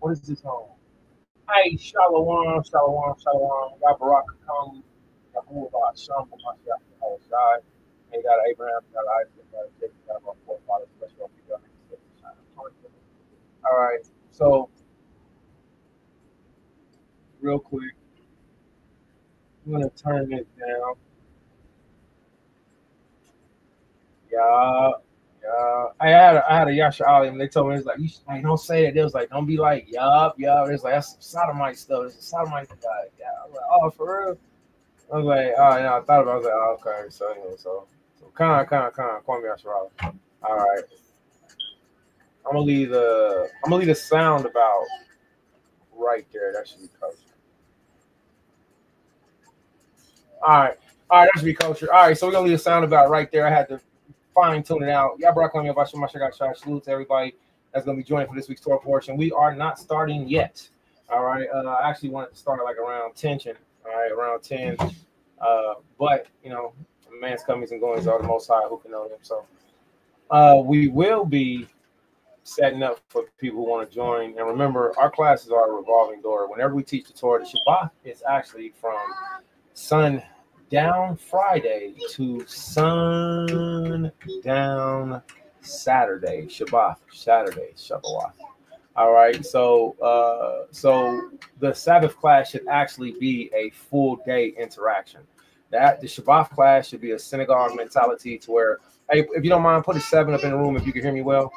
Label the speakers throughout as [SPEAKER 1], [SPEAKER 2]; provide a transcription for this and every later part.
[SPEAKER 1] What is this on? Hey, Shalom, Shalom, Shalom. Got Barak come. Got Yahuwah, Shem, Mashiach, Shai. And got Abraham, got Isaac, got Jacob, got our forefathers. Special people. All right. So, real quick, I'm gonna turn this down. Yeah. Yeah, I had a Yasha Ali, and they told me it's like hey, don't say that. They was like, don't be like, yup. It's like that's some sodomite stuff. It's a sodomite guy. Yeah, I was like, oh, for real. I was like, oh, yeah. I thought about it. I was like, oh, okay. So anyway, so call me Yasha Ali. All right, I'm gonna leave the sound about right there. That should be culture. All right, that should be culture. All right, so we're gonna leave the sound about right there. I had to fine tune it out. Y'all brought on your salute to everybody that's going to be joining for this week's Torah portion. We are not starting yet. All right. I actually wanted to start like around 10. All right, around 10. But you know, man's comings and goings are the Most High, who can know him. So we will be setting up for people who want to join. And remember, our classes are a revolving door. Whenever we teach the Torah, the Shabbat is actually from sundown Friday to sundown Saturday. Shabbat, Saturday, Shabbat. All right, so the Sabbath class should actually be a full day interaction. That the Shabbat class should be a synagogue mentality to where, hey, if you don't mind, put a 7 up in the room if you can hear me well.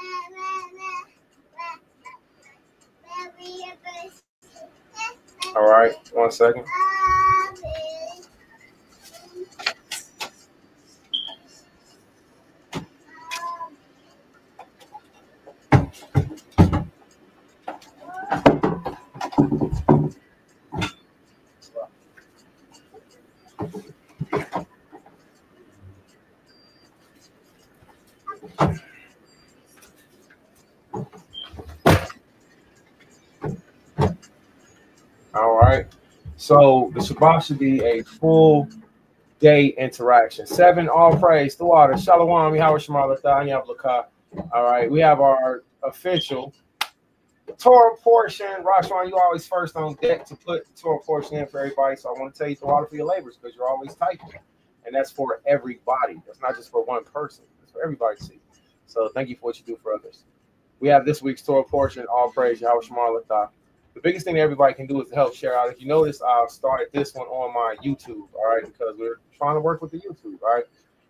[SPEAKER 1] All right, 1 second. All right. So the Shabbat should be a full day interaction. 7, all praise, the water. Shalom, Yahweh Shemar Lathan, Yablaka. All right. We have our official Torah portion. Rashwan, you always first on deck to put the Torah portion in for everybody. So I want to tell you the water for your labors because you're always typing. And that's for everybody. That's not just for one person. It's for everybody to see. So thank you for what you do for others. We have this week's Torah portion, all praise, Yahweh Shemar Lathan. The biggest thing that everybody can do is to help share out. If you notice, I've started this one on my YouTube, all right, because we're trying to work with the YouTube, all right?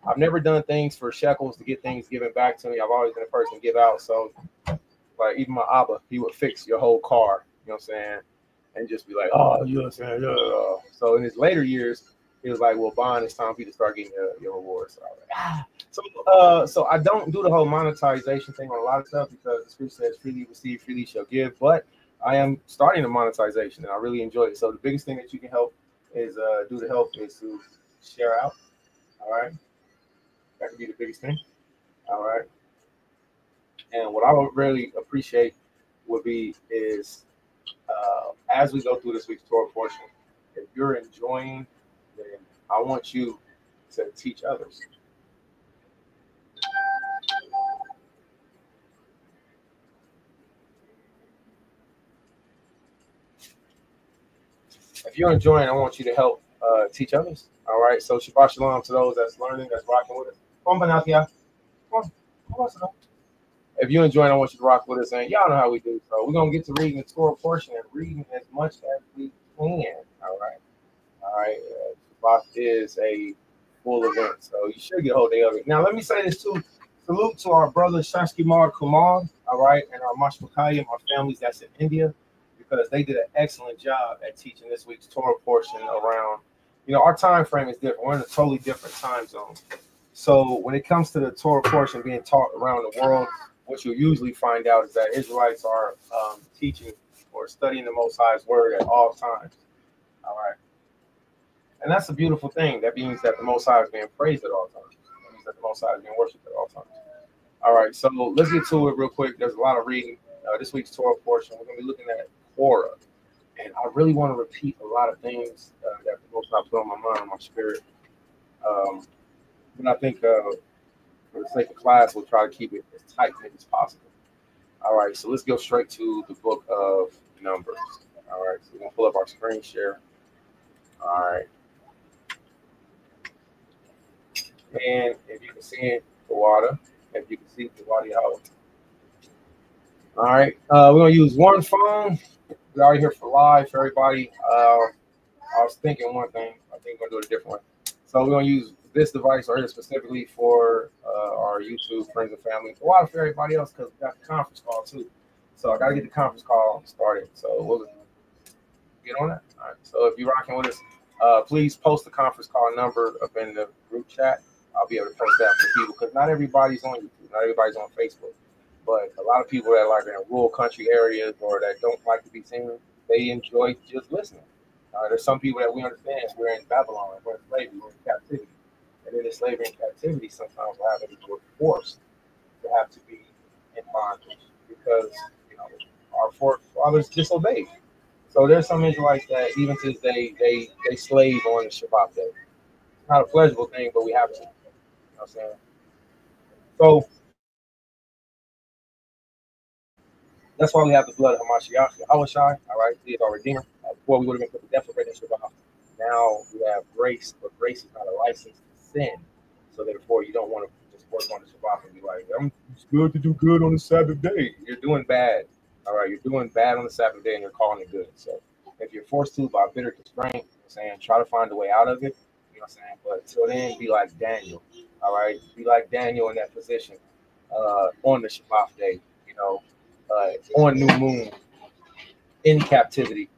[SPEAKER 1] I've never done things for shekels to get things given back to me. I've always been a person to give out. So, like, even my Abba, he would fix your whole car, you know what I'm saying, and just be like, oh, you know what I'm saying? Yeah. So in his later years, he was like, well, Bond, it's time for you to start getting your rewards. So I was like, So I don't do the whole monetization thing on a lot of stuff because the scripture says, freely receive, freely shall give, but I am starting the monetization and I really enjoy it. So the biggest thing that you can help is to share out. All right. That could be the biggest thing. All right. And what I would really appreciate is as we go through this week's Torah portion, if you're enjoying, then I want you to teach others. If you're enjoying, I want you to help teach others. All right. So Shabbat Shalom to those that's learning, that's rocking with us. Come on, Banakia. Come on. If you're enjoying, I want you to rock with us. And y'all know how we do. So we're going to get to reading the Torah portion and reading as much as we can. All right. Shabbat is a full event. So you should get a whole day of it. Now, let me say this too. Salute to our brother Shashki Mar Kumar. All right. And our Mashmakayim, our families that's in India, because they did an excellent job at teaching this week's Torah portion around, our time frame is different. We're in a totally different time zone. So when it comes to the Torah portion being taught around the world, what you'll usually find out is that Israelites are teaching or studying the Most High's word at all times. All right. And that's a beautiful thing. That means that the Most High is being praised at all times. That means that the Most High is being worshipped at all times. All right. So let's get to it real quick. There's a lot of reading. This week's Torah portion, we're going to be looking at Korach. And I really want to repeat a lot of things that the Most High put on my mind and my spirit. And I think for the sake of class, we'll try to keep it as tight as possible. All right, so let's go straight to the book of All right, so we're gonna pull up our screen share. All right, and if you can see it, the water. If you can see the water, all right. We're gonna use one phone. We're already here for live for everybody. I was thinking one thing. I think we're gonna do it a different way. So we're gonna use this device right here specifically for our YouTube friends and family. A lot for everybody else because we got the conference call too. So I gotta get the conference call started. So we'll get on that. All right. So if you're rocking with us, please post the conference call number up in the group chat. I'll be able to post that for people because not everybody's on YouTube, not everybody's on Facebook. But a lot of people that like in rural country areas or that don't like to be seen, they enjoy just listening. There's some people that we understand we're in Babylon, we're in slavery, we're in captivity. And in the slavery and captivity, sometimes we're having to be forced to have to be in bondage because our forefathers disobeyed. So there's some Israelites that even to this day they slave on the Shabbat day. It's not a pleasurable thing, but we have to. You know what I'm saying? So that's why we have the blood of Hamashiach, Yahushai, all right, he is our Redeemer. Before we would have been put to death for breaking Shabbat. Now we have grace, but grace is not a license to sin. So therefore, you don't want to just work on the Shabbat and be like, it's good to do good on the Sabbath day. You're doing bad. All right, you're doing bad on the Sabbath day and you're calling it good. So if you're forced to by bitter constraint, you know what I'm saying, try to find a way out of it. You know what I'm saying? But till then, be like Daniel. All right, be like Daniel in that position on the Shabbat day. On new moon in captivity.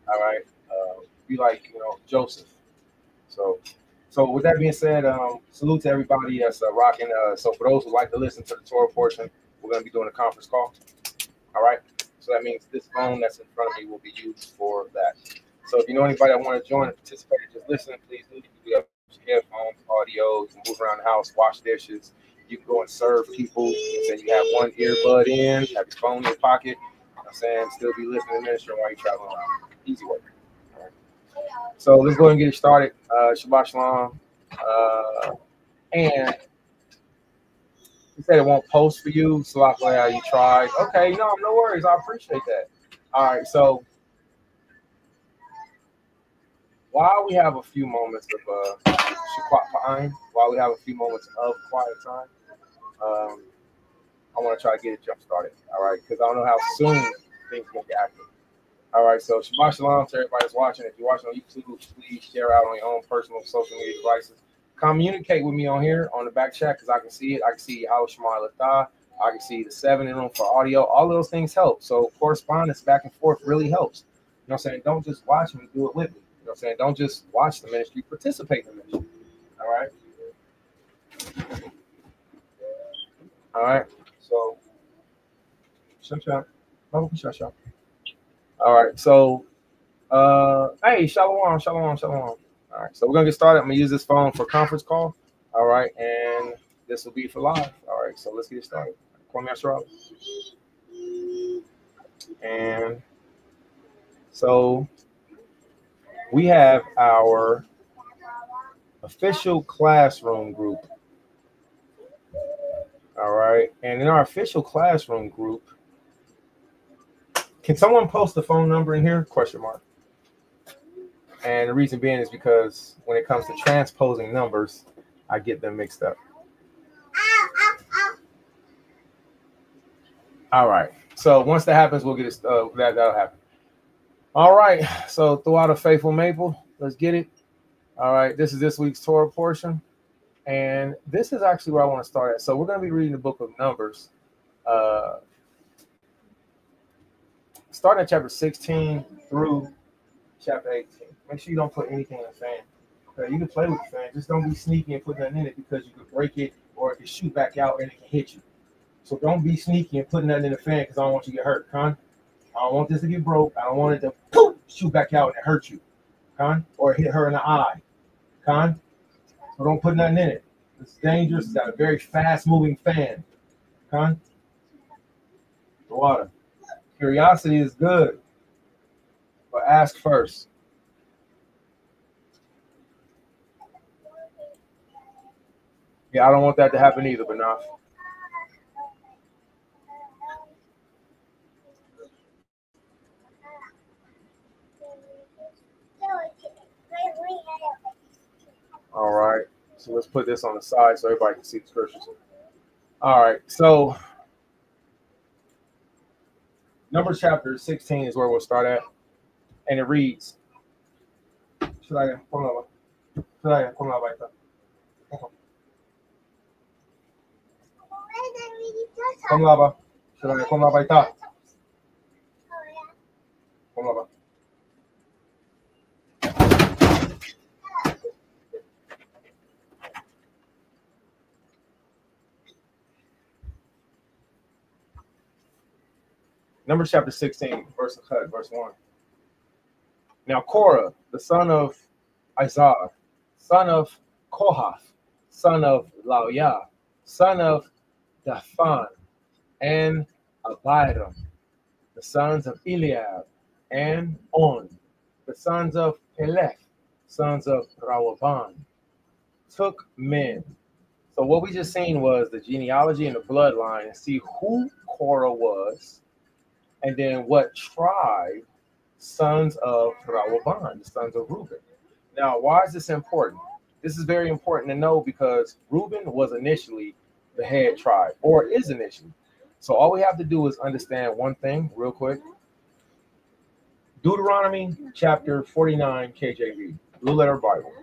[SPEAKER 1] All right, be like Joseph. So with that being said, salute to everybody that's rocking. So for those who like to listen to the Torah portion, we're going to be doing a conference call. All right. So that means this phone that's in front of me will be used for that. So if you know anybody that want to join and participate, just listen, please do. You have headphones, audio, you can move around the house, wash dishes. You can go and serve people. You can say you have one earbud in, have your phone in your pocket. You know what I'm saying? Still be listening to ministry while you're traveling around. Easy work. All right. So let's go ahead and get it started. Shabbat Shalom. And you said it won't post for you. Salakla, you tried. Okay, no worries. I appreciate that. All right, so while we have a few moments of Shabbat behind, while we have a few moments of quiet time, I want to try to get it jump started. All right, because I don't know how soon things will get active. All right, so Shabbat Shalom to everybody that's watching. If you're watching on YouTube, please share out on your own personal social media devices. Communicate with me on here on the back chat because I can see it. I can see how Shema Latah. I can see the 7 in them for audio. All of those things help. So correspondence back and forth really helps. You know what I'm saying? Don't just watch me, do it with me. You know what I'm saying? Don't just watch the ministry, participate in the ministry. All right. All right. So, all right. So, hey, shalom. All right. So we're gonna get started. I'm gonna use this phone for conference call. All right, and this will be for live. All right. So let's get started. And so we have our official classroom group. All right. And in our official classroom group, can someone post the phone number in here? Question mark. And the reason being is because when it comes to transposing numbers, I get them mixed up. All right. So once that happens, we'll get it. That'll happen. All right. So throughout a faithful maple, let's get it. All right. This is this week's Torah portion. And this is actually where I want to start at. So we're going to be reading the book of Numbers. Starting at chapter 16 through chapter 18. Make sure you don't put anything in the fan. Okay, you can play with the fan. Just don't be sneaky and put nothing in it because you could break it or it can shoot back out and it can hit you. So don't be sneaky and put nothing in the fan because I don't want you to get hurt, Con. I don't want this to get broke. I don't want it to poof, shoot back out and hurt you, Con, or hit her in the eye, Con. So don't put nothing in it. It's dangerous. It's got a very fast-moving fan, Con. The water. Curiosity is good, but ask first. Yeah, I don't want that to happen either, but not. So let's put this on the side so everybody can see the scriptures. All right, so Numbers chapter 16 is where we'll start at. And it reads, Numbers chapter 16, verse 1. Now Korah, the son of Izhar, son of Kohath, son of Laoyah, son of Dathan, and Abiram, the sons of Eliab, and On, the sons of Peleth, sons of Rawaban, took men. So what we just seen was the genealogy and the bloodline, and see who Korah was, and then what tribe, sons of Rawaban, the sons of Reuben. Now, why is this important? This is very important to know because Reuben was initially the head tribe, or is initially. So all we have to do is understand one thing real quick. Deuteronomy chapter 49 KJV, Blue Letter Bible.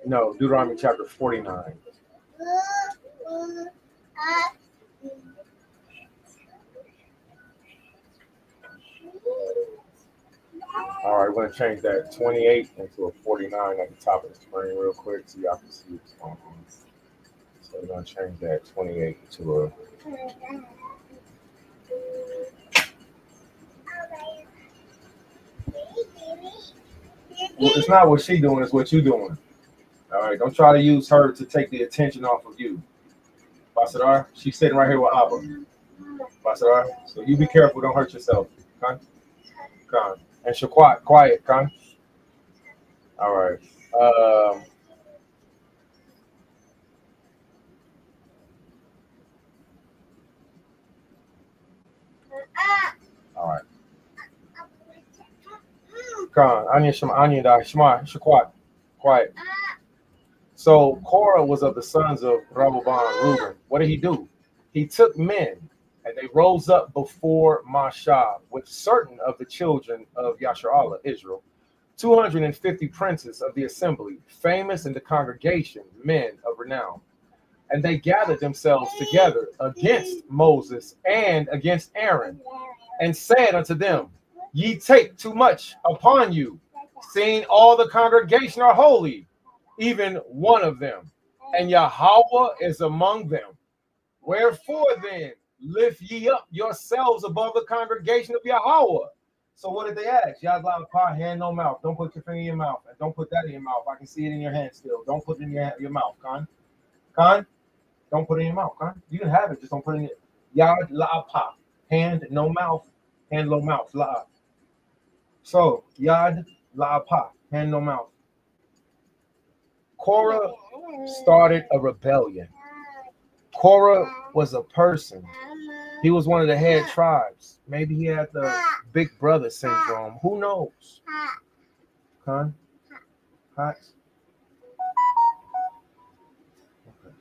[SPEAKER 1] No, Deuteronomy chapter 49. All right, we're going to change that 28 into a 49 at the top of the screen real quick so y'all can see what's going on. So we're going to change that 28 to a... Well, it's not what she's doing, it's what you're doing. All right, don't try to use her to take the attention off of you. Basadar, she's sitting right here with Abba. Basadar, so you be careful, don't hurt yourself. Con? Con. And Shaquat, quiet, Con. All right. All right. Con, Anya, Shema, Shaquat, quiet. So Korah was of the sons of Raboban, Reuben. What did he do? He took men, and they rose up before Mashah with certain of the children of Yasharallah, Israel, 250 princes of the assembly, famous in the congregation, men of renown. And they gathered themselves together against Moses and against Aaron, and said unto them, Ye take too much upon you, seeing all the congregation are holy, even one of them, and Yahweh is among them. Wherefore then lift ye up yourselves above the congregation of Yahweh. So what did they ask? Yahweh, hand no mouth. Don't put your finger in your mouth. And don't put that in your mouth. I can see it in your hand still. Don't put it in your mouth, Con. Con, don't put it in your mouth, Con. You can have it, just don't put it in it. Yad la'apa. Hand no mouth. Hand no mouth. La. So Yad la'apa. Hand no mouth. Korah started a rebellion. Korah was a person. He was one of the head tribes. Maybe he had the big brother syndrome. Who knows? Huh? Hot? Okay.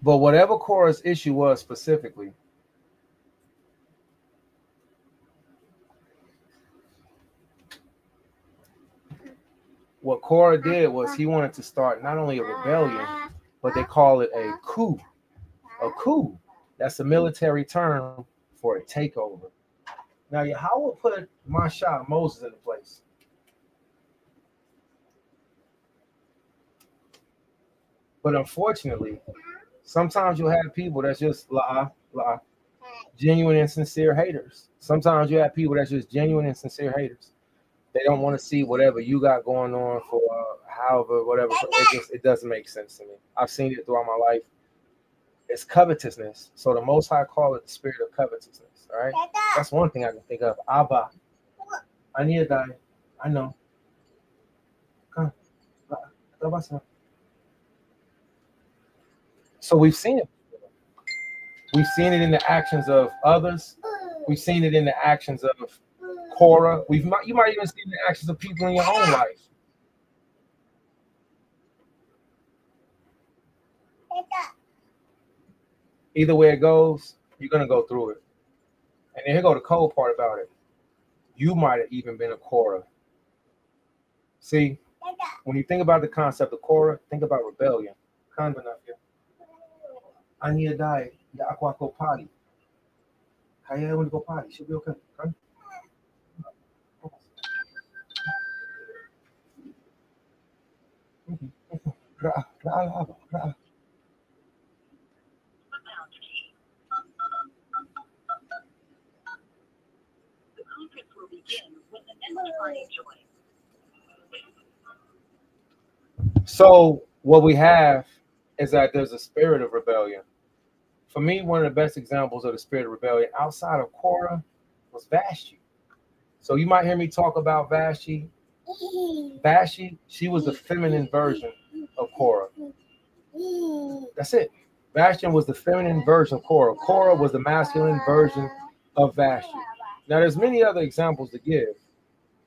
[SPEAKER 1] But whatever Korah's issue was specifically, what Korah did was he wanted to start not only a rebellion, but they call it a coup. A coup. That's a military term for a takeover. Now, Yahweh put Mashah, Moses, into place. But unfortunately, sometimes you'll have people that's just genuine and sincere haters. Sometimes you have people that's just genuine and sincere haters. They don't want to see whatever you got going on for however, whatever. It doesn't make sense to me. I've seen it throughout my life. It's covetousness. So the Most High call it the spirit of covetousness. All right. That's one thing I can think of. Abba. I need a guy. I know. Come. So we've seen it. We've seen it in the actions of others. We've seen it in the actions of Korah. You might even see the actions of people in your own life. Either way it goes, you're gonna go through it. And then here go the cold part about it. You might have even been a Korah. See, when you think about the concept of Korah, think about rebellion. I need a diet. Yeah, I want to go potty. How you want to go potty? Should be okay. Right? So what we have is that there's a spirit of rebellion. For me, one of the best examples of the spirit of rebellion outside of Korah was Vashti. So you might hear me talk about Vashti. Vashti, she was the feminine version of Korah. That's it. Vashti was the feminine version of Korah. Korah was the masculine version of Vashti. Now, there's many other examples to give,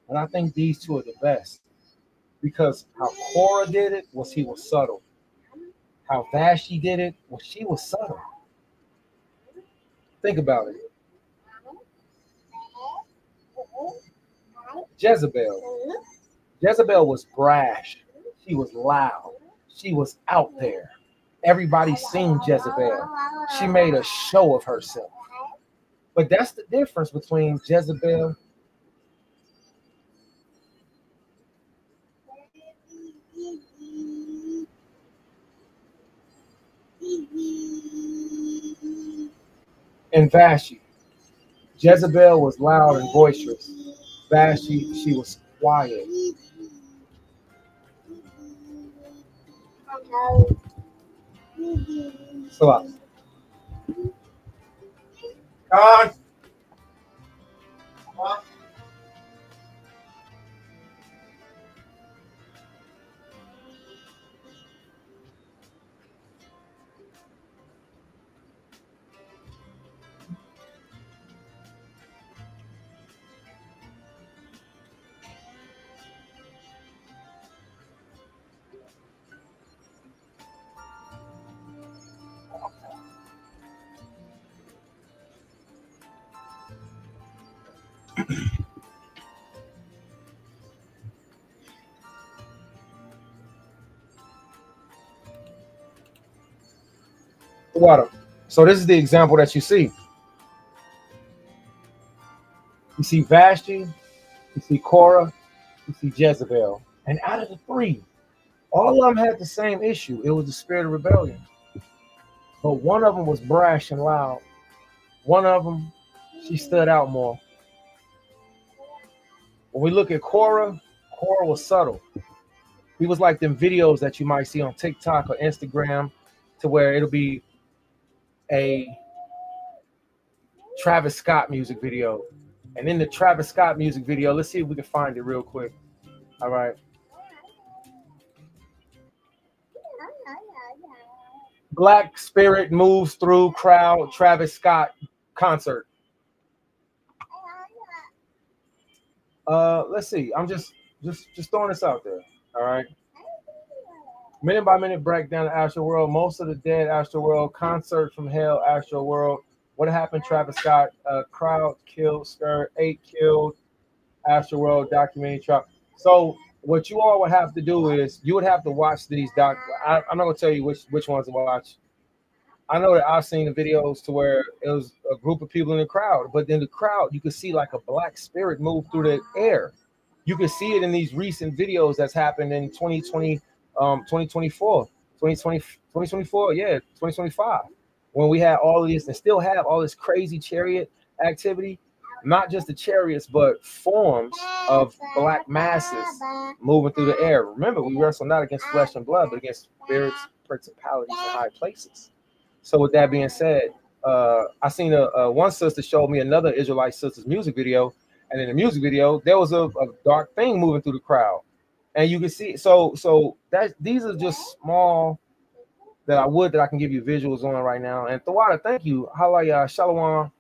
[SPEAKER 1] but I think these two are the best because how Korah did it was he was subtle. How Vashti did it was she was subtle. Think about it. Jezebel was brash. She was loud. She was out there. Everybody seen Jezebel. She made a show of herself. But that's the difference between Jezebel and Vashti. Jezebel was loud and boisterous. Vashti, she was quiet. So, God. Water. So this is the example that you see. You see Vashti, you see Korah, you see Jezebel. And out of the three, all of them had the same issue. It was the spirit of rebellion. But one of them was brash and loud. One of them, she stood out more. When we look at Korah, Korah was subtle. He was like them videos that you might see on TikTok or Instagram to where it'll be a Travis Scott music video. And in the Travis Scott music video, let's see if we can find it real quick. All right. Black spirit moves through crowd, Travis Scott concert. Let's see. I'm just throwing this out there. All right. Minute by minute breakdown of Astro World. Most of the dead Astro World. Concert from hell Astro World. What happened? Travis Scott. Crowd killed. Skirt 8 killed. Astro World documentary truck. So what you all would have to do is you would have to watch these I'm not gonna tell you which ones to watch. I know that I've seen the videos to where it was a group of people in the crowd, but in the crowd you could see like a black spirit move through the air. You can see it in these recent videos that's happened in 2020, 2024, 2024, yeah, 2025, when we had all of this and still have all this crazy chariot activity. Not just the chariots, but forms of black masses moving through the air. Remember, we wrestle not against flesh and blood, but against spirits, principalities, and high places. So with that being said, I seen one sister showed me another Israelite sister's music video, and in the music video, there was a dark thing moving through the crowd. And you can see, so that these are just small that I can give you visuals on right now. And Tawada, thank you. Halaya, Shalom.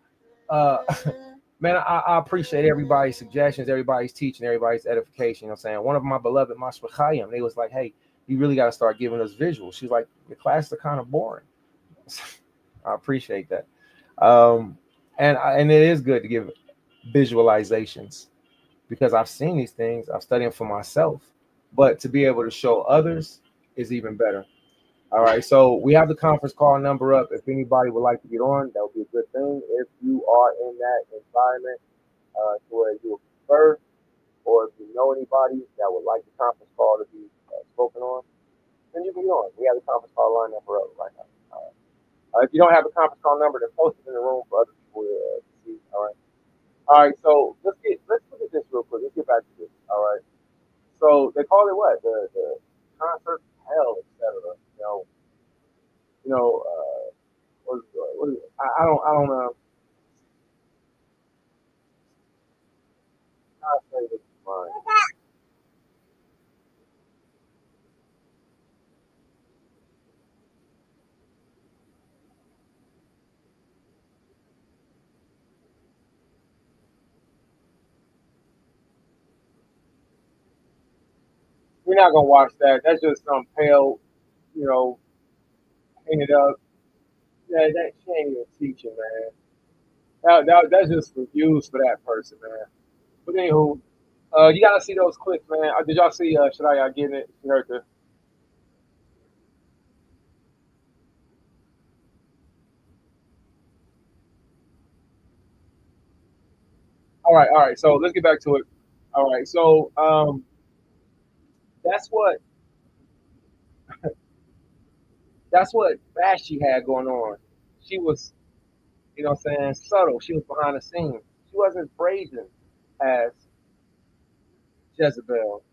[SPEAKER 1] Man, I appreciate everybody's suggestions, everybody's teaching, everybody's edification. You know what I'm saying? One of my beloved Mashpachayim, they was like, hey, you really got to start giving us visuals. She's like, the classes are kind of boring. I appreciate that. And it is good to give visualizations because I've seen these things, I've studied them for myself, but to be able to show others is even better. All right, so we have the conference call number up. If anybody would like to get on, that would be a good thing. If you are in that environment to where you would prefer, or if you know anybody that would like the conference call to be spoken on, then you can get on. We have the conference call line number up right now. If you don't have a conference call number, then post it in the room for other people to see. All right. So let's look at this real quick. Let's get back to this. All right. So they call it what? The concert hell, etc. What is it? I don't how to say this is mine. We're not gonna watch that. That's just some pale, you know, painted up. Yeah, that she ain't even teaching, man. That's just reviews for that person, man. But anywho, you gotta see those clips, man. Did y'all see Shadaya getting it? You heard the all right. So let's get back to it. All right. So that's what that's what Bashi had going on. She was, you know what I'm saying, subtle. She was behind the scenes. She wasn't brazen as Jezebel.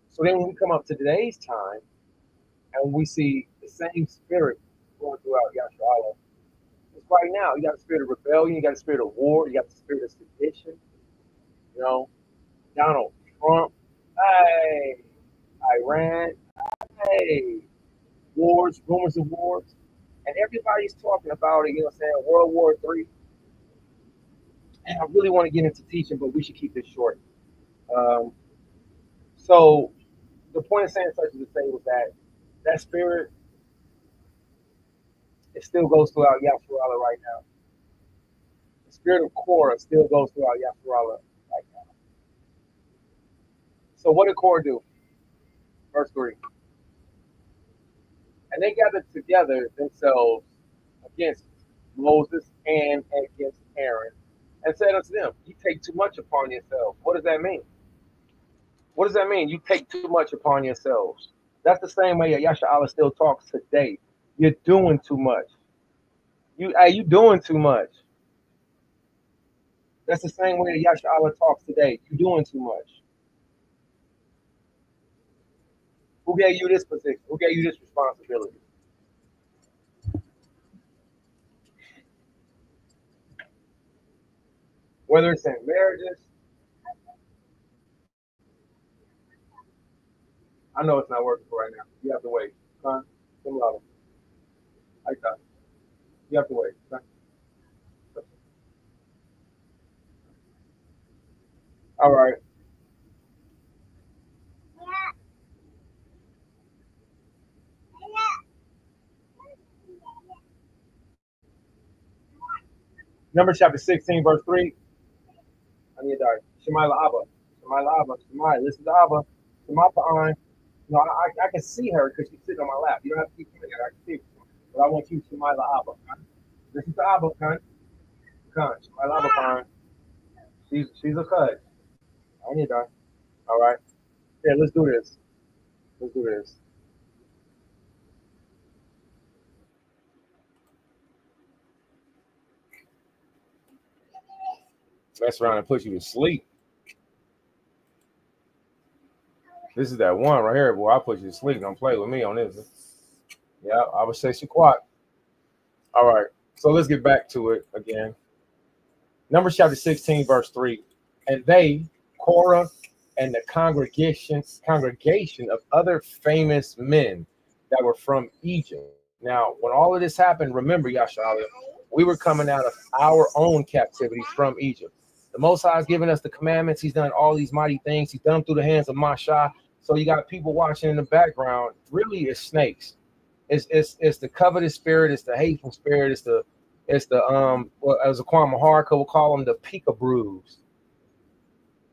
[SPEAKER 1] So then when we come up to today's time and we see the same spirit going throughout Yasharala, it's right now. You got the spirit of rebellion, you got the spirit of war, you got the spirit of sedition, you know, Donald Trump, hey, Iran, hey, wars, rumors of wars. And everybody's talking about it, you know what I'm saying, World War III. And I really want to get into teaching, but we should keep this short. Um, so the point of saying such as to say was that spirit, it still goes throughout Yasharala right now. The spirit of Korah still goes throughout Yasharala right now. So what did Korah do? Verse 3. And they gathered together themselves against Moses and against Aaron and said unto them, you take too much upon yourselves. What does that mean? What does that mean? You take too much upon yourselves. That's the same way Yasha Allah still talks today. You're doing too much. You doing too much. That's the same way Yasha Allah talks today. You're doing too much. Who gave you this position? Who gave you this responsibility? Whether it's in marriages, I know it's not working for right now. You have to wait. Huh? I thought. You have to wait. Huh? All right. Numbers chapter 16, verse 3. I need to die. Shemai Abba. Shemai Abba. Shemai. Listen to Abba. Shemai Pa'an. No, I can see her because she's sitting on my lap. You don't have to keep doing it. I can see her. But I want you to Shemai Abba. Listen to Abba, Khan. Khan. Shemai Abba, Khan. She's a cut. I need to die. All right. Yeah, let's do this. Let's do this. Mess around and put you to sleep. This is that one right here, boy. I put you to sleep. Don't play with me on this. Yeah, I would say she quiet. All right. So let's get back to it again. Numbers chapter 16, verse 3. And they, Korah and the congregation of other famous men that were from Egypt. Now, when all of this happened, remember, Yashalia, we were coming out of our own captivity from Egypt. The Most High has given us the commandments. He's done all these mighty things. He's done them through the hands of Masha. So you got people watching in the background. Really, it's snakes. It's the covetous spirit. It's the hateful spirit. It's the well, as a Kwame Harka will call them, the peekabroos.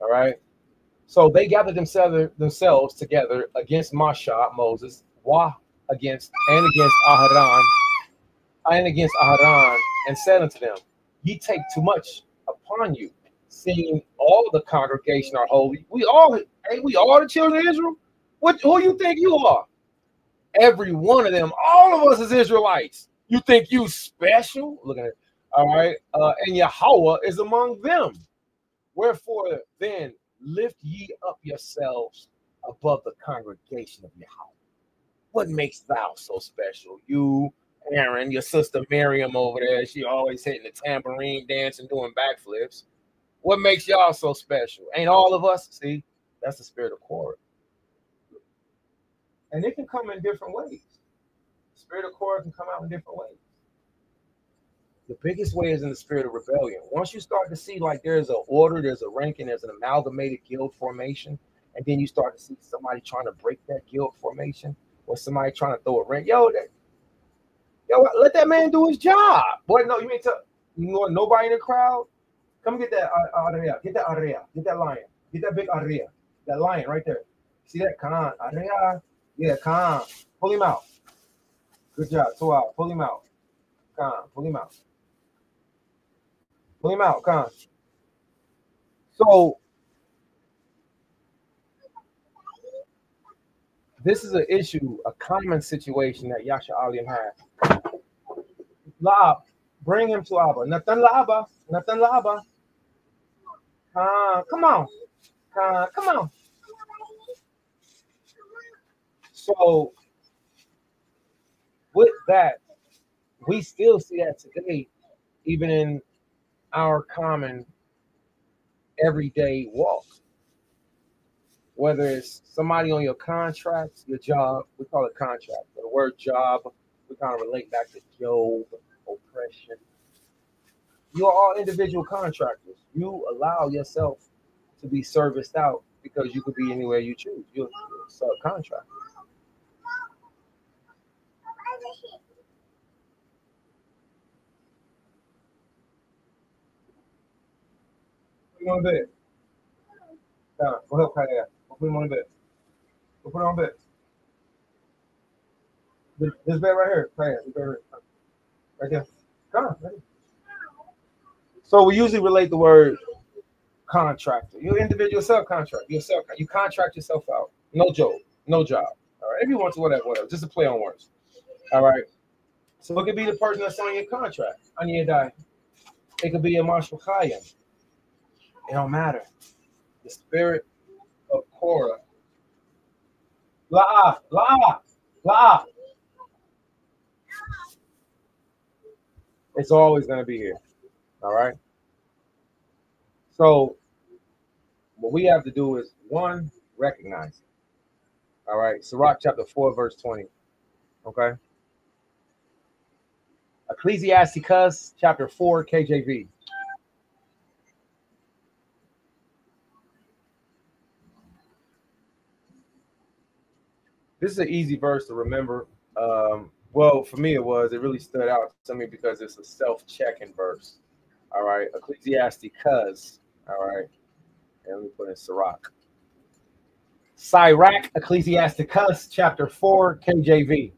[SPEAKER 1] All right. So they gathered themselves together against Masha, Moses, against Aharon, and said unto them, ye take too much upon you, seeing all the congregation are holy. We all the children of Israel. Who you think you are? Every one of them, all of us is Israelites. You think you special? Look at it. All right. And Yahweh is among them. Wherefore then lift ye up yourselves above the congregation of Yahweh. What makes thou so special? You, Aaron, your sister Miriam over there, she always hitting the tambourine dance and doing backflips. What makes y'all so special? Ain't all of us? See, that's the spirit of Korah. And it can come in different ways. The spirit of Korah can come out in different ways. The biggest way is in the spirit of rebellion. Once you start to see like there's an order, there's a ranking, there's an amalgamated guild formation, and then you start to see somebody trying to break that guild formation, or somebody trying to throw a rank. Let that man do his job. Boy, no, you ain't nobody in the crowd. Come get that area. Get that area. Get that lion. Get that big area. That lion right there. See that? Khan. Area. Yeah, Khan. Pull him out. Good job. So out. Pull him out. Khan. Pull him out. Pull him out, Khan. So this is an issue, a common situation that Yasha Alim has. Lab, bring him to Abba. Nothing Laba. Nothing Laba. Come on. Come on. So with that, we still see that today, even in our common everyday walk. Whether it's somebody on your contract, your job, we call it contract. The word job, we kind of relate back to Job, oppression. You are all individual contractors. You allow yourself to be serviced out because you could be anywhere you choose. You're a subcontractor. Put him on the bed. Go help Kaya. Go put him on the bed. Go put him on the bed. This bed right here. Kaya, this bed right there. Come on. Right here. So we usually relate the word contractor. You're an individual subcontractor. You contract yourself out. No job. No job. All right. If you want to, whatever. Just a play on words. All right. So it could be the person that's on your contract. On your die. It could be a Marshal Chayyim. It don't matter. The spirit of Korah. La'ah. It's always going to be here. All right. So what we have to do is, one, recognize it. All right. Sirach chapter 4, verse 20. Okay. Ecclesiasticus chapter 4, KJV. This is an easy verse to remember. Well, for me, it really stood out to me because it's a self-checking verse. All right. Ecclesiasticus. All right. And let me put in Sirach. Sirach, Ecclesiasticus, chapter 4, KJV.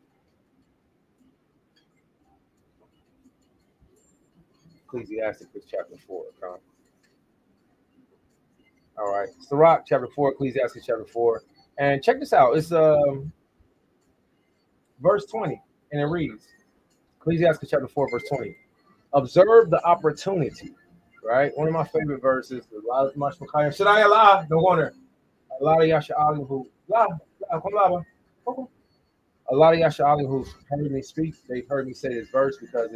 [SPEAKER 1] Ecclesiasticus, chapter 4. Okay. All right. Sirach, chapter 4, Ecclesiasticus, chapter 4. And check this out. It's verse 20, and it reads, Ecclesiastes chapter 4, verse 20. Observe the opportunity, right? One of my favorite verses. A lot of Shaddai Allah, don't go there. A lot of Yasha Ali who heard me speak, they've heard me say this verse because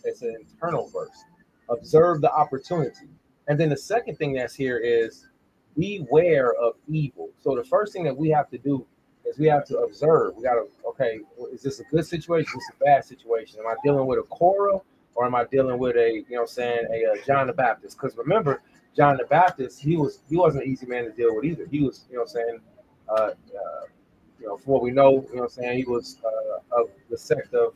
[SPEAKER 1] it's an internal verse. Observe the opportunity. And then the second thing that's here is beware of evil. So the first thing that we have to do is we have to observe. We got to, okay, is this a good situation? Is this a bad situation? Am I dealing with a Korah, or am I dealing with a, John the Baptist? Because remember, John the Baptist, he wasn't an easy man to deal with either. He was, for what we know, he was of the sect of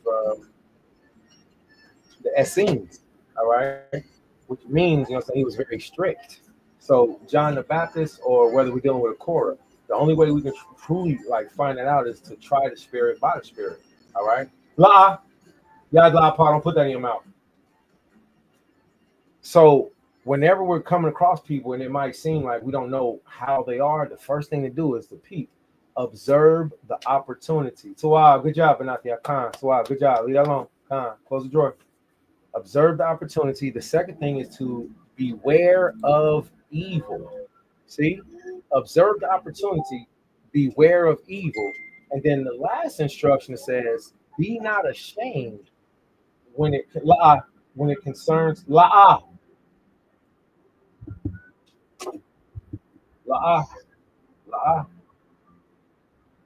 [SPEAKER 1] the Essenes, all right, which means, he was very strict. So John the Baptist, or whether we're dealing with a Korah, the only way we can truly find that out is to try the spirit by the spirit. All right. La. Yeah, la, don't put that in your mouth. So whenever we're coming across people and it might seem like we don't know how they are, the first thing to do is to peep. Observe the opportunity. TORAH, good job, Benatia. Khan. TORAH, good job. Leave that alone. Khan. Close the drawer. Observe the opportunity. The second thing is to beware of evil. See? Observe the opportunity, beware of evil. And then the last instruction says, be not ashamed when it concerns la'ah. La'ah. La'ah.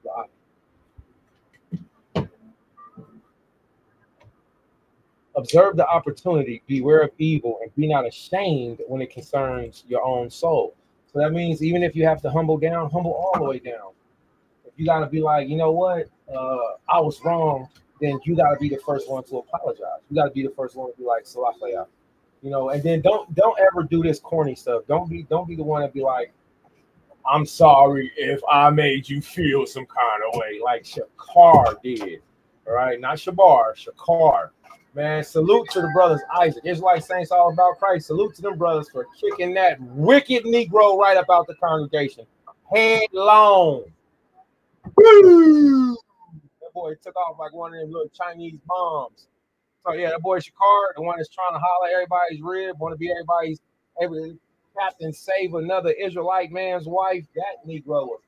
[SPEAKER 1] La'ah. Observe the opportunity, beware of evil, and be not ashamed when it concerns your own soul. So that means even if you have to humble down, humble all the way down. If you got to be like, you know what, I was wrong, then you got to be the first one to apologize. You got to be the first one to be like, Salafaya. And then don't ever do this corny stuff. Don't be the one to be like, I'm sorry if I made you feel some kind of way, like Shakar did. All right, not Shabar, Shakar. Man, salute to the brothers Isaac. Israelite Saints all about Christ. Salute to them brothers for kicking that wicked Negro right up out the congregation. Headlong. Woo! That boy took off like one of them little Chinese bombs. So yeah, that boy Shakar, the one that's trying to holler everybody's rib, want to be everybody's captain, save another Israelite man's wife. That Negro was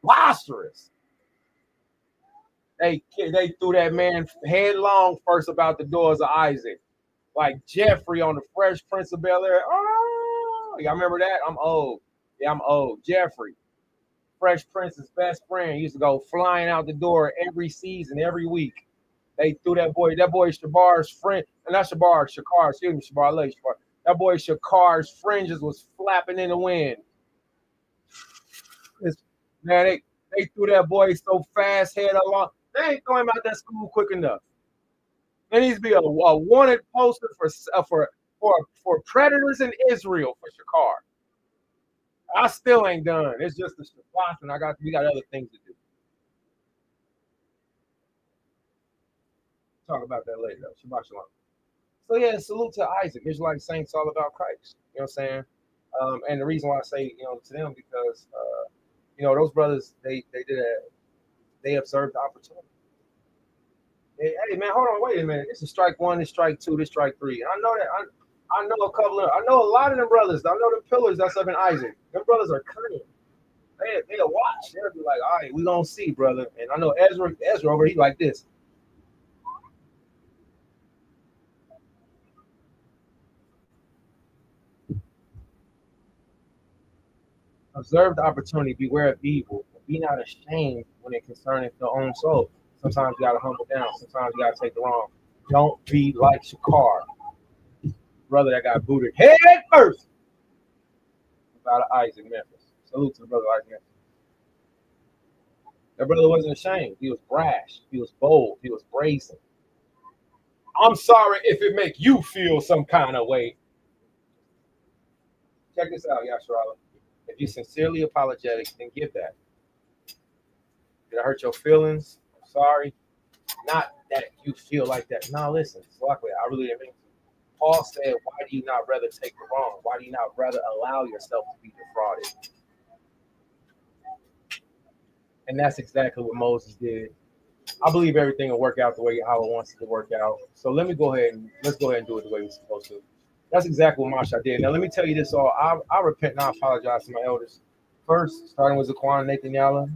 [SPEAKER 1] preposterous. They threw that man headlong first about the doors of Isaac, like Jeffrey on the Fresh Prince of Bel-Air. Oh, y'all remember that? I'm old. Yeah, I'm old. Jeffrey, Fresh Prince's best friend, used to go flying out the door every season, every week. They threw that boy Shabar's friend, and not Shakar, excuse me, Shabar, I love you, Shabar. That boy Shakar's fringes was flapping in the wind. Man, they threw that boy so fast, head along. They ain't throwing him out that school quick enough. There needs to be a wanted poster for predators in Israel for Shakar. I still ain't done. It's just the Shabbat, and we got other things to do. Talk about that later, though. Shabbat shalom. So yeah, salute to Isaac. Israelite Saints all about Christ. You know what I'm saying? And the reason why I say to them because those brothers they observed the opportunity. Hey man, hold on, wait a minute. This is strike one, this is strike two, this is strike three. And I know that I know a lot of them brothers. I know them pillars that's up in Isaac. Them brothers are cunning. They'll watch. They'll be like, all right, we gonna see, brother. And I know Ezra over, he like this. Observe the opportunity, beware of evil, and be not ashamed when it concerneth your own soul. Sometimes you gotta humble down. Sometimes you gotta take the wrong. Don't be like Shakar, brother that got booted head first out of Isaac, Memphis. Salute to the brother Isaac, Memphis. That brother wasn't ashamed. He was brash. He was bold. He was brazen. I'm sorry if it make you feel some kind of way. Check this out, Yasharala. If you're sincerely apologetic, then give that. Did I hurt your feelings? I'm sorry. Not that you feel like that. No, listen. Luckily, I really didn't mean to. Paul said, why do you not rather take the wrong? Why do you not rather allow yourself to be defrauded? And that's exactly what Moses did. I believe everything will work out the way how it wants it to work out. So let's go ahead and do it the way we're supposed to. That's exactly what Masha did. Now, let me tell you this all. I repent and I apologize to my elders. First, starting with Zaquan Nathaniel,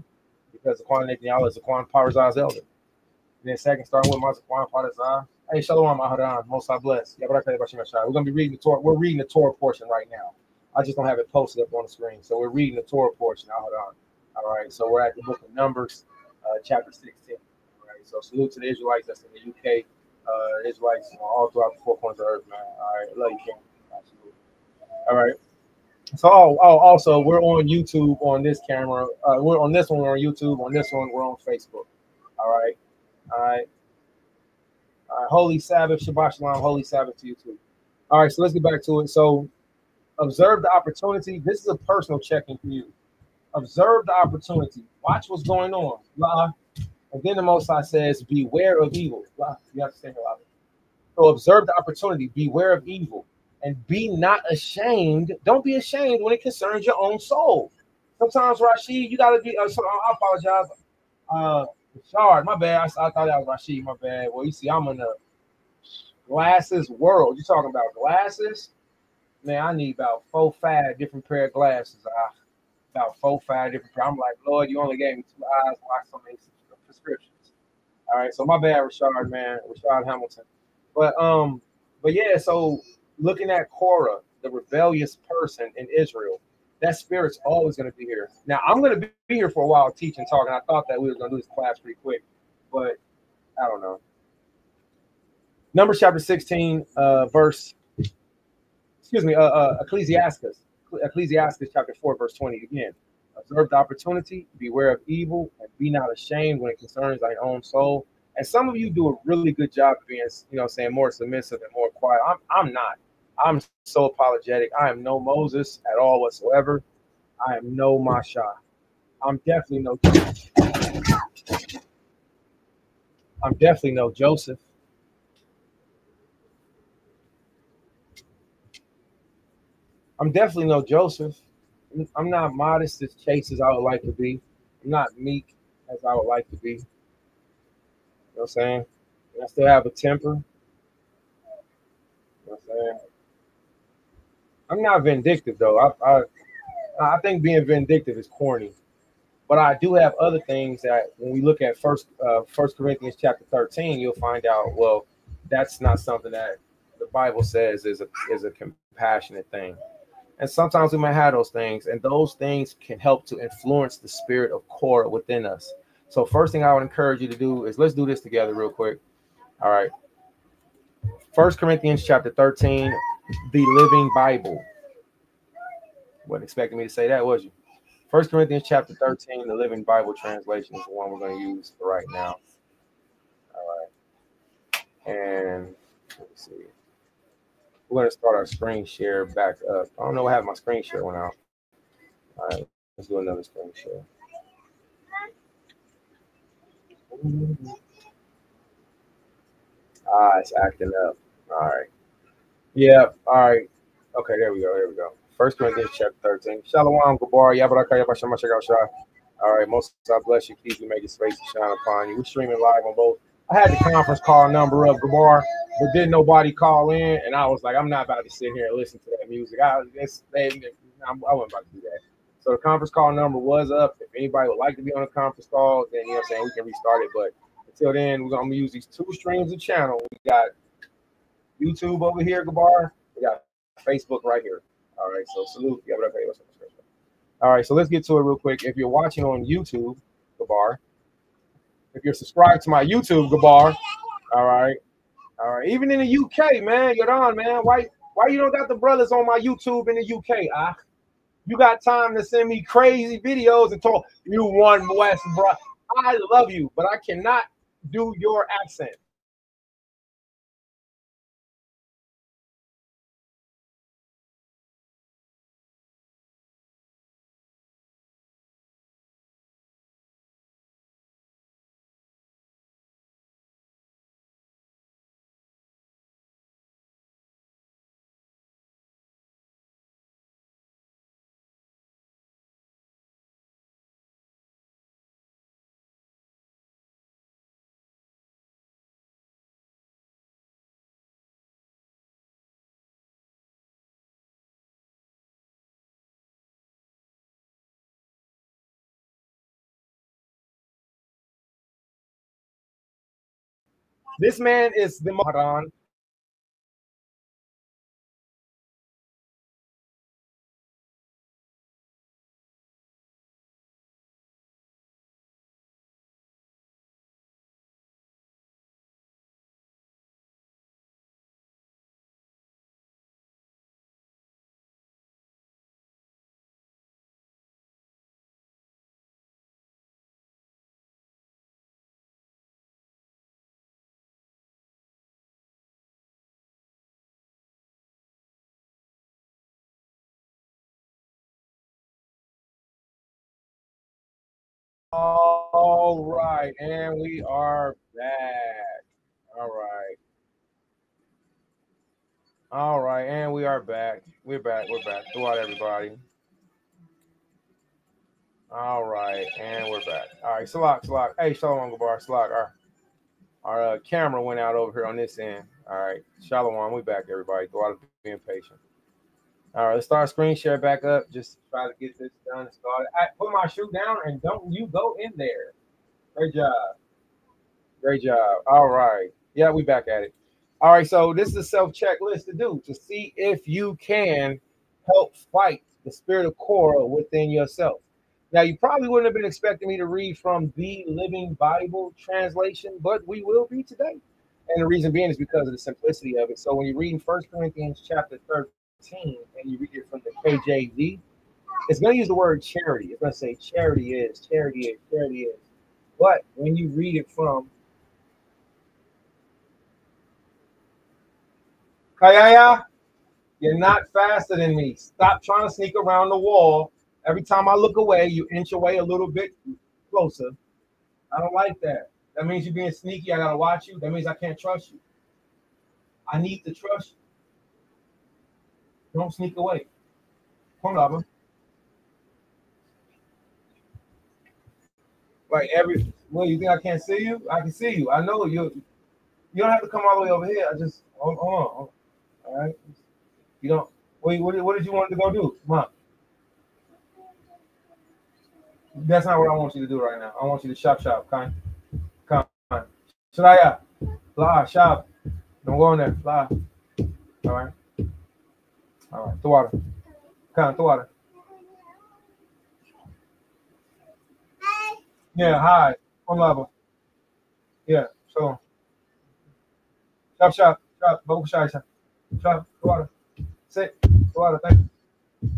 [SPEAKER 1] because Zaquan Nathaniel is Zaquan Parazah's elder. And then second, starting with my Zaquan Parazah. Hey, Shalom, Maharan, Most High bless. We're going to be reading the Torah. We're reading the Torah portion right now. I just don't have it posted up on the screen. So we're reading the Torah portion. Hold on. All right. So we're at the book of Numbers, chapter 16. All right. So salute to the Israelites that's in the UK. Israelites, all throughout the four corners of the earth, man. All right. Love you, King. Absolutely. All right. So, also, we're on YouTube on this camera. We're on this one. We're on YouTube. On this one, we're on Facebook. All right. All right. Holy Sabbath, Shabbat Shalom, Holy Sabbath to you too. All right, so let's get back to it. So, observe the opportunity. This is a personal check-in for you. Observe the opportunity. Watch what's going on. Blah. And then the Most High says, beware of evil. Blah. You have to say a lot. So, observe the opportunity. Beware of evil. And be not ashamed. Don't be ashamed when it concerns your own soul. Sometimes, Rashid, you got to be. So I apologize. Shard, my bad. I thought that was Rashid. My bad. Well, you see, I'm in the glasses world. You talking about glasses? Man, I need about 4-5 different pair of glasses. About 4-5 different pair. I'm like, Lord, you only gave me 2 eyes. Why so many prescriptions? All right, so my bad, Rashard, man, Rashard Hamilton. But yeah, so looking at Korah, the rebellious person in Israel, that spirit's always going to be here. Now, I'm going to be here for a while teaching, talking. I thought that we were going to do this class pretty quick, but I don't know. Numbers chapter 16, Ecclesiastes chapter 4, verse 20 again. Observe the opportunity, beware of evil, and be not ashamed when it concerns thy own soul. And some of you do a really good job of being, saying more submissive and more quiet. I'm not. I'm so apologetic. I am no Moses at all whatsoever. I am no Masha. I'm definitely no Joseph. I'm definitely no Joseph. I'm not modest as chaste as I would like to be. I'm not meek as I would like to be. You know what I'm saying? And I still have a temper. You know what I'm saying? I'm not vindictive though. I think being vindictive is corny. But I do have other things that when we look at First Corinthians chapter 13, you'll find out, well, that's not something that the Bible says is a compassionate thing. And sometimes we might have those things, and those things can help to influence the spirit of Korah within us. So first thing I would encourage you to do is let's do this together real quick. All right. First Corinthians chapter 13, the Living Bible. Wasn't expecting me to say that, was you? First Corinthians chapter 13, the Living Bible translation is the one we're going to use for right now. All right. And let me see. We're going to start our screen share back up. I don't know what happened. My screen share went out. All right. Let's do another screen share. It's acting up. All right. Yeah. All right. Okay. There we go. There we go. First Corinthians chapter 13. Shalom, Gabar. Yabaraka, Yabashama, Shaka, Shah. All right. Most God bless you. Keep you, make his face to shine upon you. We're streaming live on both. I had the conference call number up, Gabar, but didn't nobody call in. And I was like, I'm not about to sit here and listen to that music. I wasn't about to do that. So the conference call number was up. If anybody would like to be on a conference call, then you know what I'm saying, we can restart it. But until then, we're gonna use these 2 streams of channel. We got YouTube over here, Gabar. We got Facebook right here. All right, so salute. All right, so let's get to it real quick. If you're watching on YouTube, Gabar, if you're subscribed to my YouTube, Gabar, all right, even in the UK, man, you're on, man. Why you don't got the brothers on my YouTube in the UK? You got time to send me crazy videos and talk. You one West, bro. I love you, but I cannot do your accent. This man is the Maharan. All right, and we are back. All right. All right, and we are back. We're back. We're back. Throughout everybody. All right, and we're back. All right, Salak. Hey, Shalom Gabar, Salak. Our camera went out over here on this end. All right, Shalom. We back, everybody. Throughout being patient. All right, let's start screen share back up. Just try to get this done and started. I put my shoe down and don't you go in there. Great job. Great job. All right. Yeah, we back at it. All right. So this is a self checklist to do to see if you can help fight the spirit of Korah within yourself. Now, you probably wouldn't have been expecting me to read from the Living Bible translation, but we will be today. And the reason being is because of the simplicity of it. So when you're reading 1 Corinthians chapter 13 and you read it from the KJV, it's going to use the word charity. It's going to say charity is, charity is, charity is. But when you read it from Kayaya, you're not faster than me. Stop trying to sneak around the wall. Every time I look away, you inch away a little bit closer. I don't like that. That means you're being sneaky. I gotta watch you. That means I can't trust you. I need to trust you. Don't sneak away. Come on, like well, you think I can't see you? I can see you. I know you. You don't have to come all the way over here. I just hold on. All right. You don't. What did you want to go do? Come on. That's not what I want you to do right now. I want you to shop. Come. Shania. Fly. Shop. Don't go in there. Fly. All right. The water. Come. The water. Yeah. Hi. One level. Yeah. So. Shop. Both shy. Shop. The water. Sit. The water. Thank you.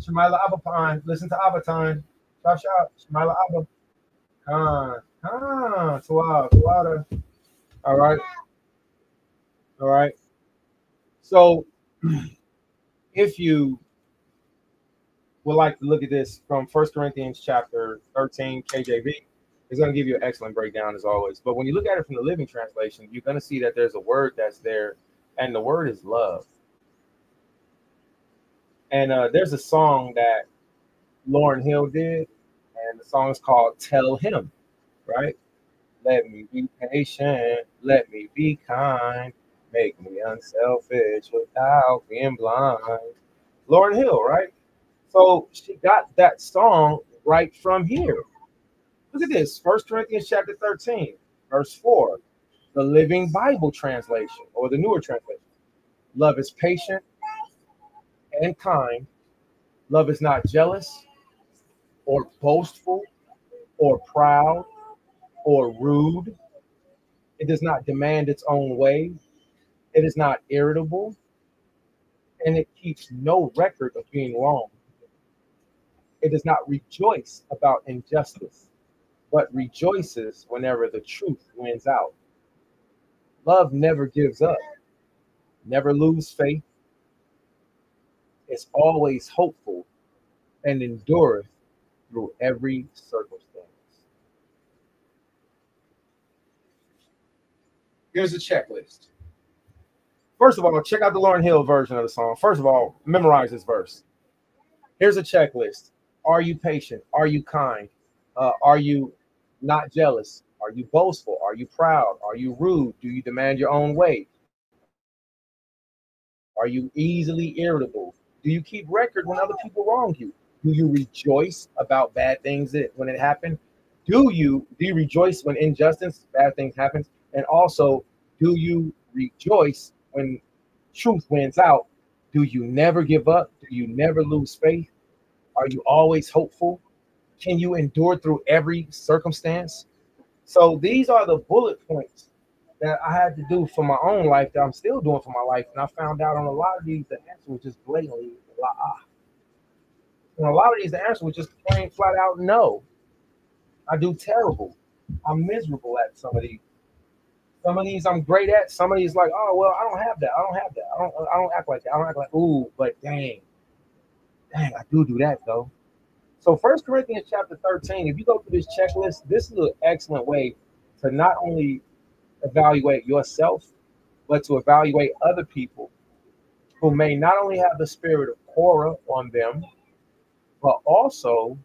[SPEAKER 1] Shemila Abba Pine. Listen to Abba Time. Shop. Shemila Abba. The water. All right. So, if you would like to look at this from 1 Corinthians chapter 13 KJV, it's going to give you an excellent breakdown as always. But when you look at it from the Living Translation, you're going to see that there's a word that's there, and the word is love. And there's a song that Lauryn Hill did, and the song is called "Tell Him," right? Let me be patient. Let me be kind. Make me unselfish without being blind. Lauryn Hill, right? So she got that song right from here. Look at this. 1 Corinthians chapter 13, verse 4. The Living Bible translation, or the newer translation. Love is patient and kind. Love is not jealous or boastful or proud or rude. It does not demand its own way. It is not irritable. And it keeps no record of being wrong. It does not rejoice about injustice, but rejoices whenever the truth wins out. Love never gives up, never loses faith. It's always hopeful and endureth through every circumstance. Here's a checklist. First of all, check out the Lauryn Hill version of the song. First of all, memorize this verse. Here's a checklist. Are you patient? Are you kind? Are you not jealous? Are you boastful? Are you proud? Are you rude? Do you demand your own way? Are you easily irritable? Do you keep record when other people wrong you? Do you rejoice about bad things when it happens? Do you rejoice when injustice, bad things happen? And also, do you rejoice when truth wins out? Do you never give up? Do you never lose faith? Are you always hopeful? Can you endure through every circumstance? So these are the bullet points that I had to do for my own life that I'm still doing for my life. And I found out on a lot of these, the answer was just blatantly And a lot of these, the answer was just plain flat out no. I do terrible. I'm miserable at some of these. Some of these I'm great at. Some of these like, oh well, I don't have that. I don't act like that. I don't act like, ooh, but dang, I do that though. So 1 Corinthians chapter 13, if you go through this checklist, this is an excellent way to not only evaluate yourself, but to evaluate other people who may not only have the spirit of Korah on them, but also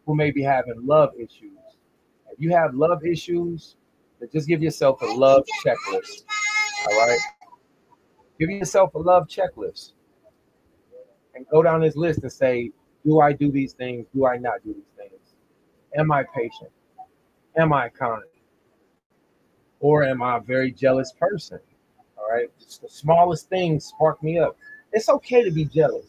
[SPEAKER 1] who may be having love issues. If you have love issues, then just give yourself a love checklist. All right? Give yourself a love checklist and go down this list and say, do I do these things? Do I not do these things? Am I patient? Am I kind? Or am I a very jealous person? All right? Just the smallest things spark me up. It's okay to be jealous.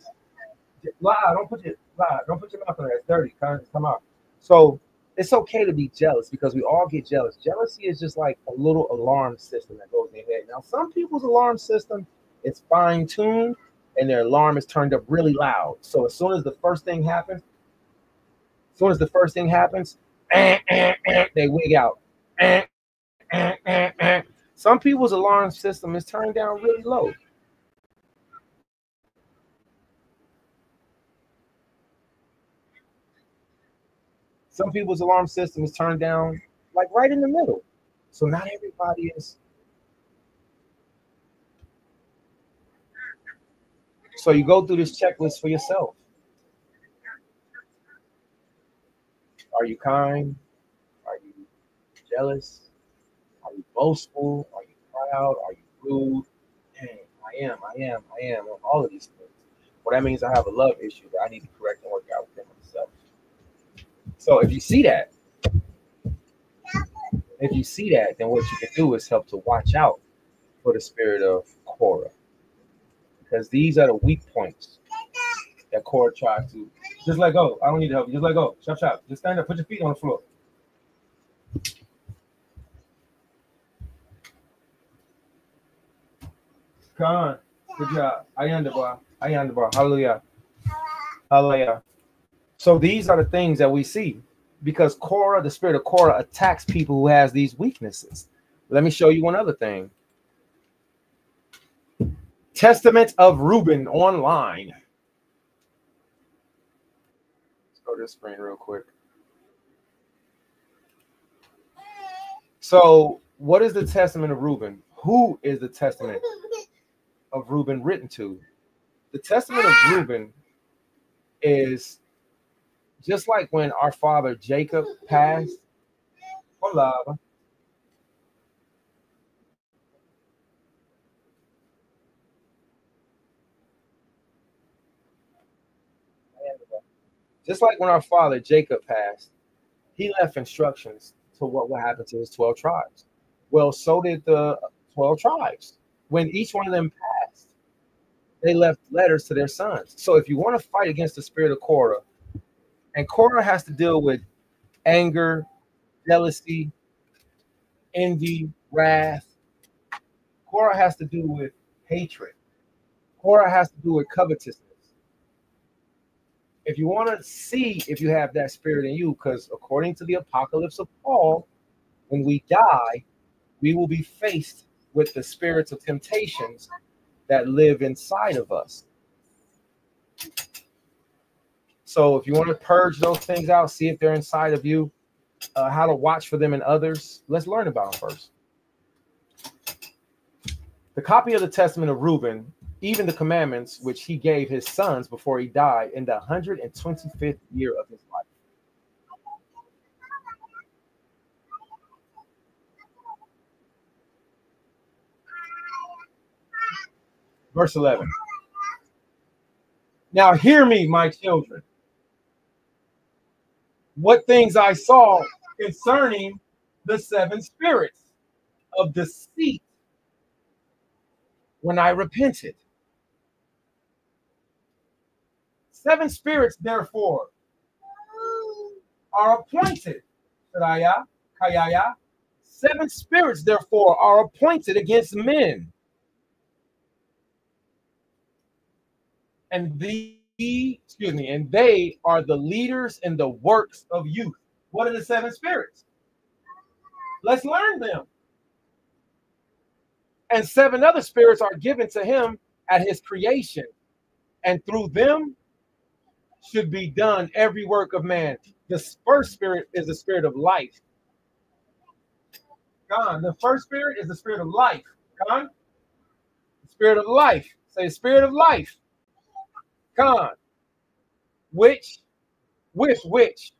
[SPEAKER 1] Don't put your mouth on there. It's dirty. Come out. So it's okay to be jealous because we all get jealous. Jealousy is just like a little alarm system that goes in your head. Now, some people's alarm system is fine-tuned and their alarm is turned up really loud. So as soon as the first thing happens, they wig out. Some people's alarm system is turned down really low. Some people's alarm system is turned down like right in the middle. So not everybody is. So you go through this checklist for yourself. Are you kind? Are you jealous? Are you boastful? Are you proud? Are you rude? Dang, I am. All of these things. Well, that means I have a love issue that I need to correct and work out within myself. So if you see that, then what you can do is help to watch out for the spirit of Korah. Because these are the weak points that Korah tries to. Just let go. I don't need to help you. Just let go. Chop. Just stand up. Put your feet on the floor. Come on. Good job. Ayanda, boy. Hallelujah. Hallelujah. So these are the things that we see because Korah, the spirit of Korah, attacks people who has these weaknesses. Let me show you one other thing. Testament of Reuben online. Let's go to the screen real quick. So what is the testament of Reuben? Who is the testament of Reuben written to? The testament of Reuben is just like when our father Jacob passed. Hola. Just like when our father Jacob passed, he left instructions to what would happen to his 12 tribes. Well, so did the 12 tribes. When each one of them passed, they left letters to their sons. So if you want to fight against the spirit of Korah, and Korah has to deal with anger, jealousy, envy, wrath. Korah has to do with hatred. Korah has to do with covetousness. If you want to see if you have that spirit in you, because according to the Apocalypse of Paul, when we die, we will be faced with the spirits of temptations that live inside of us. So if you want to purge those things out, see if they're inside of you, how to watch for them in others, let's learn about them first. The copy of the Testament of Reuben, even the commandments which he gave his sons before he died in the 125th year of his life. Verse 11. Now hear me, my children. What things I saw concerning the 7 spirits of deceit when I repented. 7 spirits, therefore, are appointed. 7 spirits, therefore, are appointed against men. And and they are the leaders in the works of youth. What are the 7 spirits? Let's learn them. And 7 other spirits are given to him at his creation, and through them should be done, every work of man. The first spirit is the spirit of life. God, the first spirit is the spirit of life. God, the spirit of life. Say spirit of life. God, which, with which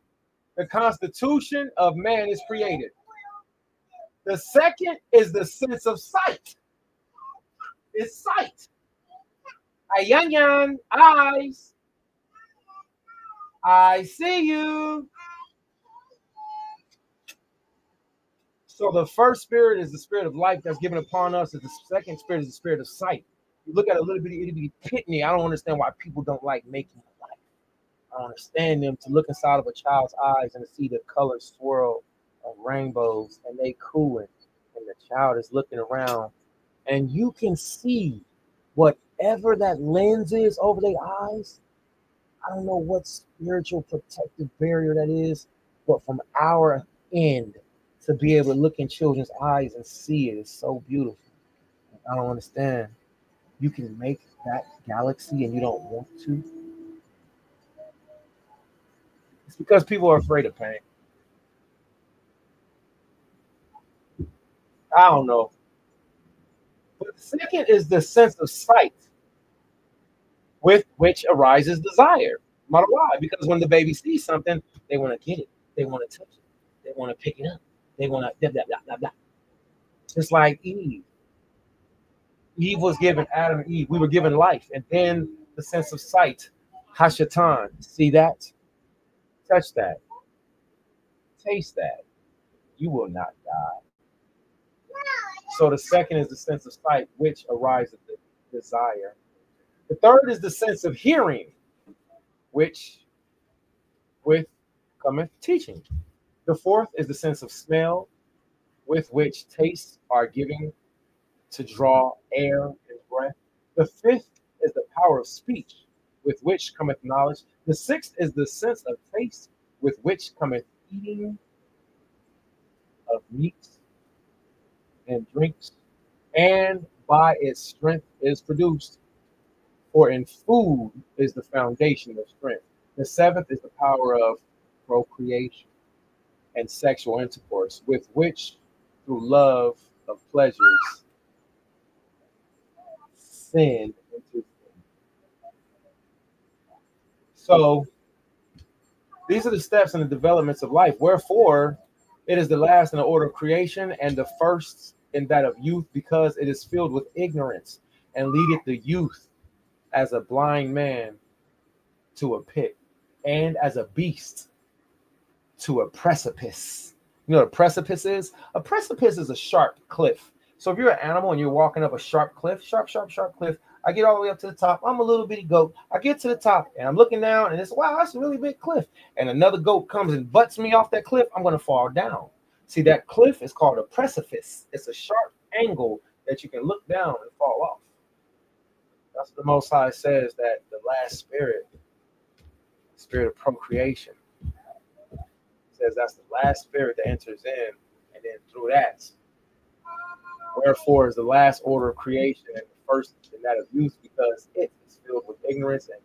[SPEAKER 1] the constitution of man is created. The second is the sense of sight. It's sight. Ayan, eyes. I see you. So the first spirit is the spirit of life that's given upon us. And the second spirit is the spirit of sight. You look at a little bitty, itty bitty kidney. I don't understand why people don't like making life. I don't understand them to look inside of a child's eyes and to see the color swirl of rainbows and they cooling. And the child is looking around and you can see whatever that lens is over their eyes. I don't know what spiritual protective barrier that is, but from our end, to be able to look in children's eyes and see it is so beautiful. I don't understand. You can make that galaxy and you don't want to. It's because people are afraid of pain. I don't know. But the second is the sense of sight with which arises desire. No matter why? Because when the baby sees something, they want to get it. They want to touch it. They want to pick it up. They want to blah, blah, blah, blah, blah. Just like Eve. Eve was given, Adam and Eve, we were given life. And then the sense of sight, Hashatan, see that, touch that, taste that, you will not die. So the second is the sense of sight, which arises the desire. The third is the sense of hearing, which with cometh teaching. The fourth is the sense of smell, with which tastes are given to draw air and breath. The fifth is the power of speech, with which cometh knowledge. The sixth is the sense of taste, with which cometh eating of meats and drinks, and by its strength is produced. For in food is the foundation of strength. The seventh is the power of procreation and sexual intercourse, with which, through love of pleasures, sin into sin. So these are the steps and the developments of life. Wherefore, it is the last in the order of creation and the first in that of youth, because it is filled with ignorance and leadeth the youth as a blind man to a pit, and as a beast to a precipice. You know what a precipice is? A precipice is a sharp cliff. So if you're an animal and you're walking up a sharp cliff, sharp cliff, I get all the way up to the top. I'm a little bitty goat. I get to the top and I'm looking down and it's, wow, that's a really big cliff. And another goat comes and butts me off that cliff. I'm going to fall down. See, that cliff is called a precipice. It's a sharp angle that you can look down and fall off. That's what the Most High says, that the last spirit, spirit of procreation, says that's the last spirit that enters in, and then through that, wherefore is the last order of creation and the first in that of youth, because it is filled with ignorance, and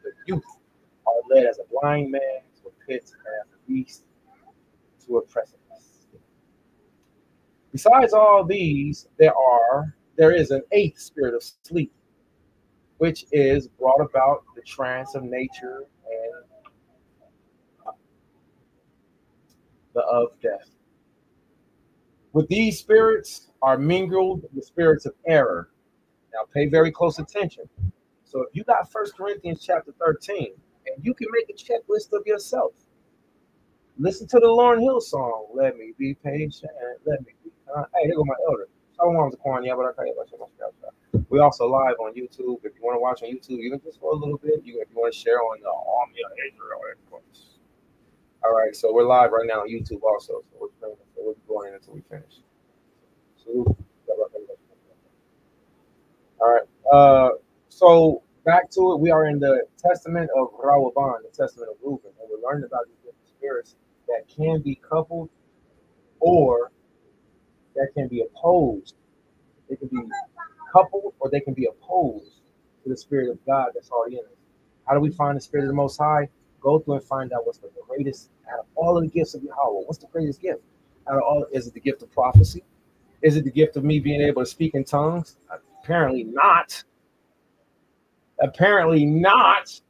[SPEAKER 1] the youth are led as a blind man to a pit, and as a beast to a precipice. Besides all these, there is an eighth spirit of sleep, which is brought about the trance of nature and the of death. With these spirits are mingled the spirits of error. Now pay very close attention. So if you got 1 Corinthians chapter 13, and you can make a checklist of yourself, listen to the Lauryn Hill song, Let Me Be Patient, Let Me Be Kind. Hey, here go my elder. We also live on YouTube. If you want to watch on YouTube, you can just go a little bit. If you want to share on the Army of Israel, of course. All right, so we're live right now on YouTube also. So we'll be going in until we finish. So, all right. So back to it. We are in the Testament of Rawaban, the Testament of Reuben, and we're learning about these different spirits that can be coupled or that can be opposed. They can be coupled or they can be opposed to the spirit of God that's already in us. How do we find the Spirit of the Most High? Go through and find out what's the greatest out of all of the gifts of Yahweh. What's the greatest gift? Out of all, is it the gift of prophecy? Is it the gift of me being able to speak in tongues? Apparently not. Apparently not.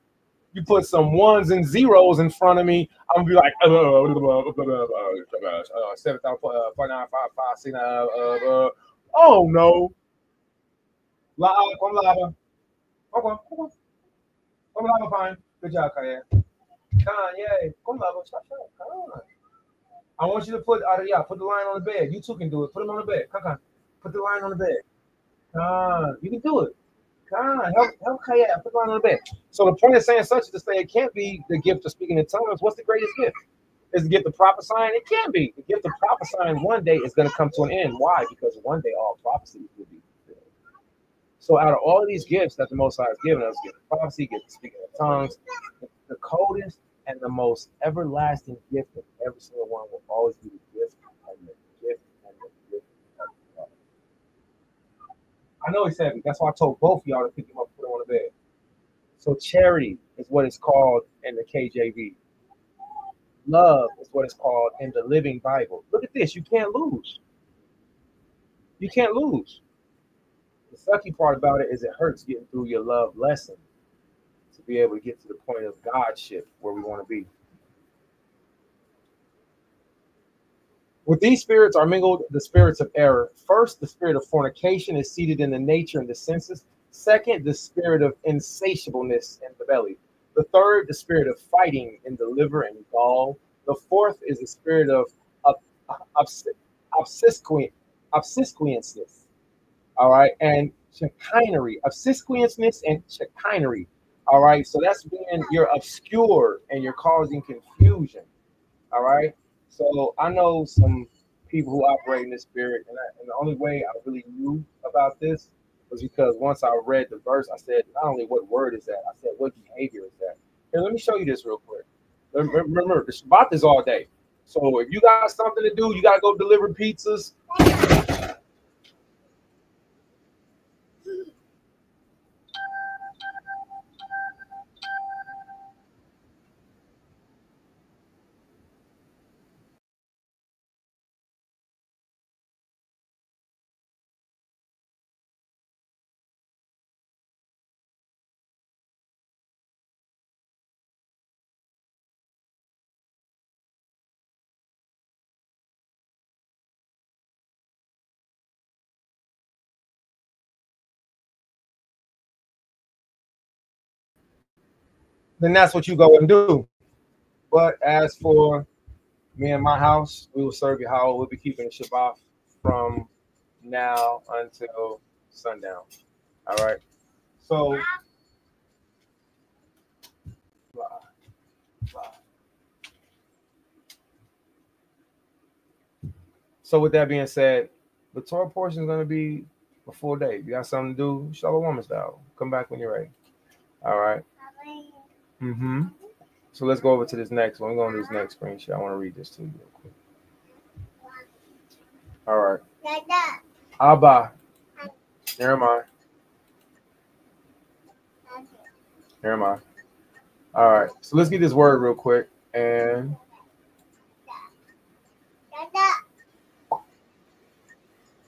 [SPEAKER 1] You put some ones and zeros in front of me, I'm gonna be like 7,000.955. Oh no. Lava. Okay. Lava fine. Good job, Kanye. Kanye. Lava. Shut up. I want you to put put the lion on the bed. You two can do it. Put him on the bed. Come on. Put the lion on the bed. You can do it. Help Kaya put the lion on the bed. So the point of saying such is to say it can't be the gift of speaking in tongues. What's the greatest gift? Is the gift of prophesying? It can't be. The gift of prophesying one day is going to come to an end. Why? Because one day all prophecies will be fulfilled. So out of all of these gifts that the Most High has given us, gift of prophecy, gift of speaking in tongues, the coldest and the most everlasting gift of every single one will always be the gift and the gift and the gift of God. I know he's heavy. That's why I told both of y'all to pick him up and put him on the bed. So charity is what it's called in the KJV. Love is what it's called in the Living Bible. Look at this. You can't lose. You can't lose. The sucky part about it is it hurts getting through your love lesson to be able to get to the point of Godship where we want to be. With these spirits are mingled the spirits of error. First, the spirit of fornication is seated in the nature and the senses. Second, the spirit of insatiableness in the belly. The third, the spirit of fighting in the liver and gall. The fourth is the spirit of obsequiousness. All right, and chicanery, obsequiousness and chicanery. All right, so that's being you're obscure and you're causing confusion. All right, so I know some people who operate in this spirit, and the only way I really knew about this was because once I read the verse, I said, not only what word is that, I said, what behavior is that? Here, let me show you this real quick. Remember, the Shabbat is all day. So if you got something to do, you got to go deliver pizzas. Then that's what you go and do. But as for me and my house, we will serve you how we'll be keeping the Shabbat from now until sundown. All right. So, with that being said, the Torah portion is going to be a full day. If you got something to do, Shalom style. Come back when you're ready. All right. So let's go over to this next one. We're going to do this next screenshot. I want to read this to you real quick. All right. Abba. Never mind. All right. So let's get this word real quick. And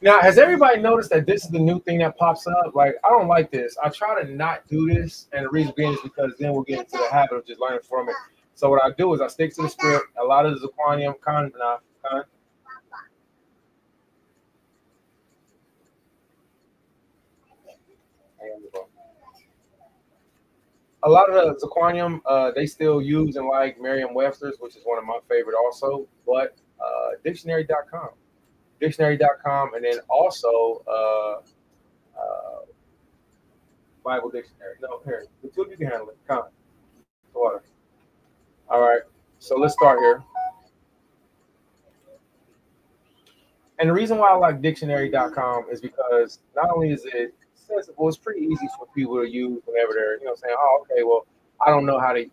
[SPEAKER 1] now, has everybody noticed that this is the new thing that pops up? Like, I don't like this. I try to not do this. And the reason being is because then we'll get into the habit of just learning from it. So what I do is I stick to the script. A lot of the Zaquanium a lot of the Zaquanium, they still use and like Merriam-Webster's, which is one of my favorite also, but dictionary.com, and then also Bible Dictionary. No, here, the two of you can handle it. Come on. Water. All right, so let's start here. And the reason why I like dictionary.com is because not only is it sensible, it's pretty easy for people to use whenever they're, saying, oh, okay, well, I don't know how to,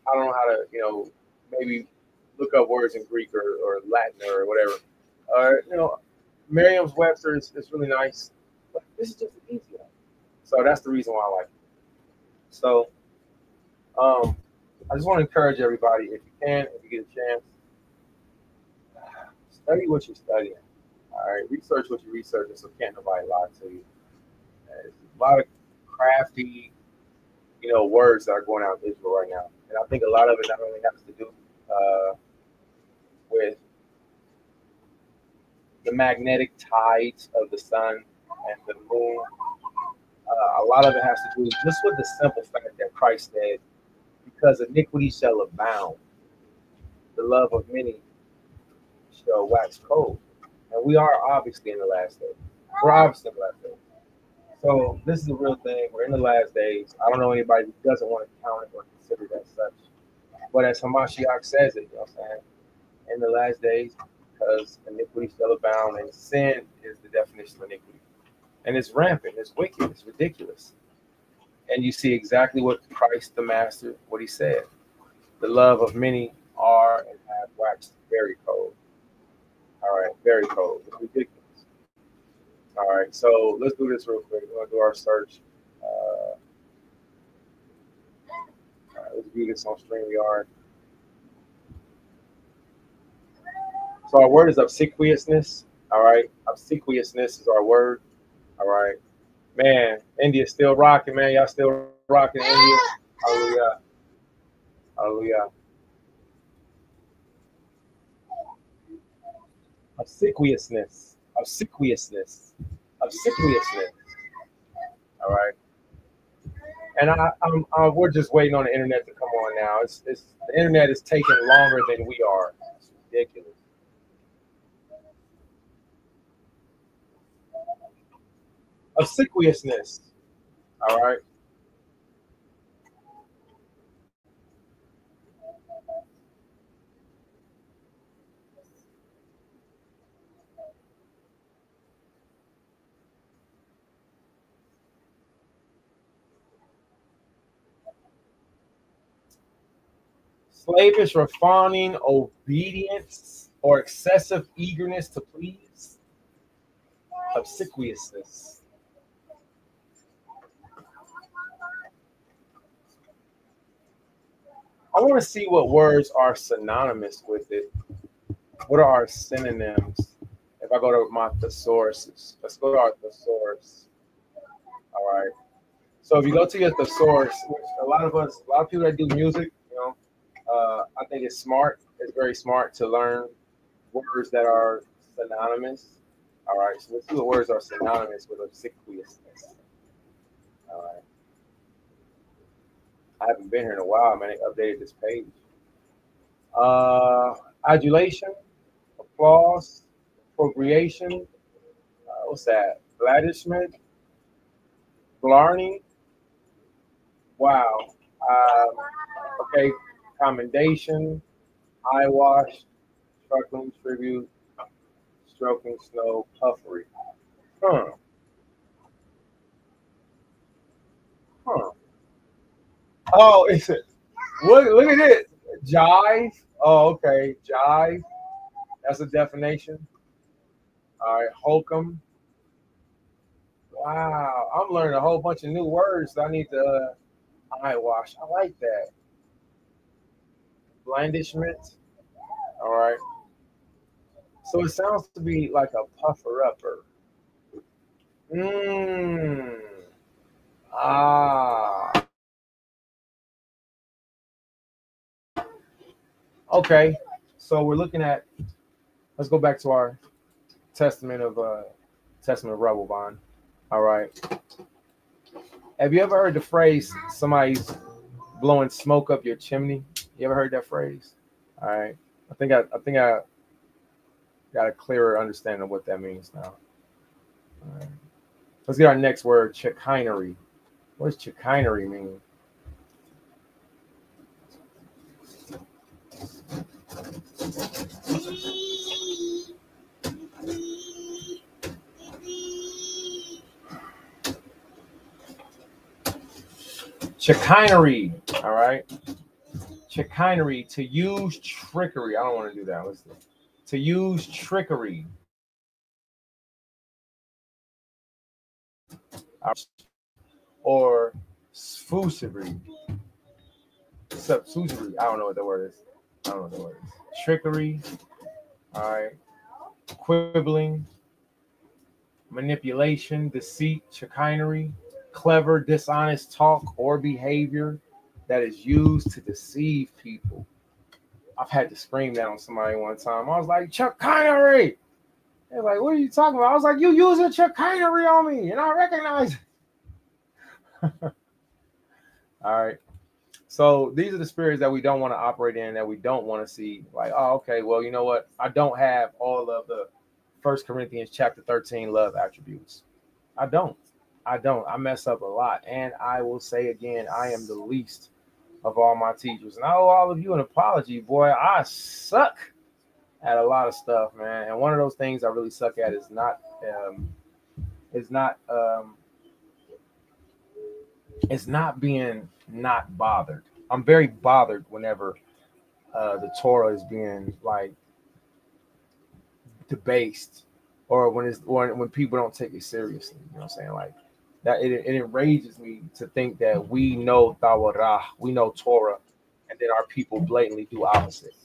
[SPEAKER 1] maybe look up words in Greek or Latin or whatever. Merriam-Webster is really nice, but this is just an easy one. So that's the reason why I like it. So I just want to encourage everybody, if you can, if you get a chance, study what you're studying. All right, research what you're researching, so can't nobody lie to you. There's a lot of crafty, words that are going out in Israel right now, and I think a lot of it not only has to do with the magnetic tides of the sun and the moon. A lot of it has to do just with the simple fact that Christ said, because iniquity shall abound, the love of many shall wax cold. And we are obviously in the last days. We're obviously in the last days. So this is the real thing. We're in the last days. I don't know anybody who doesn't want to count it or consider it as such. But as Hamashiach says it, I'm saying, in the last days, because iniquity shall abound, and sin is the definition of iniquity. And it's rampant, it's wicked, it's ridiculous. And you see exactly what Christ the Master, what he said. The love of many are and have waxed very cold. All right, very cold. It's ridiculous. All right, so let's do this real quick. We're going to do our search. All right, let's view this on StreamYard. So our word is obsequiousness. All right, obsequiousness is our word. All right, man, India's still rocking, man. Y'all still rocking India. Hallelujah. Hallelujah. Obsequiousness. Obsequiousness. Obsequiousness. All right. And we're just waiting on the internet to come on now. It's the internet is taking longer than we are. It's ridiculous. Obsequiousness. All right. Slavish or fawning obedience or excessive eagerness to please. Obsequiousness. I want to see what words are synonymous with it. What are our synonyms? If I go to my thesaurus, let's go to our thesaurus. All right. So if you go to your thesaurus, which a lot of people that do music, I think it's smart. It's very smart to learn words that are synonymous. All right. So let's see what words are synonymous with obsequiousness. All right. I haven't been here in a while, man. They updated this page. Adulation, applause, appropriation. What's that? Blandishment, blarney. Wow. Okay. Commendation, eyewash, struggling tribute, stroking snow, puffery. Huh. Huh. Oh, it's it. Look at it. Jive. Oh, okay. Jive. That's a definition. All right. Hokum. Wow. I'm learning a whole bunch of new words. I need to eyewash. I like that. Blandishment. All right. So it sounds to be like a puffer upper. Mmm. Ah. Okay. So we're looking at. Let's go back to our Testament of Rehoboam. All right. Have you ever heard the phrase "somebody's blowing smoke up your chimney"? You ever heard that phrase? All right. I think I got a clearer understanding of what that means now. All right. Let's get our next word, chicanery. What does chicanery mean? Chicanery. All right. Chicanery, to use trickery. I don't want to do that. Let's do it. To use trickery. Or sfusery. subsugery. I don't know what the word is. I don't know what the word is. Trickery. All right. Quibbling. Manipulation, deceit, chicanery, clever, dishonest talk or behavior that is used to deceive people. I've had to scream that on somebody one time. I was like, chicanery. They're like, what are you talking about? I was like, you using chicanery on me, and I recognize it. All right. So these are the spirits that we don't want to operate in, that we don't want to see. Like, oh, okay, well, you know what? I don't have all of the 1 Corinthians chapter 13 love attributes. I don't. I mess up a lot. And I will say again, I am the least of all my teachers. And I owe all of you an apology, boy. I suck at a lot of stuff, man. And one of those things I really suck at is not being not bothered. I'm very bothered whenever the Torah is being like debased, or when people don't take it seriously. You know what I'm saying? Like that, it enrages me to think that we know TORAH, we know Torah, and then our people blatantly do opposite.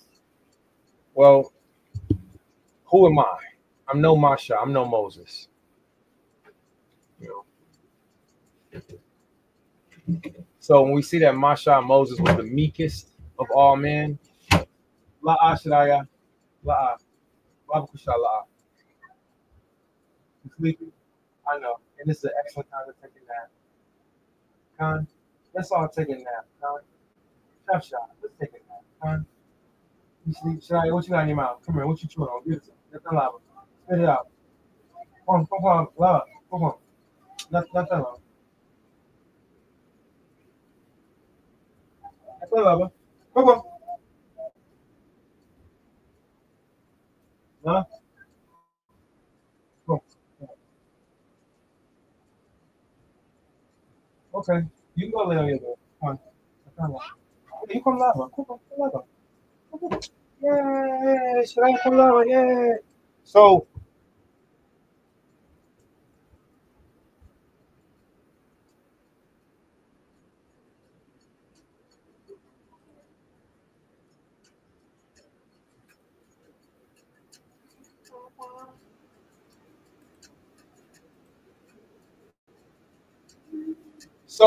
[SPEAKER 1] Well, who am I? I'm no Masha. I'm no Moses. You know. So when we see that Masha, Moses was the meekest of all men, La'a Shadaya, La'a, La'a. You sleepy? I know. And this is an excellent time to take a nap. Con, let's all take a nap. Con, tough shot. Let's take a nap. Con, you sleep? Shadaya, what you got in your mouth? Come here. What you chewing on? Give it to me. Get the lava. Spit it out. Come on, lava. Come on. Not that lava. Not that lava. Come on. Huh? Come on. Okay. You can go lay on your bed. Come on. Okay, you come lava. Come on. Come lava. Come on. Yay. Shadaya, come lava. Yay. So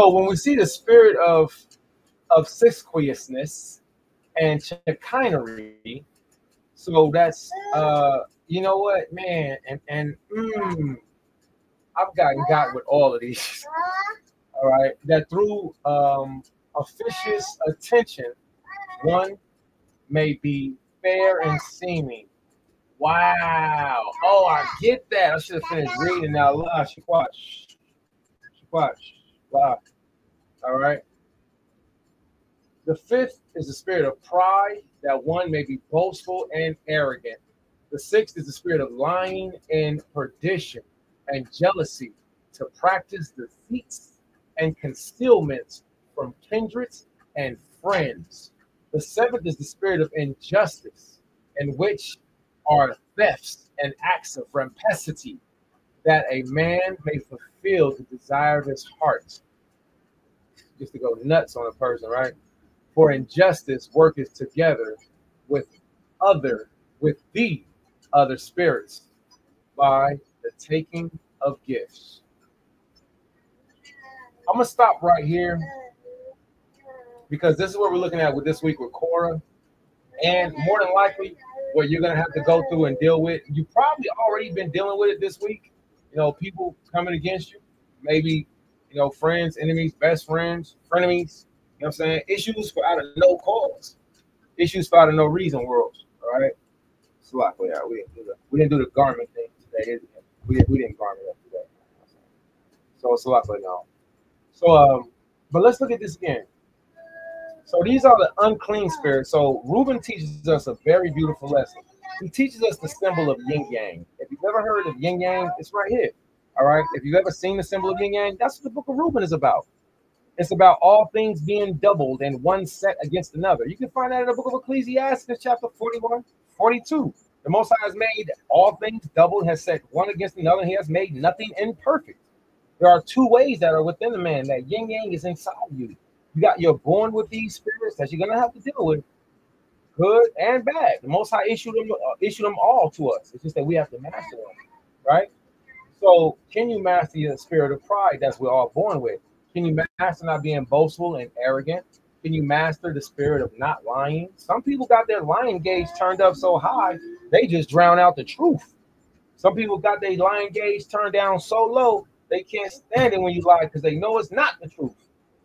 [SPEAKER 1] when we see the spirit of obsequiousness and chicanery, so that's you know what, man, and I've got with all of these. All right, that through officious attention, one may be fair and seeming. Wow. Oh, I get that. I should have finished reading now. La, watch. Watch. La. All right. The fifth is the spirit of pride, that one may be boastful and arrogant. The sixth is the spirit of lying and perdition and jealousy, to practice deceits and concealments from kindreds and friends. The seventh is the spirit of injustice, in which are thefts and acts of rapacity, that a man may fulfill the desire of his heart. Just to go nuts on a person, right? For injustice worketh together with the other spirits by the taking of gifts. I'm gonna stop right here because this is what we're looking at with this week with Korah, and more than likely what you're gonna have to go through and deal with. You probably already been dealing with it this week. You know, people coming against you, maybe, you know, friends, enemies, best friends, frenemies. You know what I'm saying? Issues for out of no cause. Issues for out of no reason worlds. All right. It's a lot. We didn't do the garment thing today. We didn't garment up today. So it's a lot for now. So but let's look at this again. So these are the unclean spirits. So Reuben teaches us a very beautiful lesson. He teaches us the symbol of yin yang. If you've ever heard of yin yang, it's right here. All right. If you've ever seen the symbol of yin yang, that's what the book of Reuben is about. It's about all things being doubled and one set against another. You can find that in the book of Ecclesiastes, chapter 41, 42. The Most High has made all things doubled, has set one against another, and he has made nothing imperfect. There are two ways that are within the man. That yin yang is inside you. You're born with these spirits that you're gonna have to deal with, good and bad. The Most High issue them all to us. It's just that we have to master them, right? So, can you master the spirit of pride that's we're all born with? Can you master not being boastful and arrogant? Can you master the spirit of not lying? Some people got their lying gauge turned up so high, they just drown out the truth. Some people got their lying gauge turned down so low, they can't stand it when you lie because they know it's not the truth.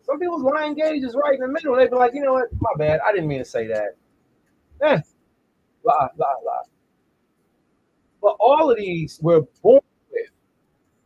[SPEAKER 1] Some people's lying gauge is right in the middle. They be like, you know what? My bad. I didn't mean to say that. Eh, lie, lie, lie. But all of these we're born with.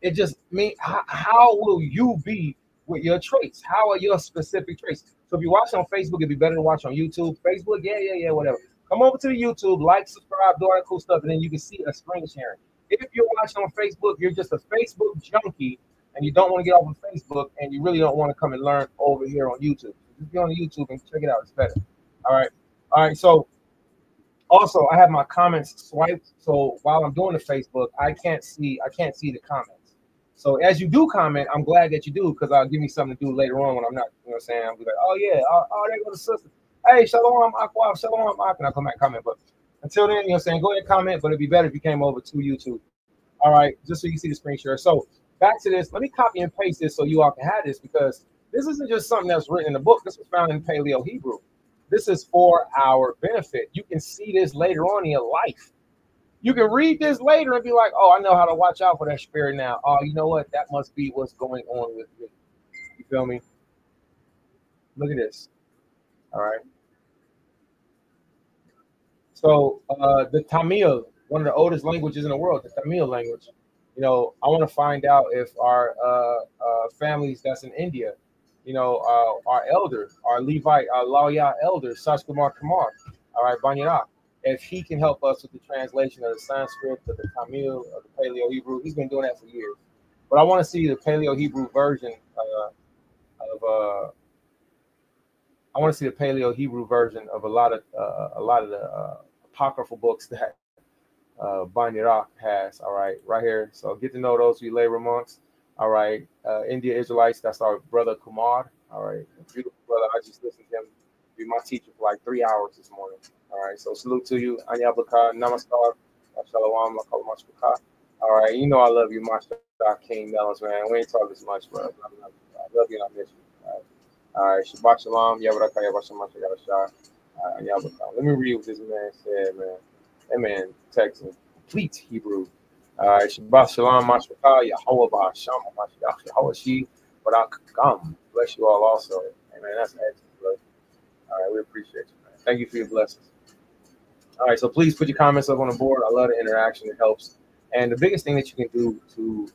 [SPEAKER 1] It just means how will you be with your traits? How are your specific traits? So if you watch on Facebook, it'd be better to watch on YouTube. Facebook, yeah, whatever. Come over to the YouTube, like, subscribe, do all that cool stuff, and then you can see a screen sharing. If you're watching on Facebook, you're just a Facebook junkie, and you don't want to get off of Facebook, and you really don't want to come and learn over here on YouTube. Just be on the YouTube and check it out. It's better. All right. So also, I have my comments swiped. So while I'm doing the Facebook, I can't see the comments. So as you do comment, I'm glad that you do because I'll give me something to do later on when I'm not, you know what I'm saying? I'll be like, oh yeah, there go the sister. Hey, shalom, aqua, shalom, aqua, and I'll come back and comment. But until then, you know what I'm saying? Go ahead and comment, but it'd be better if you came over to YouTube. All right, just so you can see the screen share. So back to this. Let me copy and paste this so you all can have this because this isn't just something that's written in the book. This was found in Paleo Hebrew. This is for our benefit. You can see this later on in your life. You can read this later and be like, oh, I know how to watch out for that spirit now. Oh, you know what? That must be what's going on with me. You feel me? Look at this. All right. So the Tamil, one of the oldest languages in the world, the Tamil language. You know, I want to find out if our families that's in India, you know, our elder, our Levite, our Lawya elder, Sashkumar Kumar, all right, Banyara, if he can help us with the translation of the Sanskrit, of the Tamil, of the Paleo Hebrew. He's been doing that for years. But I want to see the Paleo Hebrew version I want to see the Paleo Hebrew version of a lot of the apocryphal books that Banyara has. All right here. So get to know those relay monks. All right, India Israelites. That's our brother Kumar. All right, beautiful brother. I just listened to him be my teacher for like 3 hours this morning. All right, so salute to you. Anya Blaka, Namaskar, Shalom, all right, you know I love you, Master King Melons, man. We ain't talking this much, bro. I love you and I miss you. All right, Shabbat Shalom, Yabaraka, Yabashamasha, Yabashah. Let me read what this man said, man. That man texting complete Hebrew. All right, Shabbat Shalom, Mashpaka, Yahweh, Shama, Mashpaka, Yahweh, She, Barakam. Bless you all also. Hey, man, that's excellent, bro. All right, we appreciate you, man. Thank you for your blessings. All right, so please put your comments up on the board. I love the interaction. It helps. And the biggest thing that you can do to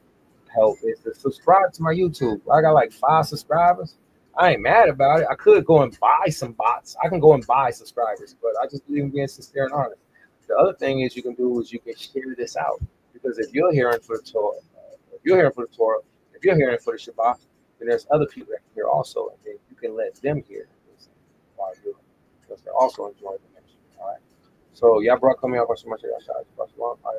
[SPEAKER 1] help is to subscribe to my YouTube. I got like 5 subscribers. I ain't mad about it. I could go and buy some bots. I can go and buy subscribers, but I just believe in being sincere and honest. The other thing is you can do is you can share this out. Because if you're hearing for the Torah, if you're hearing for the Shabbat, then there's other people that can hear also. And then you can let them hear while you're because they're also enjoying the mission. All right. So y'all brought coming up so much. All right,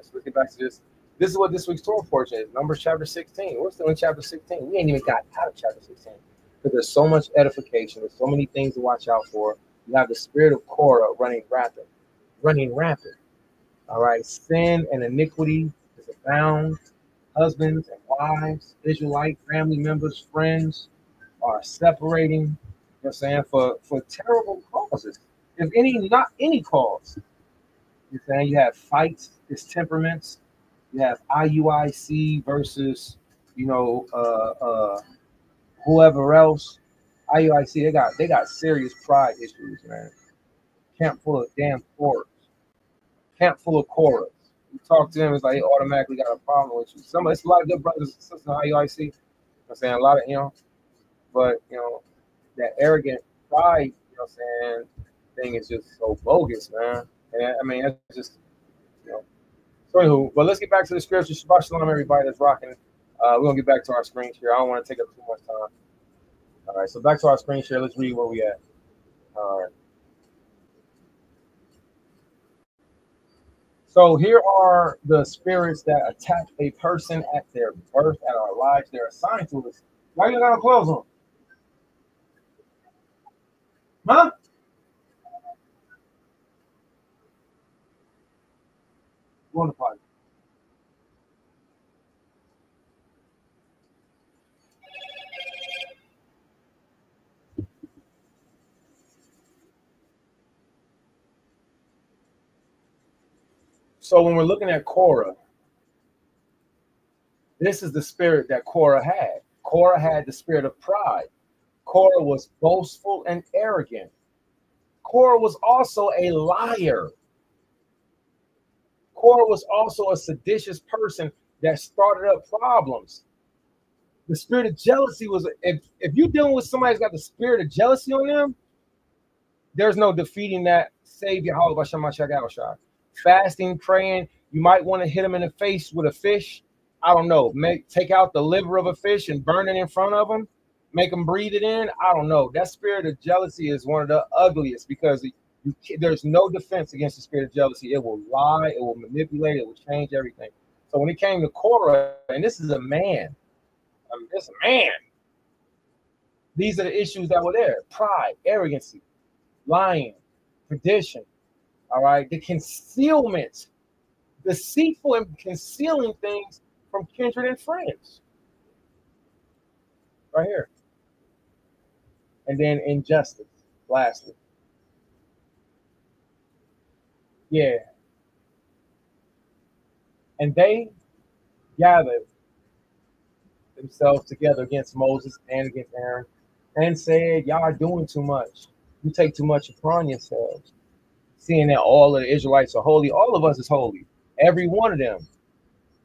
[SPEAKER 1] so let's get back to this. This is what this week's Torah portion is. Numbers chapter 16. We're still in chapter 16. We ain't even got out of chapter 16. Because there's so much edification. There's so many things to watch out for. You have the spirit of Korah running rampant. All right. Sin and iniquity is abound. Husbands and wives, Israelite family members, friends are separating, you know what I'm saying, for terrible causes. If any, not any cause. You're saying you have fights, distemperaments, you have IUIC versus, you know, whoever else. IUIC, they got serious pride issues, man. Camp full of damn Korahs. Camp full of Korahs. You talk to them, it's like they automatically got a problem with you. It's a lot of good brothers and sisters in IUIC. I'm saying a lot of, you know, but you know, that arrogant pride, you know what I'm saying, thing is just so bogus, man. And I mean, that's just, you know. So anywho, but let's get back to the scripture. Shabbat Shalom, everybody that's rocking. We're gonna get back to our screen share. I don't want to take up too much time. All right, so back to our screen share. Let's read where we at. All right. So here are the spirits that attack a person at their birth, at our lives. They're assigned to us. Why you got no clothes on? Huh? Go on the party. So when we're looking at Korah, this is the spirit that Korah had. Korah had the spirit of pride. Korah was boastful and arrogant. Korah was also a liar. Korah was also a seditious person that started up problems. The spirit of jealousy was, if you're dealing with somebody who's got the spirit of jealousy on them, there's no defeating that. Save Yahweh B'Shem. Fasting, praying, you might want to hit them in the face with a fish. I don't know. Take out the liver of a fish and burn it in front of them. Make them breathe it in. I don't know. That spirit of jealousy is one of the ugliest because there's no defense against the spirit of jealousy. It will lie. It will manipulate. It will change everything. So when it came to Korah, and this is a man, this man, these are the issues that were there: pride, arrogancy, lying, tradition. All right, the concealment, deceitful and concealing things from kindred and friends. Right here. And then injustice, lastly. Yeah. And they gathered themselves together against Moses and against Aaron and said, y'all are doing too much. You take too much upon yourselves. Seeing that all of the Israelites are holy, all of us is holy. Every one of them.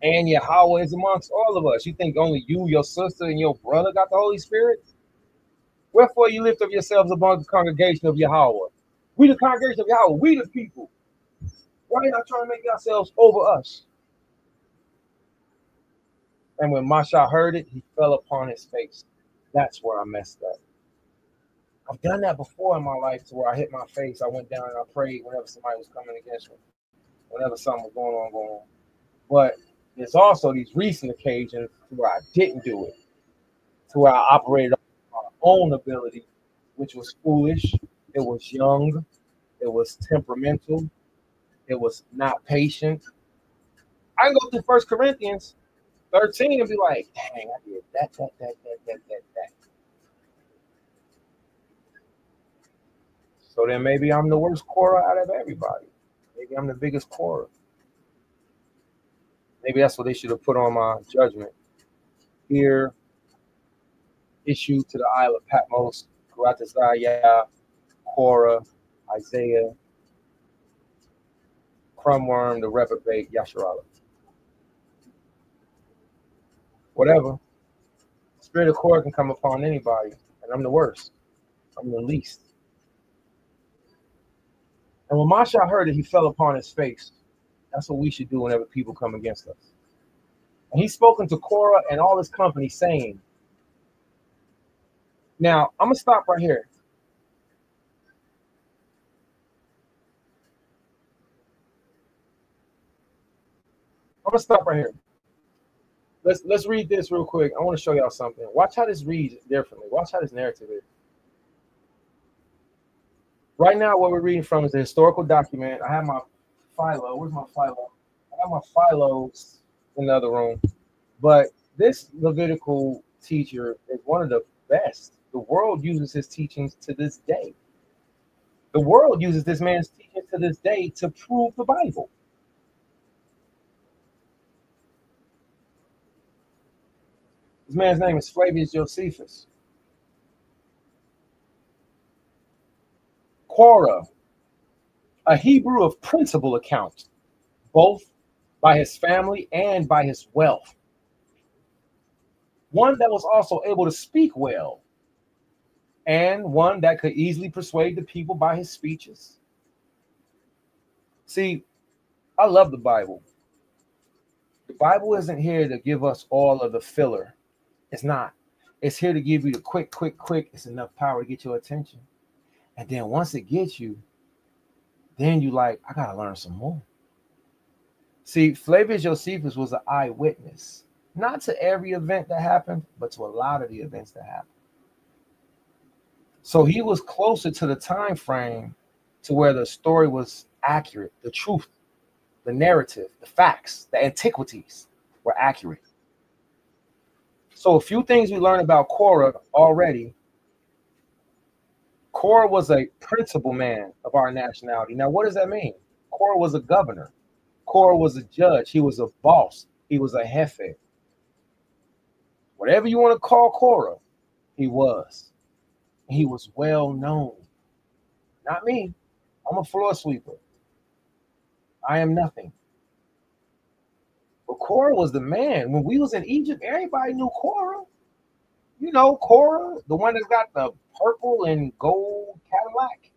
[SPEAKER 1] And Yahweh is amongst all of us. You think only you, your sister, and your brother got the Holy Spirit? Wherefore you lift up yourselves among the congregation of Yahweh. We the congregation of Yahweh. We the people. Why are you not trying to make yourselves over us? And when Masha heard it, he fell upon his face. That's where I messed up. I've done that before in my life to where I hit my face. I went down and I prayed whenever somebody was coming against me, whenever something was going on. But there's also these recent occasions where I didn't do it, to where I operated on my own ability, which was foolish. It was young. It was temperamental. It was not patient. I can go through 1 Corinthians 13 and be like, dang, I did that. So then maybe I'm the worst Korah out of everybody. Maybe I'm the biggest Korah. Maybe that's what they should have put on my judgment. Here, issued to the Isle of Patmos, Karatazaya, Korah, Isaiah, Crumworm, the reprobate, Yasharala. Whatever. Spirit of Korah can come upon anybody, and I'm the worst. I'm the least. And when Masha heard it, he fell upon his face. That's what we should do whenever people come against us. And he's spoken to Korah and all his company, saying, now, I'm going to stop right here. I'm going to stop right here. Let's read this real quick. I want to show y'all something. Watch how this reads differently. Watch how this narrative is. Right now, what we're reading from is a historical document. I have my Philo. Where's my Philo? I have my Philos in the other room. But this Levitical teacher is one of the best. The world uses his teachings to this day. The world uses this man's teachings to this day to prove the Bible. This man's name is Flavius Josephus. Korah, a Hebrew of principal account, both by his family and by his wealth. One that was also able to speak well, and one that could easily persuade the people by his speeches. See, I love the Bible. The Bible isn't here to give us all of the filler. It's not. It's here to give you the quick. It's enough power to get your attention. And then once it gets you, then you like, I got to learn some more. See, Flavius Josephus was an eyewitness, not to every event that happened, but to a lot of the events that happened. So he was closer to the time frame to where the story was accurate, the truth, the narrative, the facts, the antiquities were accurate. So a few things we learned about Korah already. Korah was a principal man of our nationality. Now, what does that mean? Korah was a governor. Korah was a judge. He was a boss. He was a jefe. Whatever you want to call Korah, he was. He was well known. Not me. I'm a floor sweeper. I am nothing. But Korah was the man. When we was in Egypt, everybody knew Korah. You know Korah, the one that's got the purple and gold Cadillac.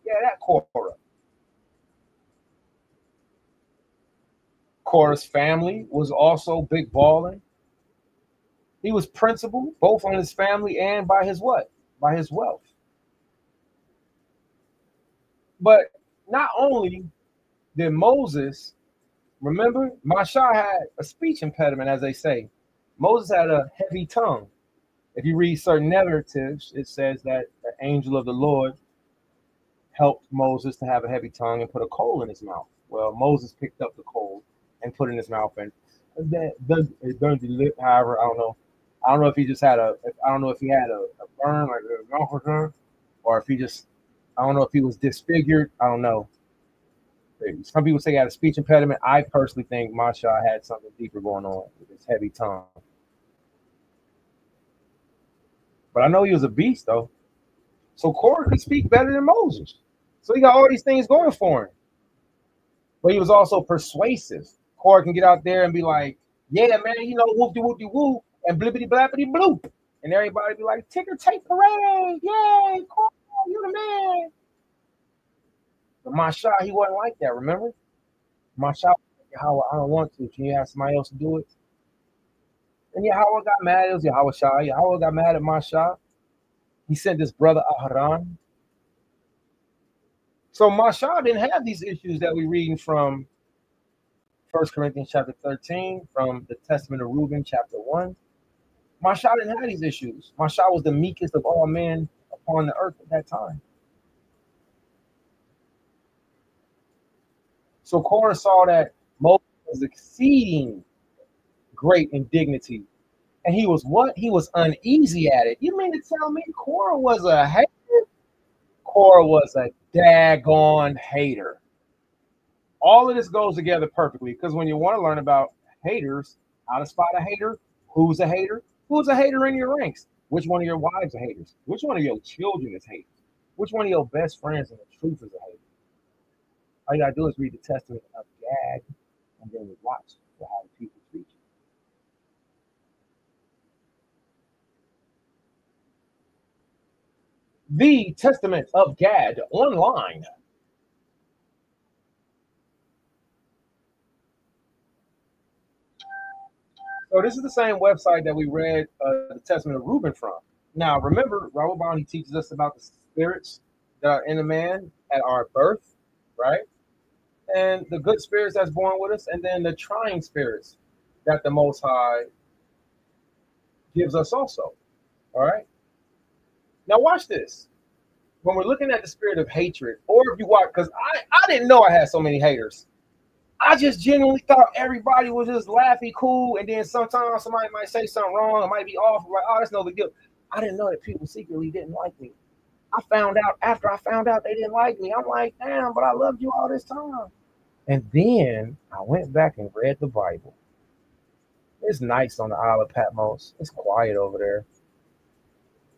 [SPEAKER 1] Yeah, that Korah. Korah's family was also big balling. He was principal, both on his family and by his what? By his wealth. But not only did Moses, remember, Masha had a speech impediment, as they say. Moses had a heavy tongue. If you read certain narratives, it says that the angel of the Lord helped Moses to have a heavy tongue and put a coal in his mouth. Well, Moses picked up the coal and put it in his mouth, and it burned the lip. However, I don't know. I don't know if he just had I don't know if he had a burn, like a mouth burn, or if he just, I don't know if he was disfigured. I don't know. Some people say he had a speech impediment. I personally think Masha had something deeper going on with his heavy tongue. But I know he was a beast, though. So Korah could speak better than Moses. So he got all these things going for him. But he was also persuasive. Korah can get out there and be like, yeah, man, you know, whoop-de-whoop-de-woo, and blippity-blappity-bloop. And everybody be like, ticker tape parade, yay, Korah, you the man. But Masha, he wasn't like that, remember? Masha, Yahweh, I don't want to. Can you have somebody else to do it? And Yahweh got mad. It was Yahweh Shai. Yahweh got mad at Masha. He sent his brother Aharon. So Masha didn't have these issues that we're reading from 1 Corinthians chapter 13, from the Testament of Reuben chapter 1. Masha didn't have these issues. Masha was the meekest of all men upon the earth at that time. So Korah saw that Moses was exceeding great in dignity. And he was what? He was uneasy at it. You mean to tell me Korah was a hater? Korah was a daggone hater. All of this goes together perfectly, because when you want to learn about haters, how to spot a hater, who's a hater in your ranks, which one of your wives are haters, which one of your children is haters, which one of your best friends in the truth is a hater. All you gotta do is read the Testament of Gad, and then watch for how the people treat you. The Testament of Gad online. So this is the same website that we read the Testament of Reuben from. Now, remember, Raoul Bond, he teaches us about the spirits that are in a man at our birth, right? And the good spirits that's born with us, and then the trying spirits that the Most High gives us also, all right? Now watch this. When we're looking at the spirit of hatred, or if you watch, because I didn't know I had so many haters. I just genuinely thought everybody was just laughy cool, and then sometimes somebody might say something wrong, it might be off, like, oh, that's no big deal. I didn't know that people secretly didn't like me. I found out after I found out they didn't like me. I'm like, damn, but I loved you all this time. And then I went back and read the Bible. It's nice on the Isle of Patmos. It's quiet over there.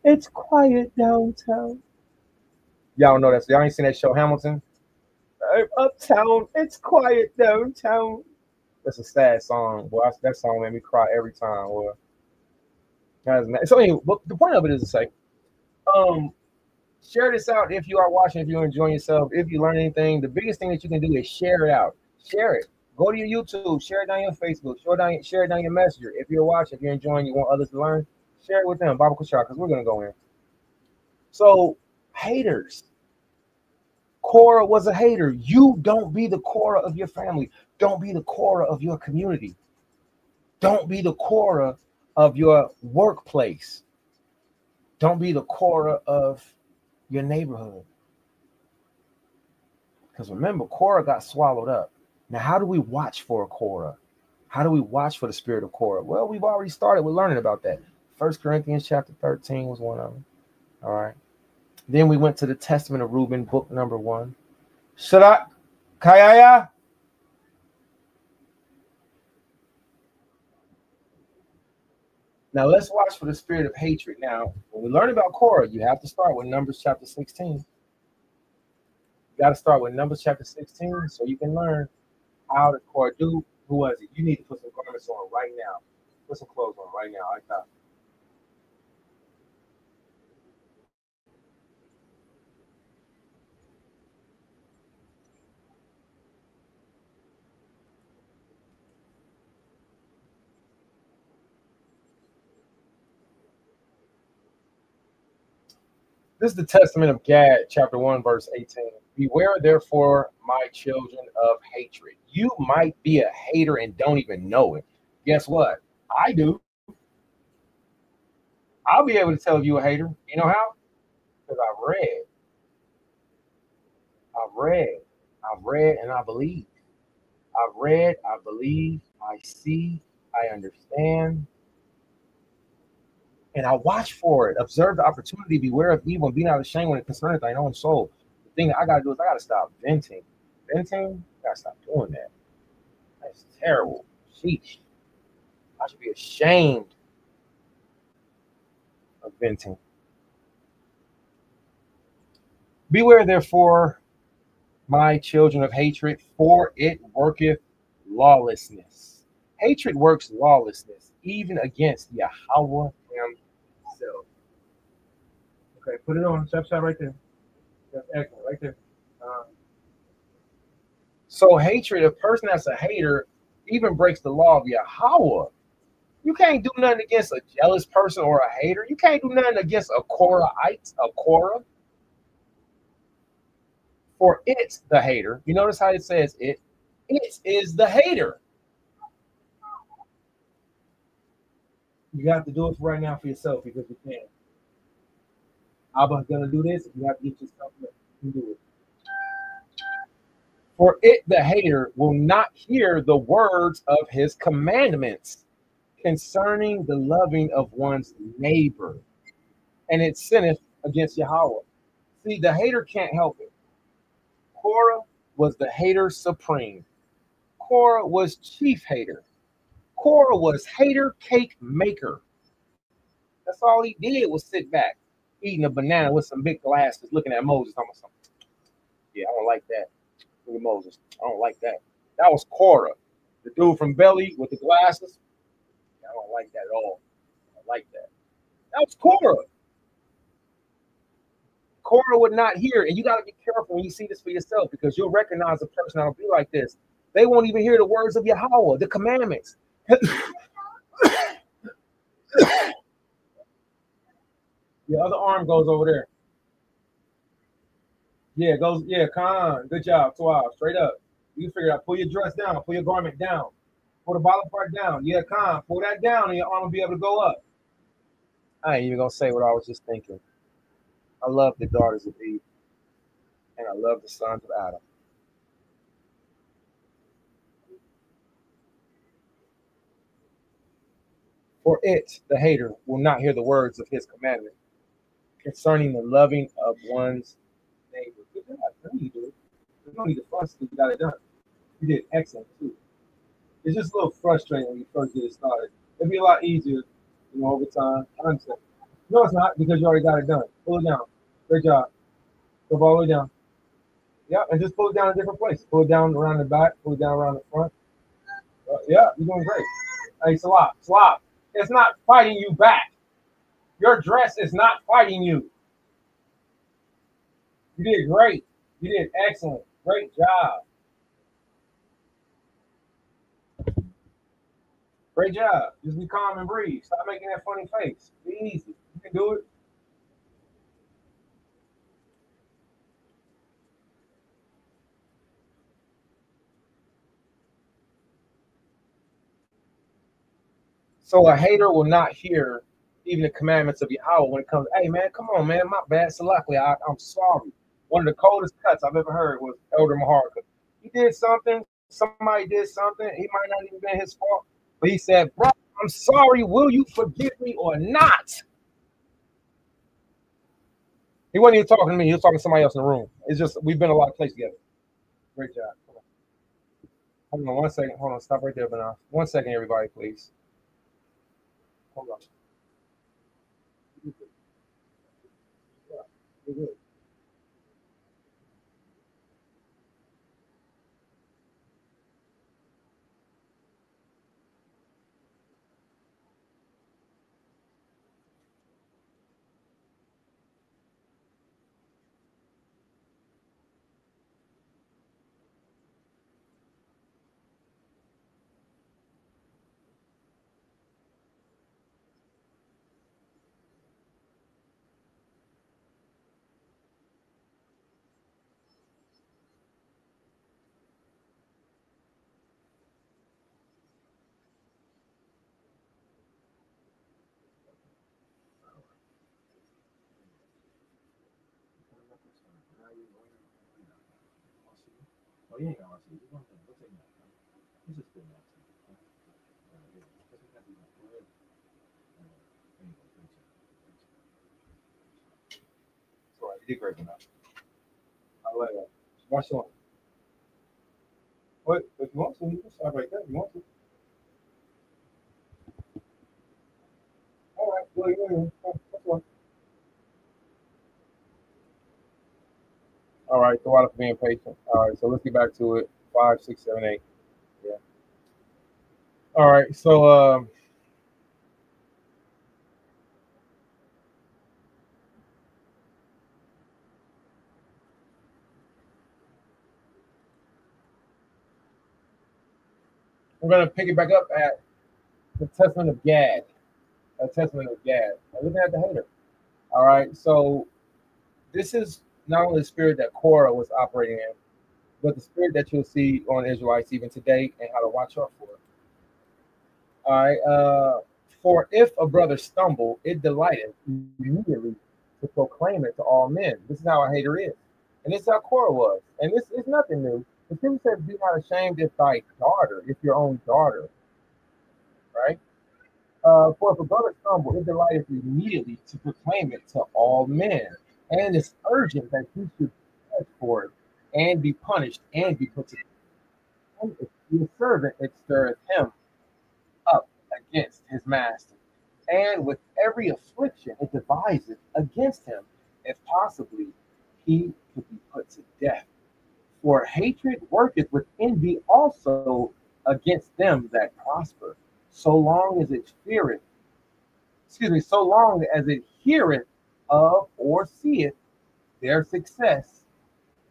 [SPEAKER 1] It's quiet downtown. Y'all know that. Y'all ain't seen that show Hamilton? Uptown, it's quiet downtown. That's a sad song. Boy, that song made me cry every time. Boy. So anyway, the point of it is to say, share this out if you are watching, if you're enjoying yourself, if you learn anything. The biggest thing that you can do is share it out. Share it. Go to your YouTube, share it down your Facebook, share it down your Messenger. If you're watching, if you're enjoying, you want others to learn, share it with them. Bible Kushar, because we're going to go in. So, haters. Korah was a hater. You don't be the Korah of your family. Don't be the Korah of your community. Don't be the Korah of your workplace. Don't be the Korah of your neighborhood. Because remember, Korah got swallowed up. Now, how do we watch for a Korah? How do we watch for the spirit of Korah? Well, we've already started with learning about that. 1 Corinthians chapter 13 was one of them. All right. Then we went to the Testament of Reuben, book number 1. Shadak Kayaya. Now let's watch for the spirit of hatred. Now, when we learn about Korah, you have to start with Numbers chapter 16. You got to start with Numbers chapter 16 so you can learn how did Korah do. Who was it? You need to put some garments on right now. Put some clothes on right now. Like that. This is the Testament of Gad, chapter 1, verse 18. Beware, therefore, my children of hatred. You might be a hater and don't even know it. Guess what? I do. I'll be able to tell if you a hater. You know how? Because I've read, and I believe. I've read, I believe, I see, I understand, and I watch for it. Observe the opportunity, beware of evil, and be not ashamed when it concerneth thine own soul. The thing that I gotta do is I gotta stop venting. Venting, I gotta stop doing that. That's terrible. Sheesh. I should be ashamed of venting. Beware, therefore, my children of hatred, for it worketh lawlessness. Hatred works lawlessness, even against Yahweh himself. Okay, put it on. Shop right there. That's excellent, right there. So hatred, a person that's a hater, even breaks the law of Yahweh. You can't do nothing against a jealous person or a hater. You can't do nothing against a Korahite, a Korah. For it's the hater. You notice how it says it? It is the hater. You have to do it right now for yourself because you can't. Abba's gonna do this. You have to get yourself to do it. For it, the hater, will not hear the words of his commandments concerning the loving of one's neighbor, and it sinneth against Yahweh. See, the hater can't help it. Korah was the hater supreme. Korah was chief hater. Korah was hater cake maker. That's all he did was sit back, eating a banana with some big glasses, looking at Moses. I'm like, yeah, I don't like that. Look at Moses. I don't like that. That was Korah, the dude from Belly with the glasses. Yeah, I don't like that at all. I don't like that. That was Korah. Korah would not hear, and you got to be careful when you see this for yourself because you'll recognize a person that'll be like this. They won't even hear the words of Yahweh, the commandments. The other arm goes over there. Yeah, it goes. Yeah, Khan. Good job. 12. Straight up. You figure it out. Pull your dress down. Pull your garment down. Pull the bottom part down. Yeah, Khan. Pull that down, and your arm will be able to go up. I ain't even gonna say what I was just thinking. I love the daughters of Eve, and I love the sons of Adam. For it, the hater, will not hear the words of his commandment concerning the loving of one's neighbor. Good job. I know you do. There's no need to fuss. You got it done. You did excellent too. It's just a little frustrating when you first get it started. It'd be a lot easier, over time. I understand. No, it's not because you already got it done. Pull it down. Great job. Go all the way down. Yeah, and just pull it down a different place. Pull it down around the back. Pull it down around the front. Yeah, you're doing great. Hey, Slop. It's not fighting you back. Your dress is not fighting you. You did great. You did excellent. Great job. Great job. Just be calm and breathe. Stop making that funny face. Be easy. You can do it. So a hater will not hear even the commandments of Yahweh when it comes, hey man, come on, man, my bad, Salakli, I'm sorry. One of the coldest cuts I've ever heard was Elder Maharka. He did something, somebody did something, he might not even been his fault, but he said, bro, I'm sorry, will you forgive me or not? He wasn't even talking to me, he was talking to somebody else in the room. It's just, we've been a lot of places together. Great job. Hold on 1 second, hold on, stop right there, Benar. 1 second, everybody, please. Hold on. You're good. Oh, you ain't got to see. We'll take that. This is good. All right, you did great enough. I like that. Watch on. What? If you want to, you can stop right there. If you want to. All right. Well, that's one. All right. So, out for being patient. All right. So, let's get back to it. 5, 6, 7, 8. Yeah. All right. So, we're going to pick it back up at the Testament of Gad. A Testament of Gad. Now, looking at the hater. All right. So, this is not only the spirit that Korah was operating in, but the spirit that you'll see on Israelites even today and how to watch out for it. All right. For if a brother stumble, it delighteth immediately to proclaim it to all men. This is how a hater is. And this is how Korah was. And this is nothing new. The scripture says, be not ashamed if thy daughter, if your own daughter, right? For if a brother stumble, it delighteth immediately to proclaim it to all men. And it's urgent that he should judge for it and be punished and be put to death. And if he is servant, it stirreth him up against his master. And with every affliction it deviseth against him, if possibly he could be put to death. For hatred worketh with envy also against them that prosper, so long as it feareth, so long as it heareth of or seeth their success,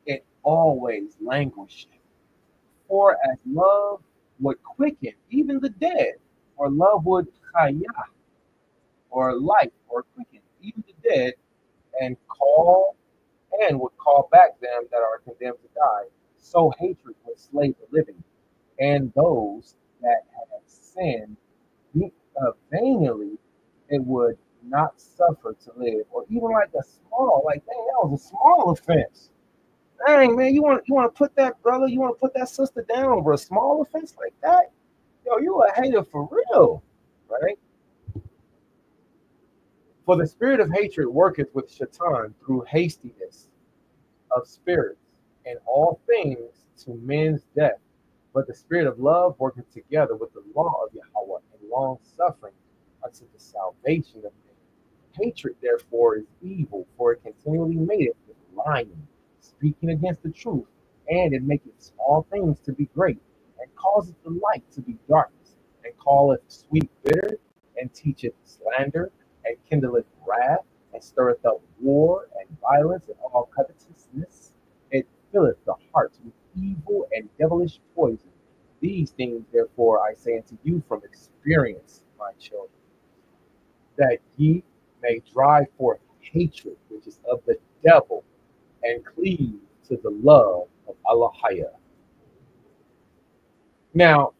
[SPEAKER 1] it always languisheth. For as love would quicken even the dead, or love would chaya, or life, or quicken even the dead, and would call back them that are condemned to die, so hatred would slay the living, and those that have sinned venially it would not suffer to live, or even like a small, like dang, that was a small offense. Dang man, you want to put that brother, you want to put that sister down over a small offense like that? Yo, you a hater for real, right? For the spirit of hatred worketh with Shaitan through hastiness of spirits, and all things to men's death. But the spirit of love worketh together with the law of Yahweh and long suffering unto the salvation of men. Hatred, therefore, is evil, for it continually maketh with lying, speaking against the truth, and it maketh small things to be great, and causeth the light to be darkness, and calleth sweet bitter, and teacheth slander, and kindleth wrath, and stirreth up war and violence and all covetousness. It filleth the hearts with evil and devilish poison. These things, therefore, I say unto you from experience, my children, that ye may drive forth hatred, which is of the devil, and cleave to the love of Allah. Now,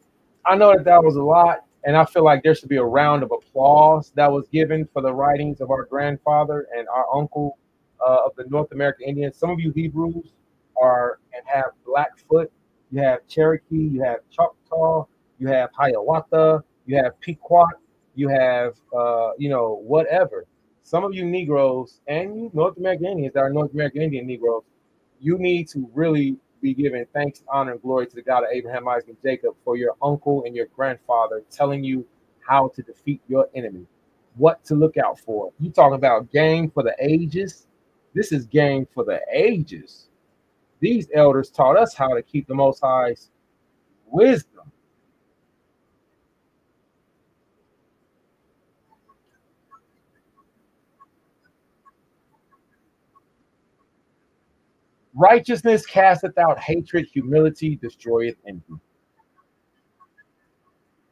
[SPEAKER 1] I know that was a lot, And I feel like there should be a round of applause that was given for the writings of our grandfather and our uncle of the North American Indians. Some of you Hebrews are and have Blackfoot, you have Cherokee, you have Choctaw, you have Hiawatha, you have Pequot, you have whatever. Some of you Negroes and you North American Indians that are North American Indian Negroes, you need to really be giving thanks, honor, and glory to the God of Abraham, Isaac, and Jacob for your uncle and your grandfather telling you how to defeat your enemy, what to look out for. You talking about game for the ages? This is game for the ages. These elders taught us how to keep the Most High's wisdom. Righteousness casteth out hatred, humility destroyeth envy.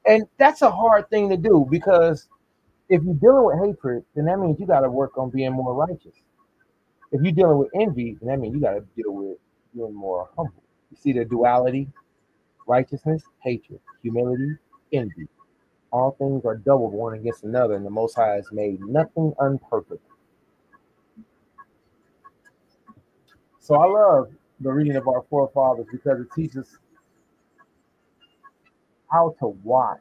[SPEAKER 1] And that's a hard thing to do because if you're dealing with hatred, then that means you got to work on being more righteous. If you're dealing with envy, then that means you got to deal with being more humble. You see the duality: righteousness, hatred, humility, envy. All things are doubled one against another, and the Most High has made nothing unperfect. So I love the reading of our forefathers because it teaches how to watch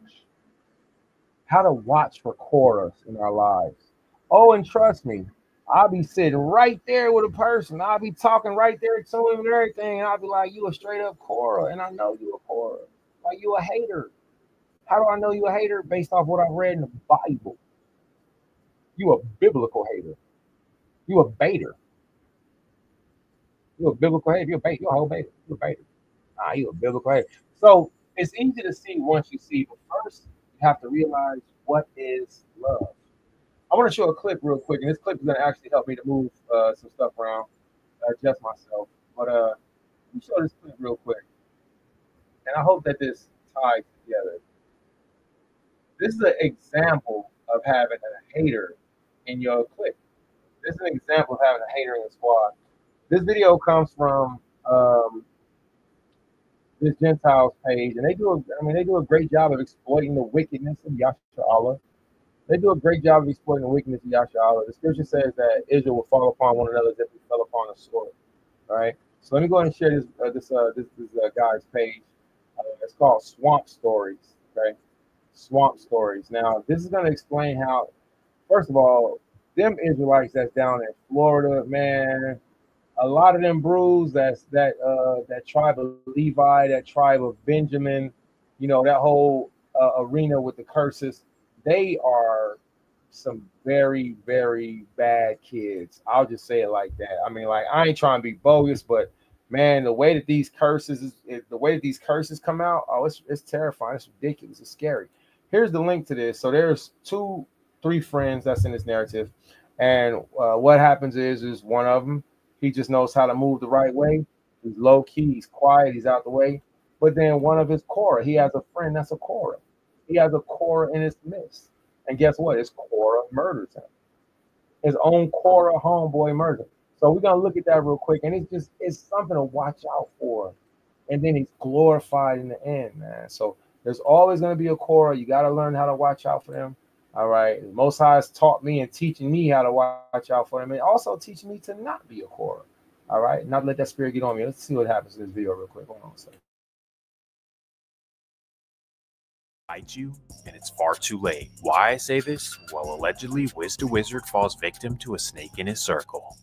[SPEAKER 1] for Korahs in our lives. Oh, and trust me, I'll be sitting right there with a person. I'll be talking right there to him and everything. And I'll be like, you a straight up Korah. And I know you a Korah. Like, you a hater. How do I know you a hater? Based off what I've read in the Bible. You a biblical hater. You a baiter. You a biblical hater. You a bait. You a whole baiter. You a baiter. You a biblical hater. So it's easy to see once you see, but first you have to realize what is love. I want to show a clip real quick, and this clip is going to actually help me to move some stuff around, adjust myself. But let me show this clip real quick, and I hope that this ties together. This is an example of having a hater in your clip. This is an example of having a hater in the squad. This video comes from this Gentiles page, and they do a great job of exploiting the wickedness of Yasha. They do a great job of exploiting the wickedness of Yasha. The scripture says that Israel will fall upon one another as if we fell upon a sword. All right. So let me go ahead and share this guy's page. It's called Swamp Stories. Okay. Swamp Stories. Now, this is going to explain how, first of all, them Israelites that's down in Florida, man, a lot of them brews, that tribe of Levi, that tribe of Benjamin, that whole arena with the curses, they are some very, very bad kids. I'll just say it like that. I mean, like, I ain't trying to be bogus, but man, the way that these curses come out, it's terrifying. It's ridiculous. It's scary. Here's the link to this. So there's 3 friends that's in this narrative, and what happens is one of them, he just knows how to move the right way. He's low key, he's quiet, he's out the way. But then one of his Korah, he has a friend that's a Korah. He has a Korah in his midst. And guess what? His Korah murders him. His own Korah homeboy murdered him. So we're going to look at that real quick. And it's something to watch out for. And then he's glorified in the end, man. So there's always going to be a Korah. You got to learn how to watch out for them. All right. The Most High has taught me and teaching me how to watch out for them, and also teaching me to not be a Korah. All right. Not let that spirit get on me. Let's see what happens in this video real quick. Hold on a second.
[SPEAKER 2] You, and it's far too late. Why I say this? Well, allegedly, Wiz the Wizard falls victim to a snake in his circle.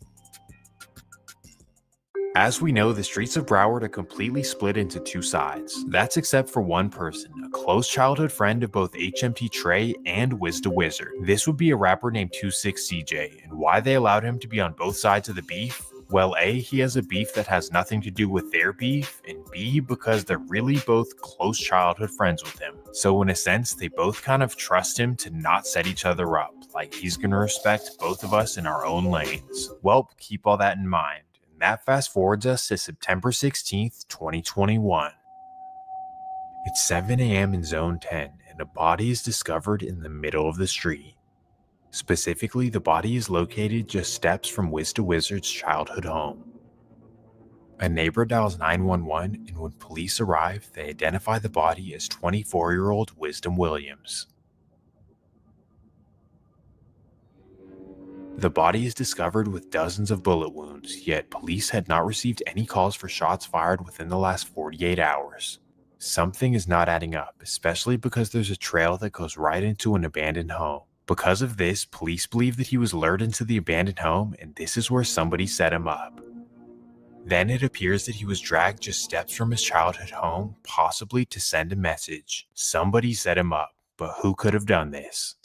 [SPEAKER 2] As we know, the streets of Broward are completely split into 2 sides. That's except for one person, a close childhood friend of both HMT Trey and Wiz the Wizard. This would be a rapper named 26CJ, and why they allowed him to be on both sides of the beef? Well, A, he has a beef that has nothing to do with their beef, and B, because they're really both close childhood friends with him. So in a sense, they both kind of trust him to not set each other up, like he's gonna respect both of us in our own lanes. Well, keep all that in mind. And that fast forwards us to September 16th, 2021. It's 7 a.m. in Zone 10, and a body is discovered in the middle of the street. Specifically, the body is located just steps from Wiz the Wizard's childhood home. A neighbor dials 911, and when police arrive, they identify the body as 24-year-old Wisdom Williams. The body is discovered with dozens of bullet wounds, yet police had not received any calls for shots fired within the last 48 hours. Something is not adding up, especially because there's a trail that goes right into an abandoned home. Because of this, police believe that he was lured into the abandoned home, and this is where somebody set him up. Then it appears that he was dragged just steps from his childhood home, possibly to send a message. Somebody set him up, but who could have done this?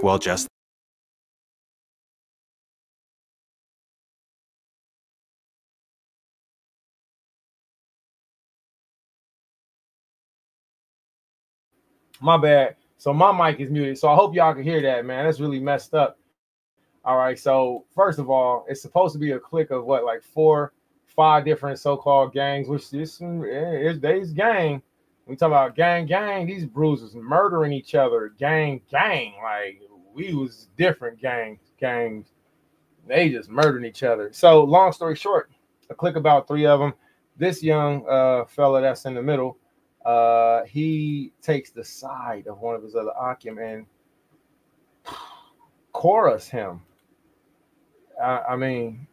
[SPEAKER 2] Well, just
[SPEAKER 1] My bad. So my mic is muted. So I hope y'all can hear that, man. That's really messed up. All right. So first of all, it's supposed to be a clique of what, like 4, 5 different so-called gangs, which is they's gang. We talk about gang. These bruisers murdering each other. Gang. Like we was different gangs. They just murdering each other. So long story short, a clique about 3 of them. This young fella that's in the middle, he takes the side of one of his other Akim and Korahs him. I mean,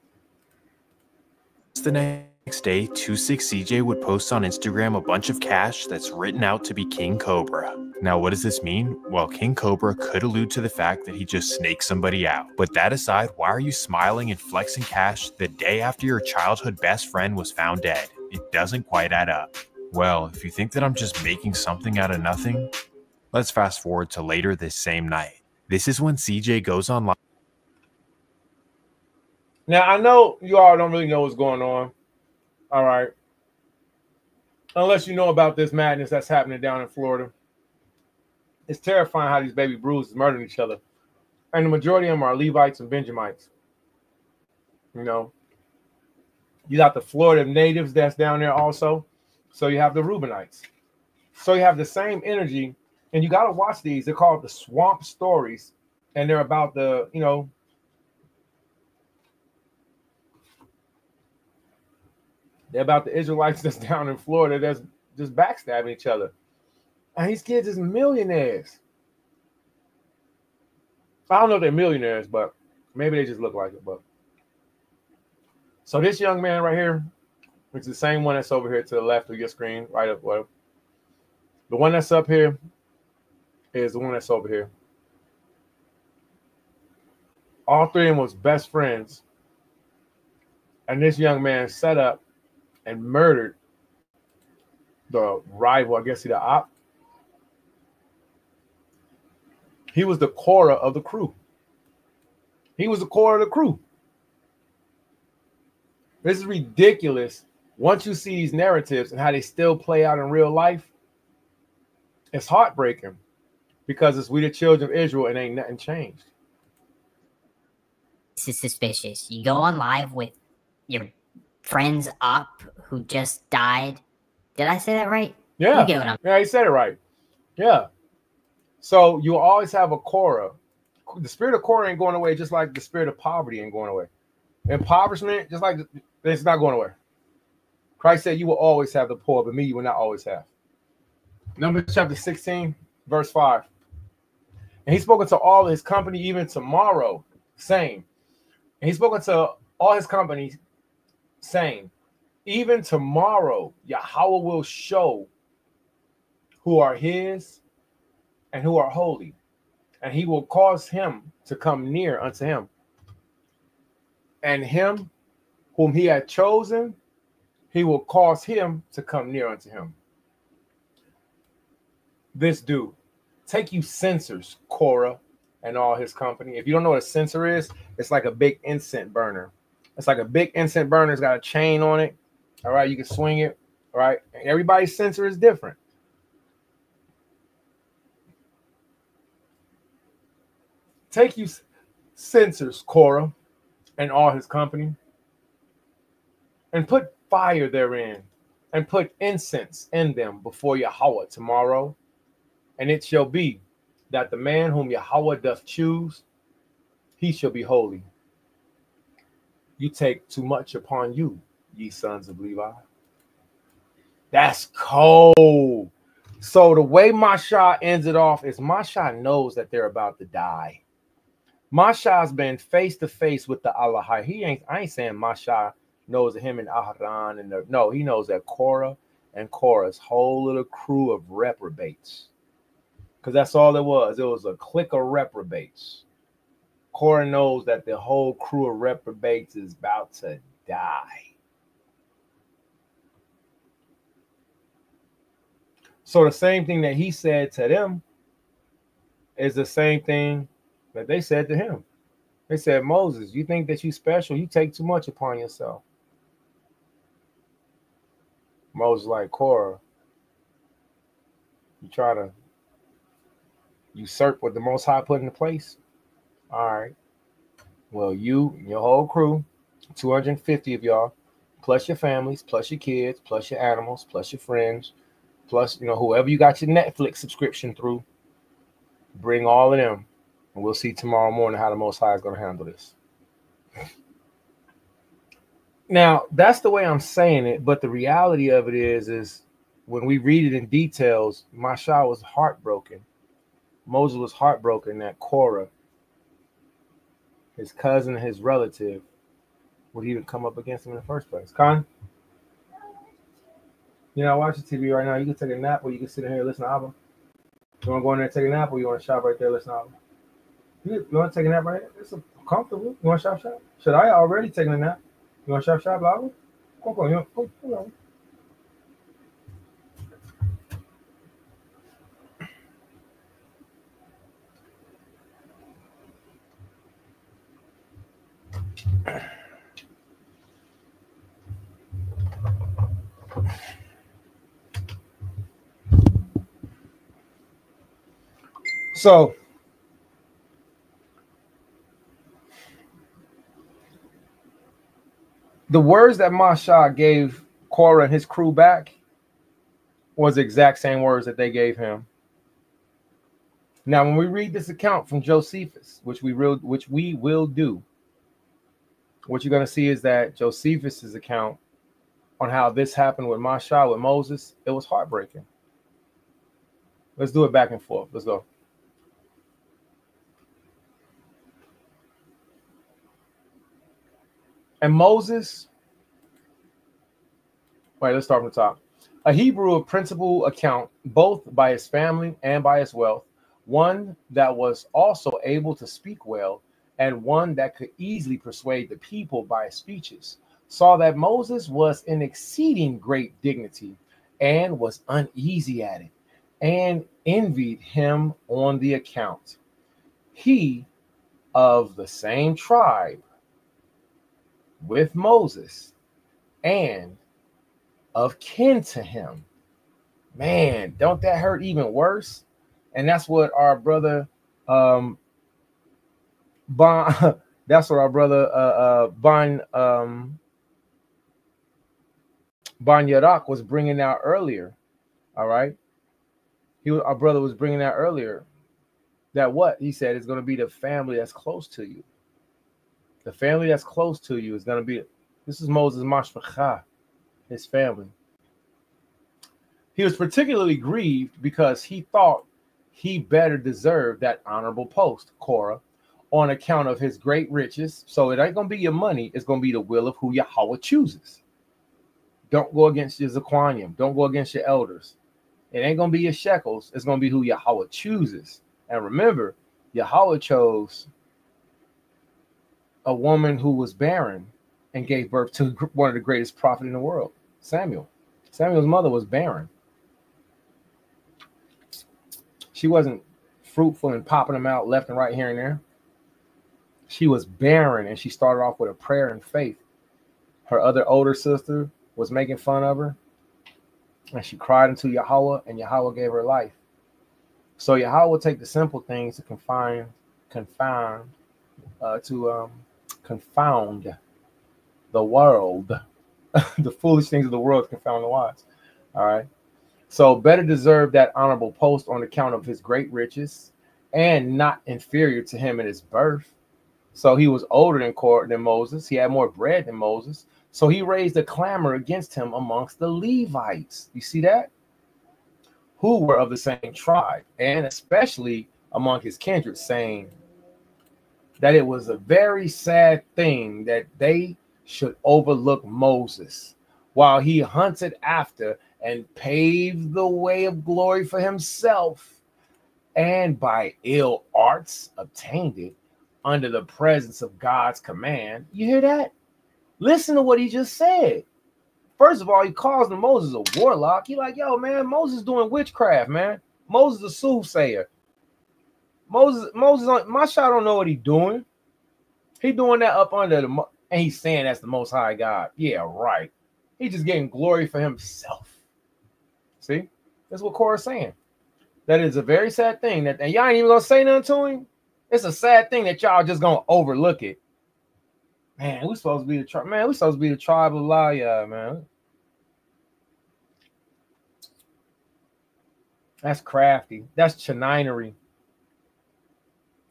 [SPEAKER 2] the next day, 26CJ would post on Instagram a bunch of cash that's written out to be King Cobra. Now, what does this mean? Well, King Cobra could allude to the fact that he just snaked somebody out. But that aside, why are you smiling and flexing cash the day after your childhood best friend was found dead? It doesn't quite add up. Well, if you think that I'm just making something out of nothing, let's fast forward to later this same night. This is when CJ goes online.
[SPEAKER 1] Now, I know you all don't really know what's going on. All right. Unless you know about this madness that's happening down in Florida. It's terrifying how these baby bruisers murdering each other. And the majority of them are Levites and Benjamites. You know, you got the Florida natives that's down there also. So you have the Reubenites. So you have the same energy. And you got to watch these. They're called the swamp stories. And they're about the, you know, they're about the Israelites that's down in Florida that's just backstabbing each other. And these kids is millionaires. I don't know if they're millionaires, but maybe they just look like it. But so this young man right here, which is the same one that's over here to the left of your screen, right up. Well, the one that's up here is the one that's over here. All 3 of them was best friends. And this young man set up and murdered the rival, I guess the op. He was the Korah of the crew. This is ridiculous. Once you see these narratives and how they still play out in real life, it's heartbreaking because it's we the children of Israel and ain't nothing changed.
[SPEAKER 3] This is suspicious. You go on live with your friend's op who just died. Did I say that right?
[SPEAKER 1] Yeah.
[SPEAKER 3] You get what I'm
[SPEAKER 1] yeah, he said it right. Yeah. So you always have a Korah. The spirit of Korah ain't going away, just like the spirit of poverty ain't going away. Impoverishment, just like it's not going away. Christ said, you will always have the poor, but me you will not always have. Numbers chapter 16, verse 5. And he's spoken to all his company, even tomorrow, saying, and he's spoken to all his company, saying, even tomorrow, Yahweh will show who are his and who are holy, and he will cause him to come near unto him. And him whom he had chosen, he will cause him to come near unto him. This do. Take you censers, Korah and all his company. If you don't know what a censer is, it's like a big incense burner. It's like a big incense burner. It's got a chain on it. All right, you can swing it. All right, everybody's censer is different. Take you censers, Korah and all his company, and put fire therein, and put incense in them before Yahweh tomorrow. And it shall be that the man whom Yahweh doth choose, he shall be holy. You take too much upon you, ye sons of Levi. That's cold. So the way Masha ends it off is Masha knows that they're about to die. Masha's been face to face with the Allah. I ain't saying Masha knows that him and Aharon and no, he knows that Korah and Korah's whole little crew of reprobates. Because that's all it was. It was a clique of reprobates. Korah knows that the whole crew of reprobates is about to die. So the same thing that he said to them is the same thing that they said to him. They said, Moses, you think that you special? You take too much upon yourself. Moses like, Korah, you try to usurp what the Most High put into place? All right. Well, you and your whole crew, 250 of y'all, plus your families, plus your kids, plus your animals, plus your friends, plus, whoever you got your Netflix subscription through, bring all of them. And we'll see tomorrow morning how the Most High is going to handle this. Now, that's the way I'm saying it. But the reality of it is when we read it in details, Masha was heartbroken. Moses was heartbroken that Korah, his cousin, his relative, would even come up against him in the first place. Khan? You're not watching TV right now. You can take a nap or you can sit in here and listen to album. You want to go in there and take a nap or you want to shop right there and listen to album? You want to take a nap right here? It's comfortable. You want to shop? Should I already taking a nap? You want to shop, album? Go. So the words that Masha gave Korah and his crew back was the exact same words that they gave him. Now, when we read this account from Josephus, which we will do, what you're going to see is that Josephus's account on how this happened with Masha, with Moses, it was heartbreaking. Let's do it back and forth. Let's go. And Moses, let's start from the top. A Hebrew of principal account, both by his family and by his wealth, one that was also able to speak well, and one that could easily persuade the people by his speeches, saw that Moses was in exceeding great dignity and was uneasy at it, and envied him on the account. He of the same tribe with Moses and of kin to him. Man, don't that hurt even worse? And that's what our brother Ban Yarak was bringing out earlier. All right, our brother was bringing out earlier that what he said is going to be the family that's close to you. The family that's close to you is going to be, this is Moses' mashpacha, his family. He was particularly grieved because he thought he better deserved that honorable post, Korah, on account of his great riches. So it ain't going to be your money. It's going to be the will of who Yahweh chooses. Don't go against your Zaquanium. Don't go against your elders. It ain't going to be your shekels. It's going to be who Yahweh chooses. And remember, Yahweh chose a woman who was barren and gave birth to one of the greatest prophets in the world, Samuel. Samuel's mother was barren. She wasn't fruitful and popping them out left and right here and there. She was barren, and she started off with a prayer and faith. Her other older sister was making fun of her, and she cried unto Yahweh, and Yahweh gave her life. So Yahweh will take the simple things to confound the world. The foolish things of the world confound the wise. All right. So better deserve that honorable post on account of his great riches, and not inferior to him in his birth. So he was older than Moses. He had more bread than Moses. So he raised a clamor against him amongst the Levites. You see that? Who were of the same tribe, and especially among his kindred, saying that it was a very sad thing that they should overlook Moses while he hunted after and paved the way of glory for himself, and by ill arts obtained it under the presence of God's command. You hear that? Listen to what he just said. First of all, he calls Moses a warlock. He like, yo, man, Moses doing witchcraft, man. Moses a soothsayer. Moses, my shot don't know what he doing. He doing that up under the, and he's saying that's the Most High God. Yeah, right. He just getting glory for himself. See, that's what Korah's saying. That is a very sad thing. That, and y'all ain't even gonna say nothing to him. It's a sad thing that y'all just gonna overlook it. Man, we supposed to be the tribe. Man, we supposed to be the tribe of Laya, man. That's crafty. That's chininery.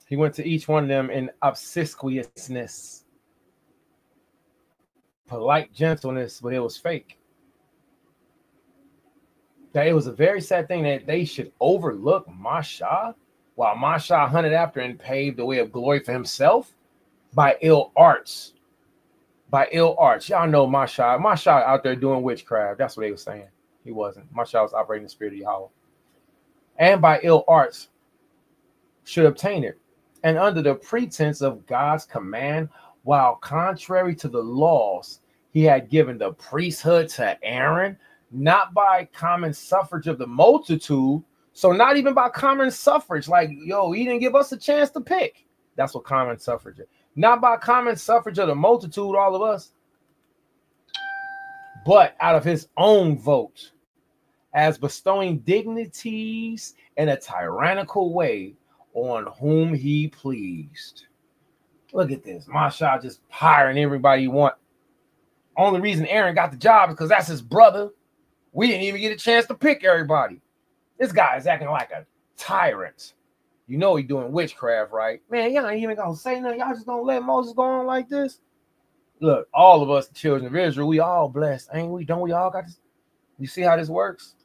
[SPEAKER 1] He went to each one of them in obsequiousness, polite gentleness, but it was fake. That it was a very sad thing that they should overlook Masha while Masha hunted after and paved the way of glory for himself by ill arts. By ill arts. Y'all know Masha. Masha out there doing witchcraft. That's what they were saying. He wasn't. Masha was operating the spirit of Yahweh. And by ill arts should obtain it. And under the pretense of God's command, while contrary to the laws he had given the priesthood to Aaron, not by common suffrage of the multitude. So not even by common suffrage. Like, yo, he didn't give us a chance to pick. That's what common suffrage is. Not by common suffrage of the multitude, all of us, but out of his own vote, as bestowing dignities in a tyrannical way on whom he pleased. Look at this. Masha just hiring everybody you want. Only reason Aaron got the job is because that's his brother. We didn't even get a chance to pick everybody. This guy is acting like a tyrant. You know he doing witchcraft, right? Man, y'all ain't even gonna say nothing. Y'all just gonna let Moses go on like this? Look, all of us, the children of Israel, we all blessed, ain't we? Don't we all got this? You see how this works?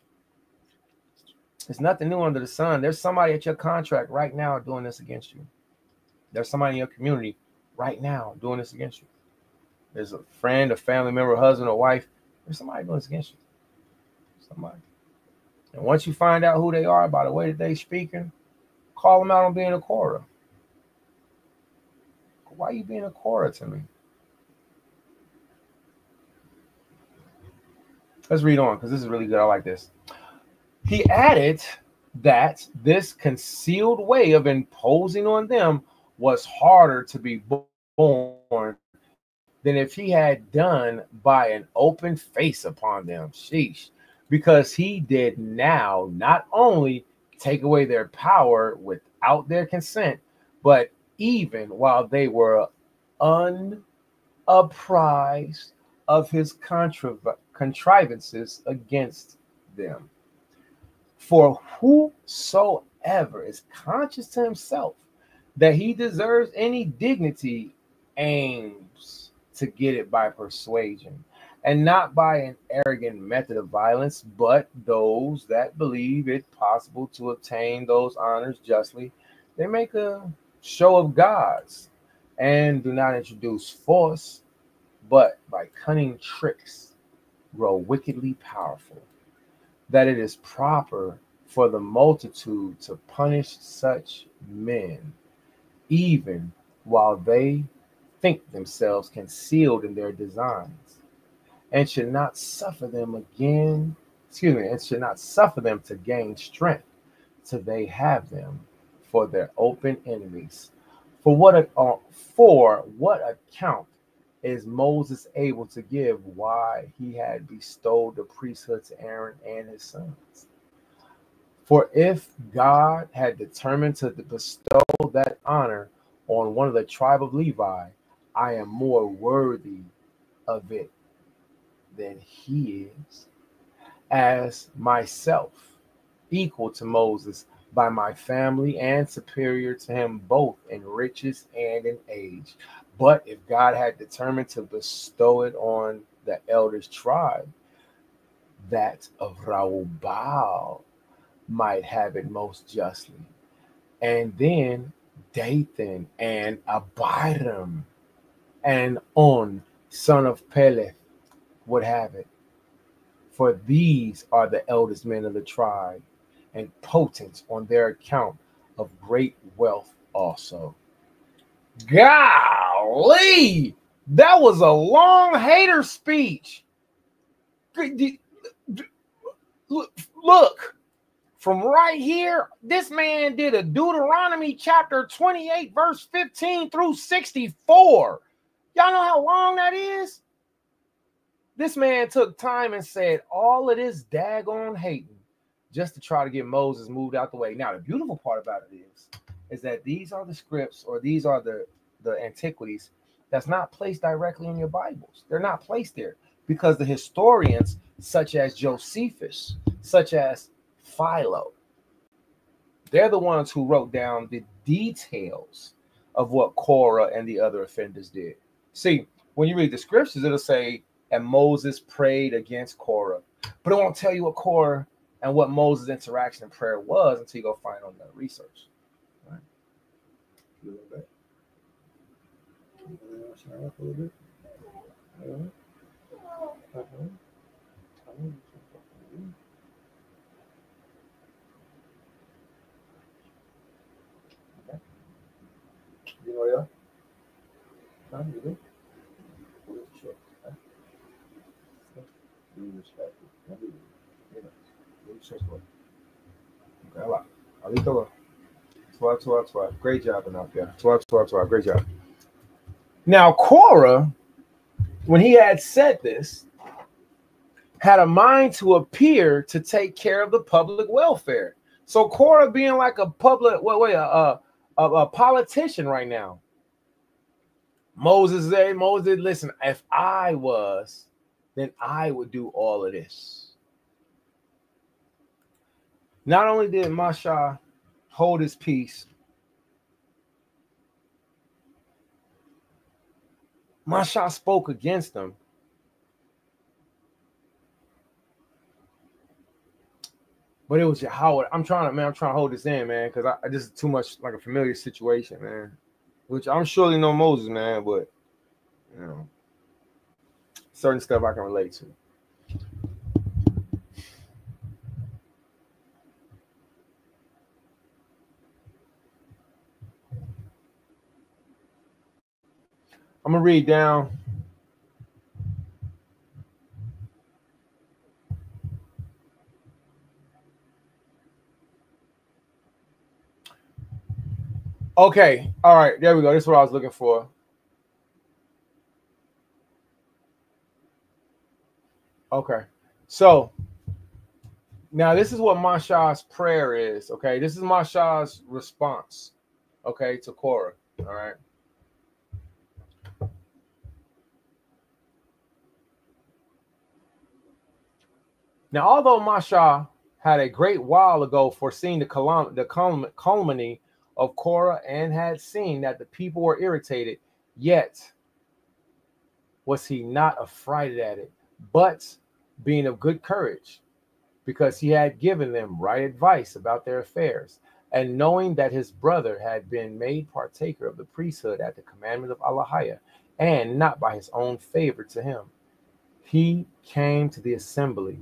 [SPEAKER 1] It's nothing new under the sun. There's somebody at your contract right now doing this against you. There's somebody in your community right now doing this against you. There's a friend, a family member, a husband, or wife. There's somebody doing this against you. Somebody. And once you find out who they are by the way that they speaking, call them out on being a Korah. Why are you being a Korah to me? Let's read on because this is really good. I like this. He added that this concealed way of imposing on them was harder to be borne than if he had done by an open face upon them. Sheesh. Because he did now not only take away their power without their consent, but even while they were unapprised of his contrivances against them. For whosoever is conscious to himself that he deserves any dignity aims to get it by persuasion, and not by an arrogant method of violence, but those that believe it possible to obtain those honors justly, they make a show of gods and do not introduce force, but by cunning tricks grow wickedly powerful, that it is proper for the multitude to punish such men, even while they think themselves concealed in their designs, and should not suffer them and should not suffer them to gain strength till they have them for their open enemies. For what account is Moses able to give why he had bestowed the priesthood to Aaron and his sons? For if God had determined to bestow that honor on one of the tribe of Levi, I am more worthy of it than he is, as myself equal to Moses by my family and superior to him both in riches and in age. But if God had determined to bestow it on the eldest tribe, that of Raubal might have it most justly. And then Dathan and Abiram and On, son of Peleth, would have it. For these are the eldest men of the tribe, and potent on their account of great wealth also. Golly, that was a long hater speech. Look, from right here, this man did a Deuteronomy chapter 28, verse 15 through 64. Y'all know how long that is? This man took time and said all of this daggone hating just to try to get Moses moved out the way. Now, the beautiful part about it is that these are the scripts, or these are the antiquities that's not placed directly in your Bibles. They're not placed there because the historians, such as Josephus, such as Philo, they're the ones who wrote down the details of what Korah and the other offenders did. See, when you read the scriptures, it'll say, and Moses prayed against Korah. But it won't tell you what Korah and what Moses' interaction and prayer was until you go find on the research. Right? A little bit. A little bit. Okay. You know what? No, you do. Sure. Be respectful. Okay, Alito. 12. Great job, enough. Yeah. 12. Great job. Now, Korah, when he had said this, had a mind to appear to take care of the public welfare. So Korah being like a public, a politician right now. Moses, listen, if I was, then I would do all of this. Not only did Masha hold his peace, Masha spoke against them. But it was Yahweh. I'm trying to hold this in, man, because this is too much like a familiar situation, man. Which I'm surely know Moses, man, but you know, certain stuff I can relate to. I'm gonna read down. Okay, all right, there we go. This is what I was looking for. Okay, so now this is what Masha's prayer is. Okay, this is Masha's response. Okay, to Korah. All right. Now, although Masha had a great while ago foreseen the calumny of Korah and had seen that the people were irritated, yet was he not affrighted at it, but being of good courage, because he had given them right advice about their affairs, and knowing that his brother had been made partaker of the priesthood at the commandment of Allahiah, and not by his own favor to him, he came to the assembly.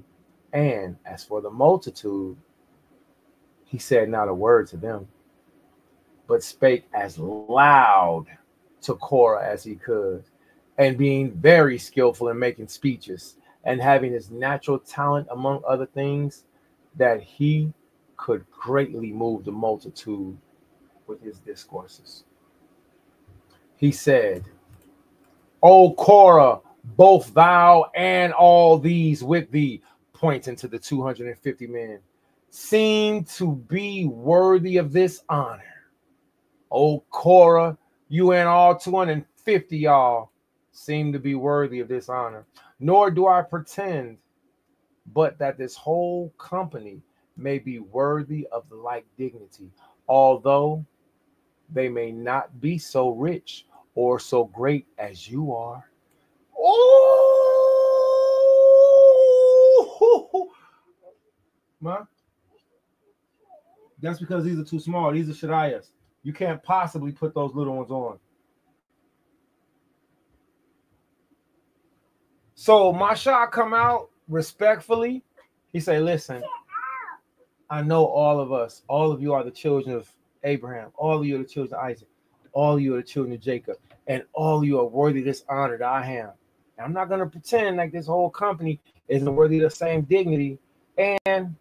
[SPEAKER 1] And as for the multitude, he said not a word to them, but spake as loud to Korah as he could, and being very skillful in making speeches, and having his natural talent among other things, that he could greatly move the multitude with his discourses. He said, O Korah, both thou and all these with thee, pointing to the 250 men, seem to be worthy of this honor. O Korah, you and all 250 y'all seem to be worthy of this honor. Nor do I pretend, but that this whole company may be worthy of the like dignity, although they may not be so rich or so great as you are. Oh, man. That's because these are too small. These are Shadias. You can't possibly put those little ones on. So Masha come out respectfully. He say, listen, I know all of us, all of you are the children of Abraham. All of you are the children of Isaac. All of you are the children of Jacob. And all of you are worthy of this honor that I am. And I'm not going to pretend like this whole company isn't worthy of the same dignity. And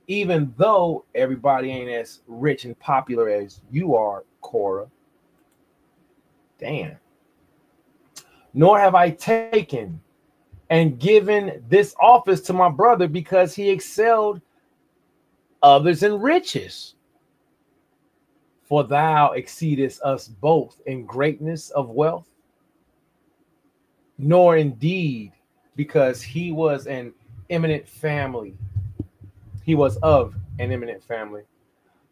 [SPEAKER 1] even though everybody ain't as rich and popular as you are, Korah, damn, nor have I taken and given this office to my brother because he excelled others in riches. For thou exceedest us both in greatness of wealth, nor indeed because he was an eminent family. He was of an eminent family.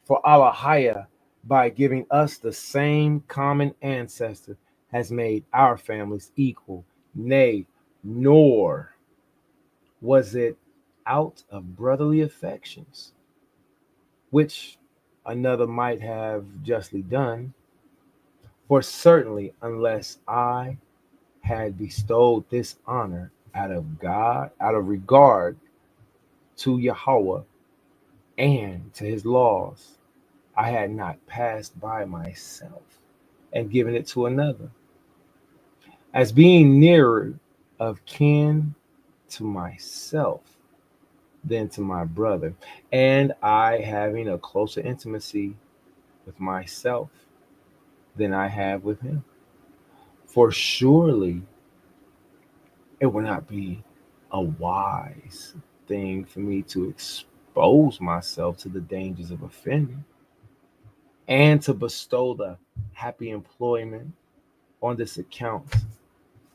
[SPEAKER 1] For Allahia, by giving us the same common ancestor, has made our families equal. Nay, nor was it out of brotherly affections, which another might have justly done. For certainly, unless I had bestowed this honor out of God, out of regard to Yahweh and to his laws, I had not passed by myself and given it to another, as being nearer of kin to myself than to my brother, and I having a closer intimacy with myself than I have with him. For surely it would not be a wise thing for me to expose myself to the dangers of offending and to bestow the happy employment on this account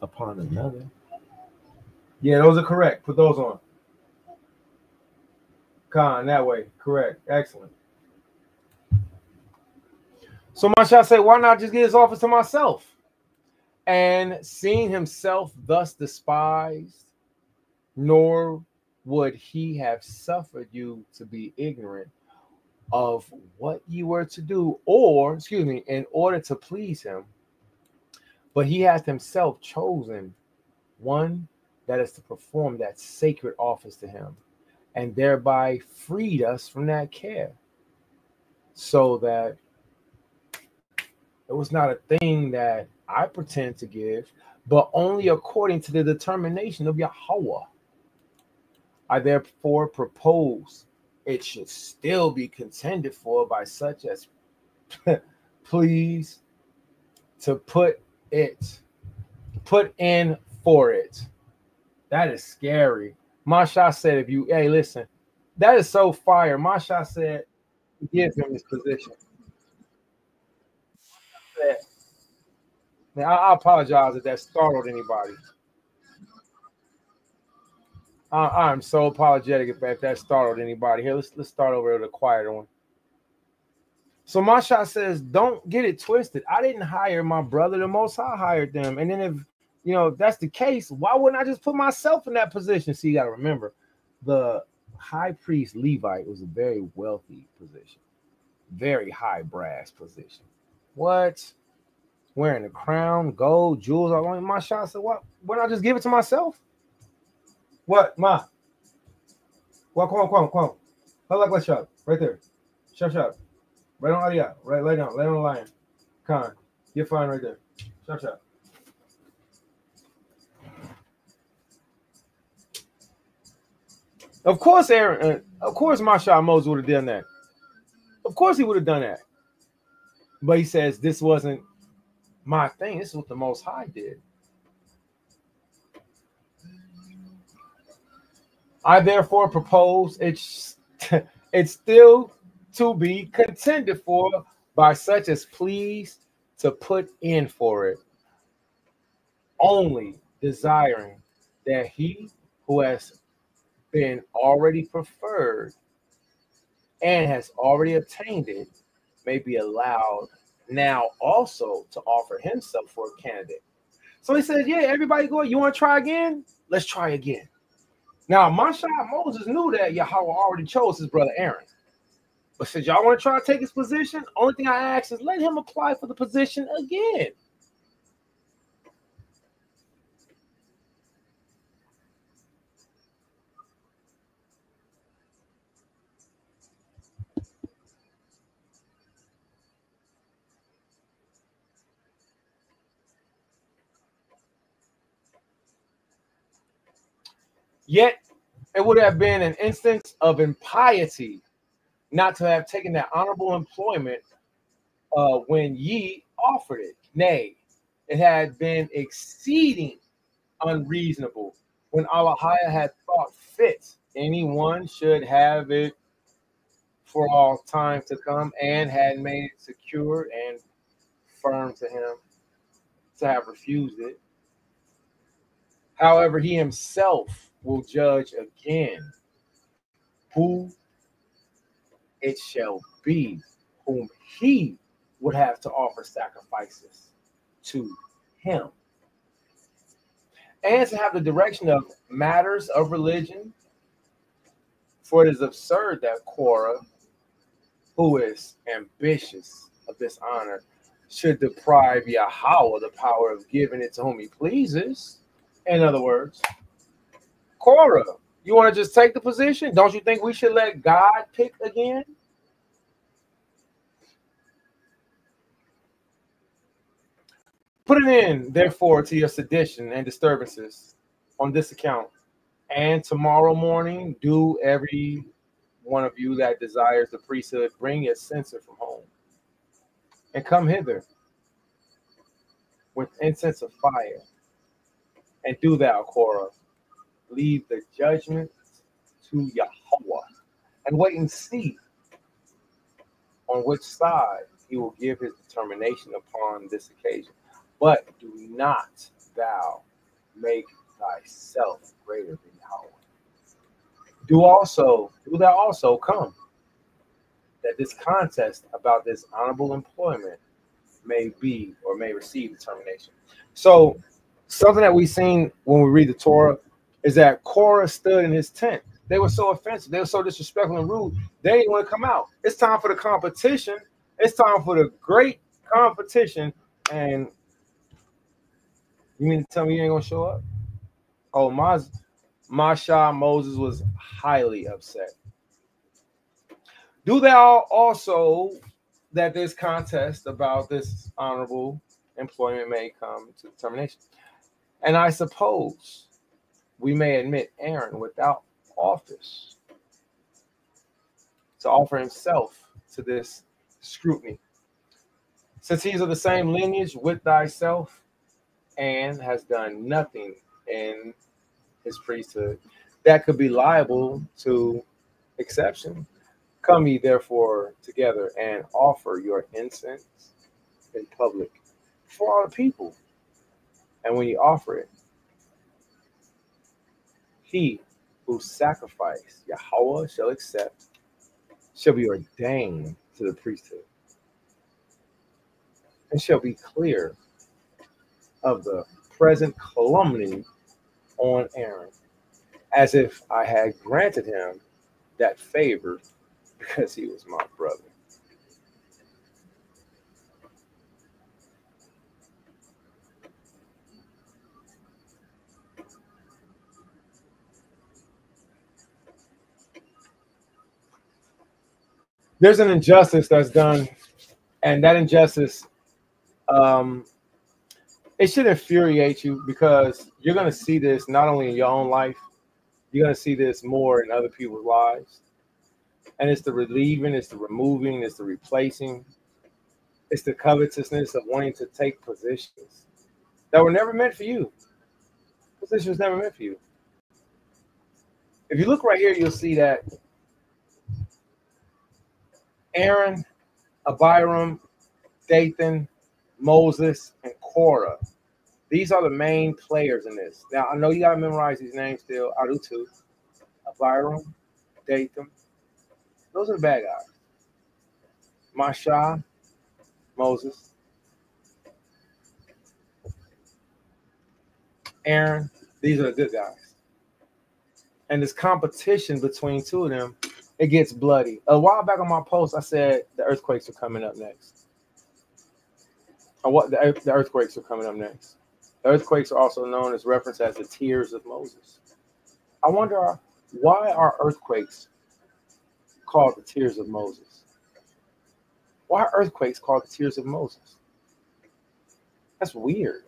[SPEAKER 1] upon another. Yeah, those are correct. Put those on. Khan, that way. Correct. Excellent. So Masha say, why not just get his office to myself? And seeing himself thus despised, nor would he have suffered you to be ignorant of what you were to do, or, in order to please him. But he hath himself chosen one that is to perform that sacred office to him, and thereby freed us from that care, so that it was not a thing that I pretend to give, but only according to the determination of Yahweh. I therefore propose it should still be contended for by such as please to put in for it. That is scary. Masha said, hey, listen, that is so fire. Masha said, give him this position. Now, I apologize if that startled anybody. I'm so apologetic if that startled anybody. Here, let's start over with a quieter one. So Masha says, don't get it twisted. I didn't hire my brother. The Most High hired them. And then if that's the case, why wouldn't I just put myself in that position? See, you got to remember, the high priest Levite was a very wealthy position, very high brass position. What? Wearing a crown, gold, jewels. I want my shot. So what? Why not just give it to myself? What, ma? Well, come on. Hold like let's shot right there. Shot. Right on Adia. Right, lay down. Lay on the lion. Con. You're fine right there. Shot. Of course, Aaron. Of course, Masha Moses would have done that. Of course, he would have done that. But he says this wasn't my thing. This is what the Most High did. I therefore propose it's still to be contended for by such as please to put in for it, only desiring that he who has been already preferred and has already obtained it may be allowed now also to offer himself for a candidate. So he says, yeah, everybody go, you want to try again? Let's try again. Now, Moses knew that Yahweh already chose his brother Aaron. But since y'all want to try to take his position, only thing I ask is let him apply for the position again. Yet it would have been an instance of impiety not to have taken that honorable employment when ye offered it. Nay, it had been exceeding unreasonable when Allahiah had thought fit anyone should have it for all time to come, and had made it secure and firm to him to have refused it. However, he himself will judge again who it shall be whom he would have to offer sacrifices to him, and to have the direction of matters of religion. For it is absurd that Korah, who is ambitious of this honor, should deprive Yahweh the power of giving it to whom he pleases. In other words, Korah, you want to just take the position? Don't you think we should let God pick again? Put an end, therefore, to your sedition and disturbances on this account. And tomorrow morning, do every one of you that desires the priesthood bring a censer from home, and come hither with incense of fire. And do thou, Korah, leave the judgment to Yahweh, and wait and see on which side he will give his determination upon this occasion. But do not thou make thyself greater than Yahweh. Do thou also come, that this contest about this honorable employment may be or may receive determination. So something that we've seen when we read the Torah is that Korah stood in his tent. They were so offensive. They were so disrespectful and rude. They didn't want to come out. It's time for the competition. It's time for the great competition. And you mean to tell me you ain't going to show up? Oh, Moses was highly upset. Do thou also that this contest about this honorable employment may come to determination. And I suppose we may admit Aaron without office to offer himself to this scrutiny, since he is of the same lineage with thyself and has done nothing in his priesthood that could be liable to exception. Come ye therefore together and offer your incense in public for all the people. And when you offer it, he who sacrificed Yahweh shall accept, shall be ordained to the priesthood, and shall be clear of the present calumny on Aaron, as if I had granted him that favor because he was my brother. There's an injustice that's done, and that injustice, it should infuriate you, because you're going to see this not only in your own life, you're going to see this more in other people's lives. And it's the relieving, it's the removing, it's the replacing, it's the covetousness of wanting to take positions that were never meant for you. Positions never meant for you. If you look right here, you'll see that Aaron, Abiram, Dathan, Moses, and Korah. These are the main players in this. Now, I know you got to memorize these names still. I do too. Abiram, Dathan. Those are the bad guys. Masha, Moses, Aaron, these are the good guys. And this competition between two of them, it gets bloody. A while back on my post, I said the earthquakes are coming up next. Or what the earthquakes are coming up next. The earthquakes are also known as referenced as the tears of Moses. I wonder why are earthquakes called the tears of Moses? Why are earthquakes called the tears of Moses? That's weird.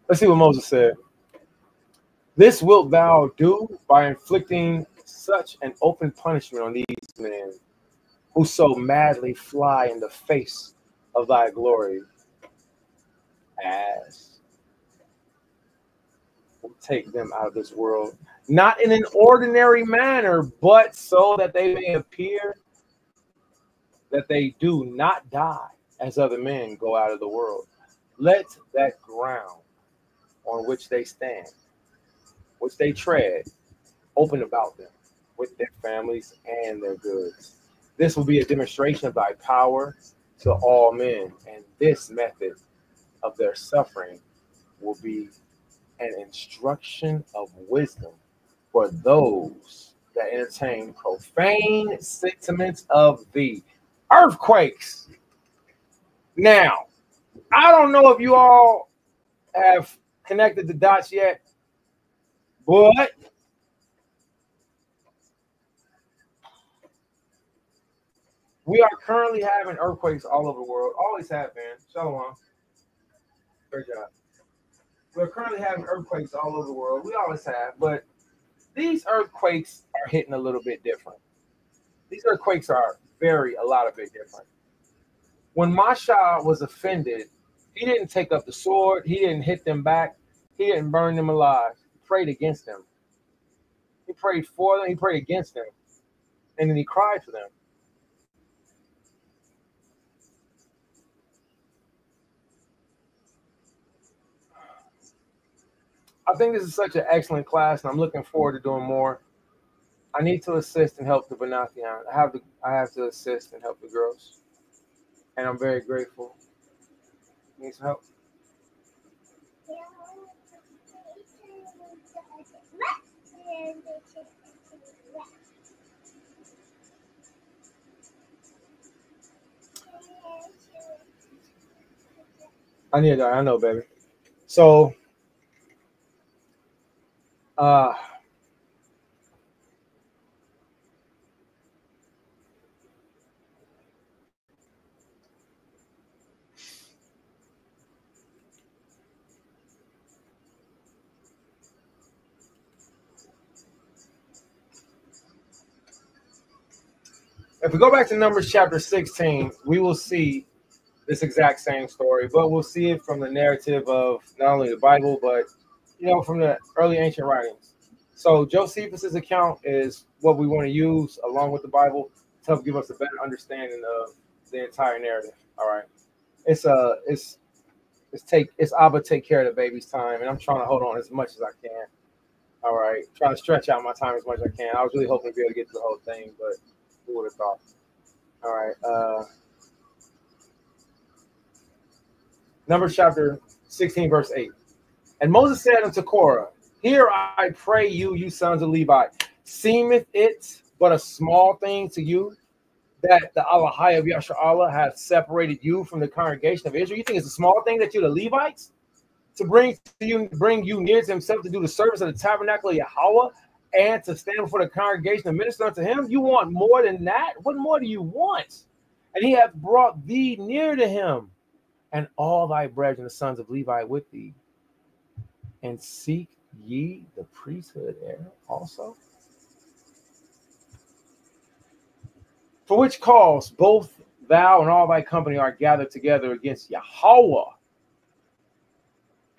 [SPEAKER 1] Let's see what Moses said. This wilt thou do by inflicting such an open punishment on these men who so madly fly in the face of thy glory, as will take them out of this world, not in an ordinary manner, but so that they may appear that they do not die as other men go out of the world. Let that ground on which they stand, which they tread, open about them with their families and their goods. This will be a demonstration of thy power to all men, and this method of their suffering will be an instruction of wisdom for those that entertain profane sentiments of thee. Earthquakes. Now, I don't know if you all have connected the dots yet, but we are currently having earthquakes all over the world. Always have been. Shalom. Great job. We're currently having earthquakes all over the world. We always have, but these earthquakes are hitting a little bit different. These earthquakes are a lot of bit different. When Masha was offended, he didn't take up the sword. He didn't hit them back. He didn't burn them alive. He prayed against them. He prayed for them. He prayed against them. And then he cried for them. I think this is such an excellent class, and I'm looking forward to doing more. I need to assist and help the Benathian. I have to assist and help the girls, and I'm very grateful. Need some help? I know, baby. So, if we go back to Numbers chapter 16, we will see this exact same story, but we'll see it from the narrative of not only the Bible, but from the early ancient writings. So Josephus's account is what we want to use along with the Bible to help give us a better understanding of the entire narrative. All right, it's Abba take care of the baby's time, and I'm trying to hold on as much as I can. All right, trying to stretch out my time as much as I can. I was really hoping to be able to get through the whole thing, but who would have thought? All right. Numbers chapter 16, verse 8. And Moses said unto Korah, Hear I pray you, you sons of Levi, seemeth it but a small thing to you that the Alahai of Yasharallah hath separated you from the congregation of Israel? You think it's a small thing that you're the Levites to bring you near to himself to do the service of the tabernacle of Yahweh and to stand before the congregation and minister unto him? You want more than that? What more do you want? And he hath brought thee near to him, and all thy brethren, the sons of Levi, with thee. And seek ye the priesthood heir also? For which cause both thou and all thy company are gathered together against Yahweh.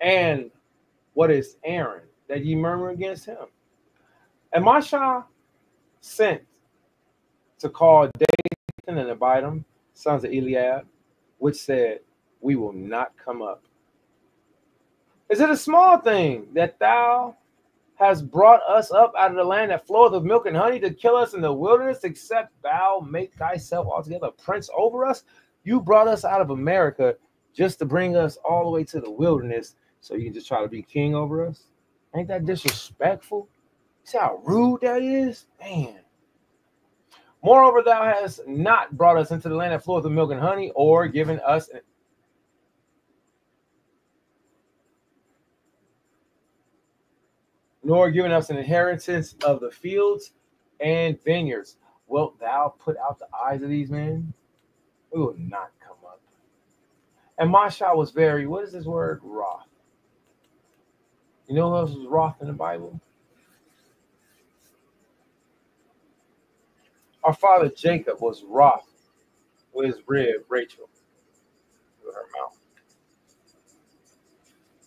[SPEAKER 1] And what is Aaron, that ye murmur against him? And Masha sent to call Dathan and Abiram, sons of Eliab, which said, We will not come up. Is it a small thing that thou hast brought us up out of the land that floweth with milk and honey to kill us in the wilderness, except thou make thyself altogether a prince over us? You brought us out of America just to bring us all the way to the wilderness so you can just try to be king over us? Ain't that disrespectful? See how rude that is? Man. Moreover, thou hast not brought us into the land that floweth with milk and honey, or given us an inheritance of the fields and vineyards. Wilt thou put out the eyes of these men? We will not come up. And Masha was very, what is this word? Wroth. You know who else was wroth in the Bible? Our father Jacob was wroth with his rib, Rachel, with her mouth.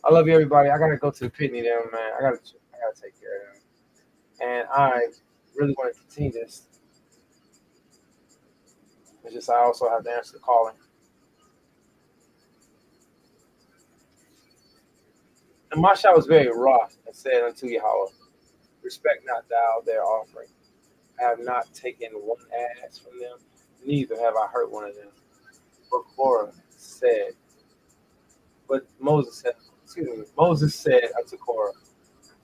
[SPEAKER 1] I love you, everybody. I gotta go to the pitney there, man. I gotta take care of them. And I really want to continue this. It's just I also have to answer the calling. And Masha was very wroth and said unto Yahweh, respect not thou their offering. I have not taken one ass from them, neither have I hurt one of them. But Moses said unto Korah,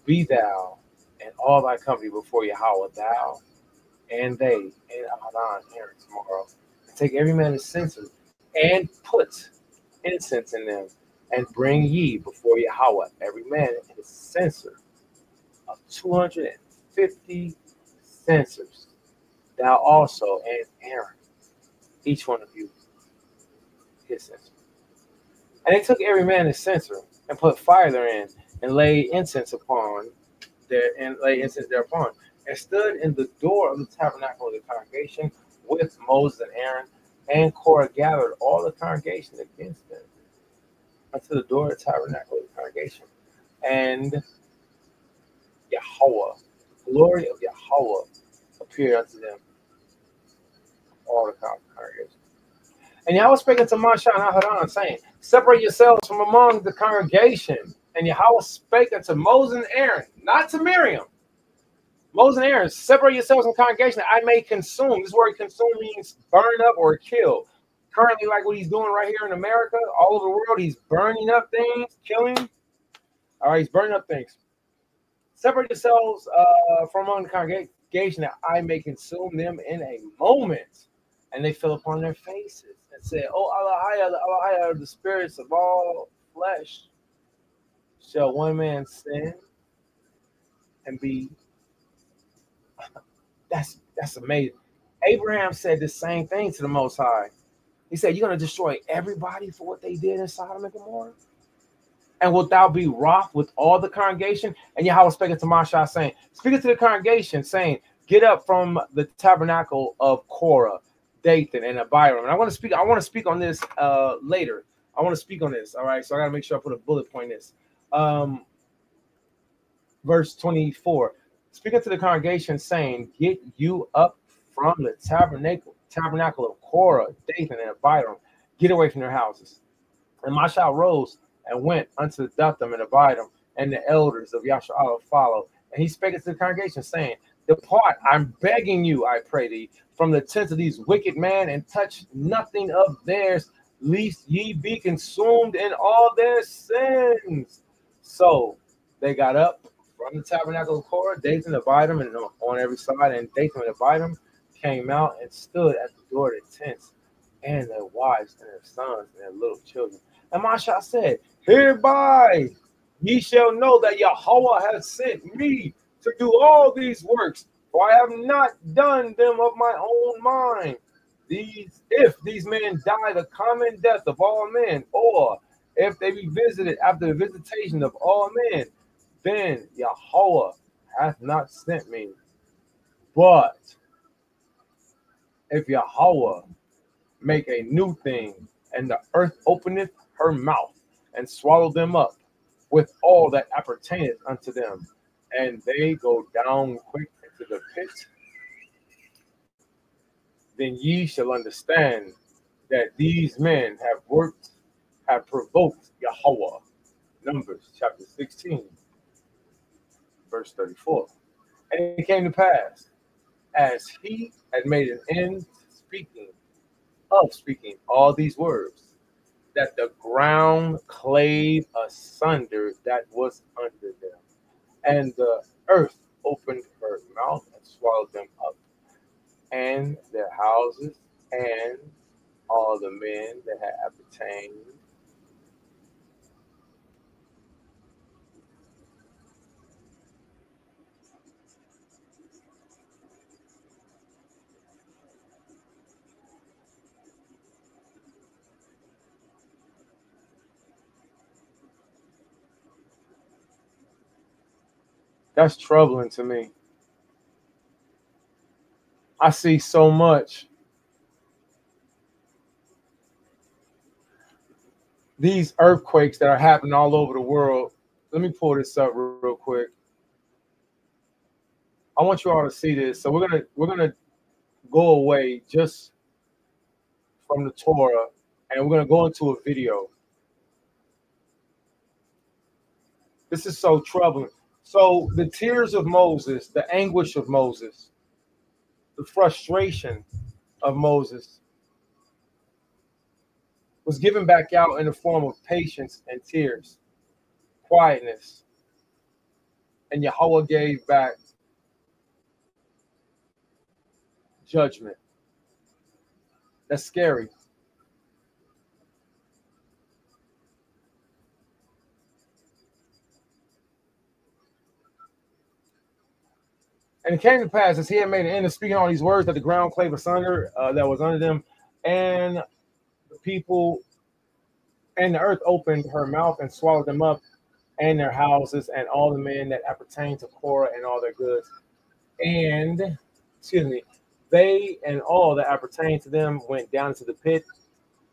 [SPEAKER 1] be thou and all thy company before Yahweh, thou and they and Aharon Aaron tomorrow, and take every man his censer and put incense in them, and bring ye before Yahweh every man his censer of 250 censers, thou also and Aaron, each one of you his censer. And they took every man his censer and put fire therein, and laid incense thereupon, and stood in the door of the tabernacle of the congregation with Moses and Aaron, and Korah gathered all the congregation against them unto the door of the tabernacle of the congregation. And Yahweh, the glory of Yahweh, appeared unto them, all the congregation. And Yahweh spake unto Moshe and Aharon, saying, separate yourselves from among the congregation. And Yahweh spake unto Moses and Aaron, not to Miriam. Moses and Aaron, separate yourselves from the congregation that I may consume. This word consume means burn up or kill. Currently, like what he's doing right here in America, all over the world, he's burning up things, killing. All right, he's burning up things. Separate yourselves from among the congregation that I may consume them in a moment. And they fell upon their faces and said, oh, Allahia, the spirits of all flesh, shall one man sin and be? That's amazing. Abraham said the same thing to the Most High. He said, you're going to destroy everybody for what they did in Sodom and Gomorrah? And wilt thou be wroth with all the congregation? And Yahweh spake to Moshe, saying, speak to the congregation, saying, get up from the tabernacle of Korah, Dathan, and Abiram. And I want to speak on this later. I want to speak on this. All right. So I got to make sure I put a bullet point in this. Verse 24. Speaking to the congregation, saying, get you up from the tabernacle of Korah, Dathan, and Abiram. Get away from their houses. And Moshe rose and went unto Dathan and Abiram, and the elders of Yasha'al followed. And he spake to the congregation, saying, depart, I'm begging you, I pray thee, from the tents of these wicked men, and touch nothing of theirs, lest ye be consumed in all their sins. So they got up from the tabernacle of Korah, Dathan and Abiram, and on every side, and Dathan and Abiram came out and stood at the door of the tents, and their wives and their sons and their little children. And Moshe said, hereby ye shall know that Yahweh hath sent me to do all these works, for I have not done them of my own mind. If these men die the common death of all men, or if they be visited after the visitation of all men, then Yahweh hath not sent me. But if Yahweh make a new thing, and the earth openeth her mouth, and swallow them up with all that appertaineth unto them, and they go down quick into the pit, then ye shall understand that these men have provoked Yahweh, Numbers chapter 16, verse 34. And it came to pass, as he had made an end speaking all these words, that the ground clave asunder that was under them, and the earth opened her mouth and swallowed them up, and their houses, and all the men that had appertained. That's troubling to me. I see so much. These earthquakes that are happening all over the world. Let me pull this up real quick. I want you all to see this. So we're gonna go away just from the Torah, and we're gonna go into a video. This is so troubling. So the tears of Moses, the anguish of Moses, the frustration of Moses was given back out in the form of patience and tears, quietness. And Yahweh gave back judgment. That's scary. And it came to pass, as he had made an end of speaking all these words, that the ground clave asunder that was under them, and the people and the earth opened her mouth and swallowed them up, and their houses, and all the men that appertained to Korah and all their goods. And, they and all that appertained to them went down into the pit,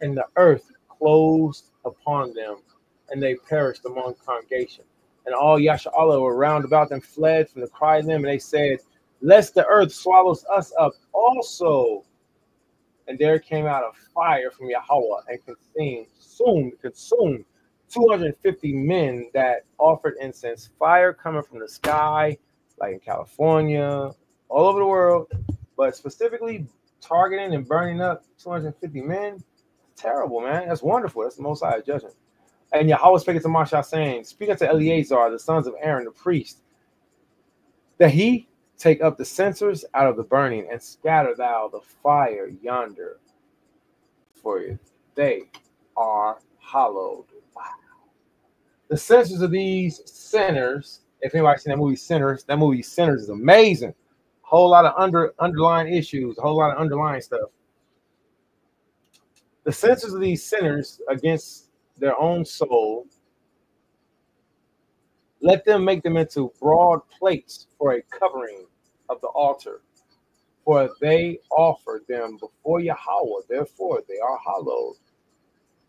[SPEAKER 1] and the earth closed upon them, and they perished among congregation. And all Yasha'Allah were round about them, fled from the cry of them, and they said, lest the earth swallows us up also. And there came out a fire from Yahweh and consumed 250 men that offered incense. Fire coming from the sky, like in California, all over the world, but specifically targeting and burning up 250 men. Terrible, man. That's wonderful. That's the Most High judgment. And Yahweh spake to Moshe, saying, speak unto Eleazar, the sons of Aaron, the priest, that he take up the censers out of the burning, and scatter thou the fire yonder, for they are hallowed. Wow. The censers of these sinners, if anybody's seen that movie Sinners, that movie Sinners is amazing. A whole lot of underlying issues, a whole lot of underlying stuff. The censers of these sinners against their own soul, let them make them into broad plates for a covering of the altar, for they offer them before Yahweh, therefore they are hallowed,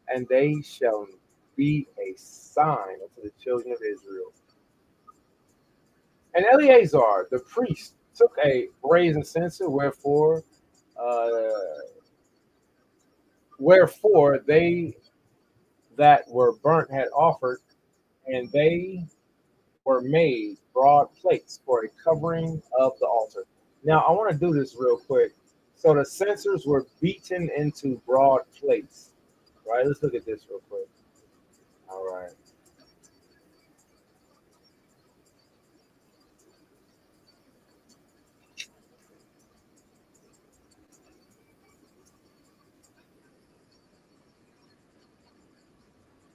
[SPEAKER 1] and they shall be a sign unto the children of Israel. And Eleazar the priest took a brazen censer, wherefore they that were burnt had offered, and they were made broad plates for a covering of the altar. Now, I want to do this real quick. So the censers were beaten into broad plates. Right? Let's look at this real quick. All right.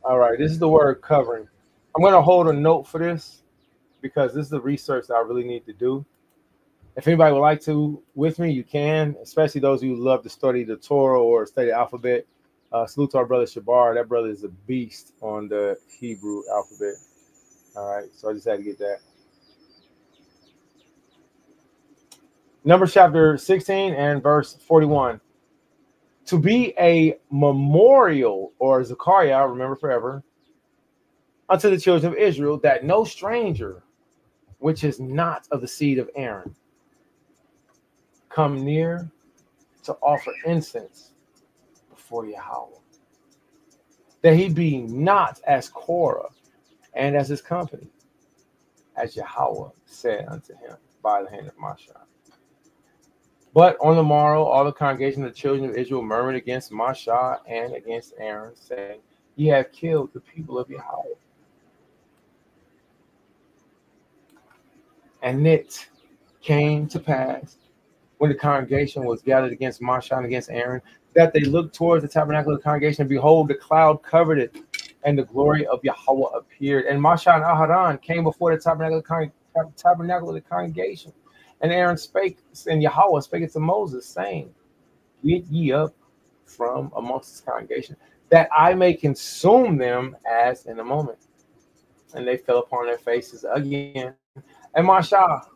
[SPEAKER 1] All right, this is the word covering. I'm going to hold a note for this because this is the research that I really need to do. If anybody would like to with me, you can, especially those who love to study the Torah or study the alphabet. Salute to our brother Shabar. That brother is a beast on the Hebrew alphabet. All right, so I just had to get that. Numbers chapter 16 and verse 41. To be a memorial, or Zechariah, remember forever, unto the children of Israel, that no stranger, which is not of the seed of Aaron, come near to offer incense before Yahweh, that he be not as Korah, and as his company, as Yahweh said unto him by the hand of Moshe. But on the morrow, all the congregation of the children of Israel murmured against Moshe and against Aaron, saying, Ye have killed the people of Yahweh. And it came to pass, when the congregation was gathered against Moshe and against Aaron, that they looked towards the tabernacle of the congregation, and behold, the cloud covered it, and the glory of Yahweh appeared. And Moshe and Aharon came before the tabernacle of the congregation. And Aaron spake, and Yahweh spake to Moses, saying, Get ye up from amongst this congregation, that I may consume them as in a moment. And they fell upon their faces again. And Moshe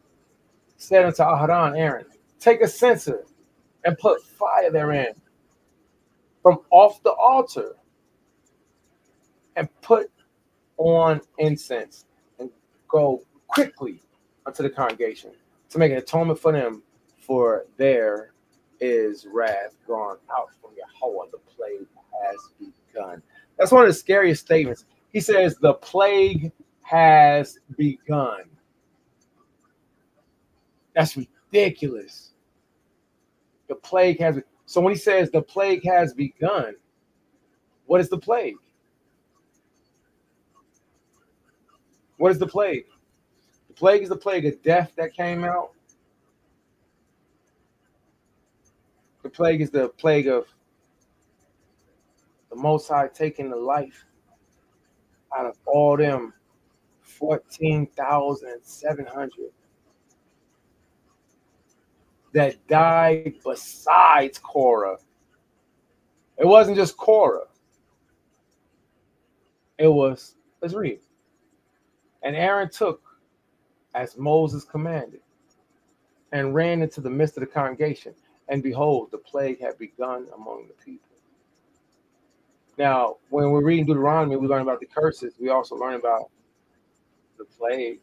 [SPEAKER 1] said unto Aharon, Aaron, Take a censer and put fire therein from off the altar, and put on incense, and go quickly unto the congregation to make an atonement for them, for there is wrath gone out from Yahweh. The plague has begun. That's one of the scariest statements. He says the plague has begun. That's ridiculous. The plague has. So when he says the plague has begun, what is the plague? What is the plague? The plague is the plague of death that came out. The plague is the plague of the Most High taking the life out of all them 14,700 that died besides Korah. It wasn't just Korah. It was, let's read. And Aaron took as Moses commanded, and ran into the midst of the congregation. And behold, the plague had begun among the people. Now, when we're reading Deuteronomy, we learn about the curses. We also learn about the plague.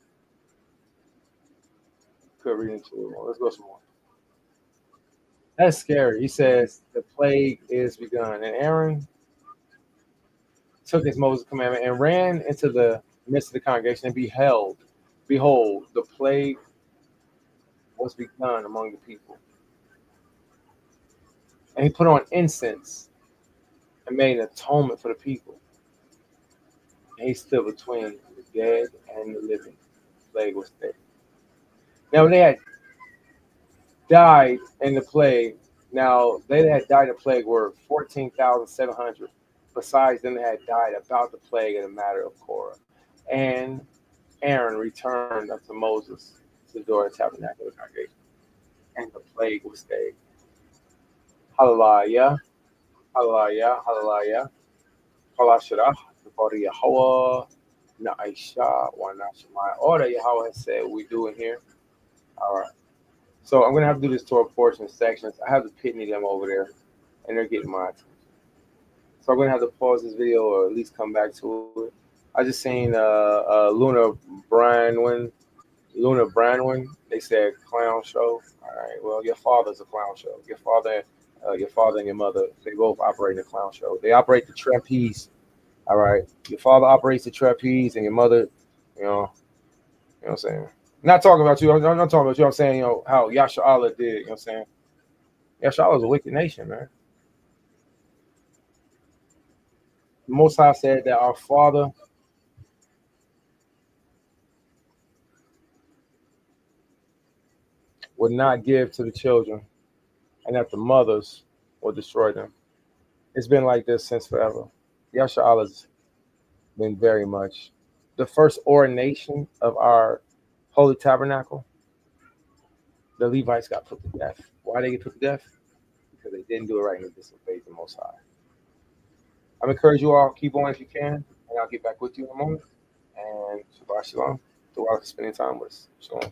[SPEAKER 1] Could read into it more. Let's go some more. That's scary. He says the plague is begun. And Aaron took his Moses commandment and ran into the midst of the congregation, and behold, the plague was begun among the people. And he put on incense and made an atonement for the people. And he stood between the dead and the living. The plague was there. Now, when they had died in the plague, now they that had died in the plague were 14,700. Besides them that had died about the plague in the matter of Korah. And Aaron returned unto Moses to the door of the tabernacle of the congregation, and the plague was stayed. Hallelujah, hallelujah, hallelujah. Kalashirah, the Yahweh, Na'isha, wa Nashemai. All that Yahweh has said we do in here. All right. So I'm going to have to do this Torah portion sections. I have the pitney them over there, and they're getting my attention. So I'm going to have to pause this video or at least come back to it. I just seen Luna Brandwin. They said clown show. All right. Well, your father's a clown show. Your father and your mother, they both operate in a clown show. They operate the trapeze. All right. Your father operates the trapeze, and your mother, you know what I'm saying? Not talking about you. I'm not talking about you. I'm saying, how Yasha Allah did. You know what I'm saying? Yasha Allah is a wicked nation, man. The Most High said that our Father would not give to the children, and that the mothers will destroy them. It's been like this since forever. Yasha Allah's been very much. The first ordination of our holy tabernacle, the Levites got put to death. Why they get put to death? Because they didn't do it right and they disobeyed the Most High. I encourage you all, keep on if you can, and I'll get back with you in a moment. And Shabbat Shalom. Thank you for spending time with us. Shalom.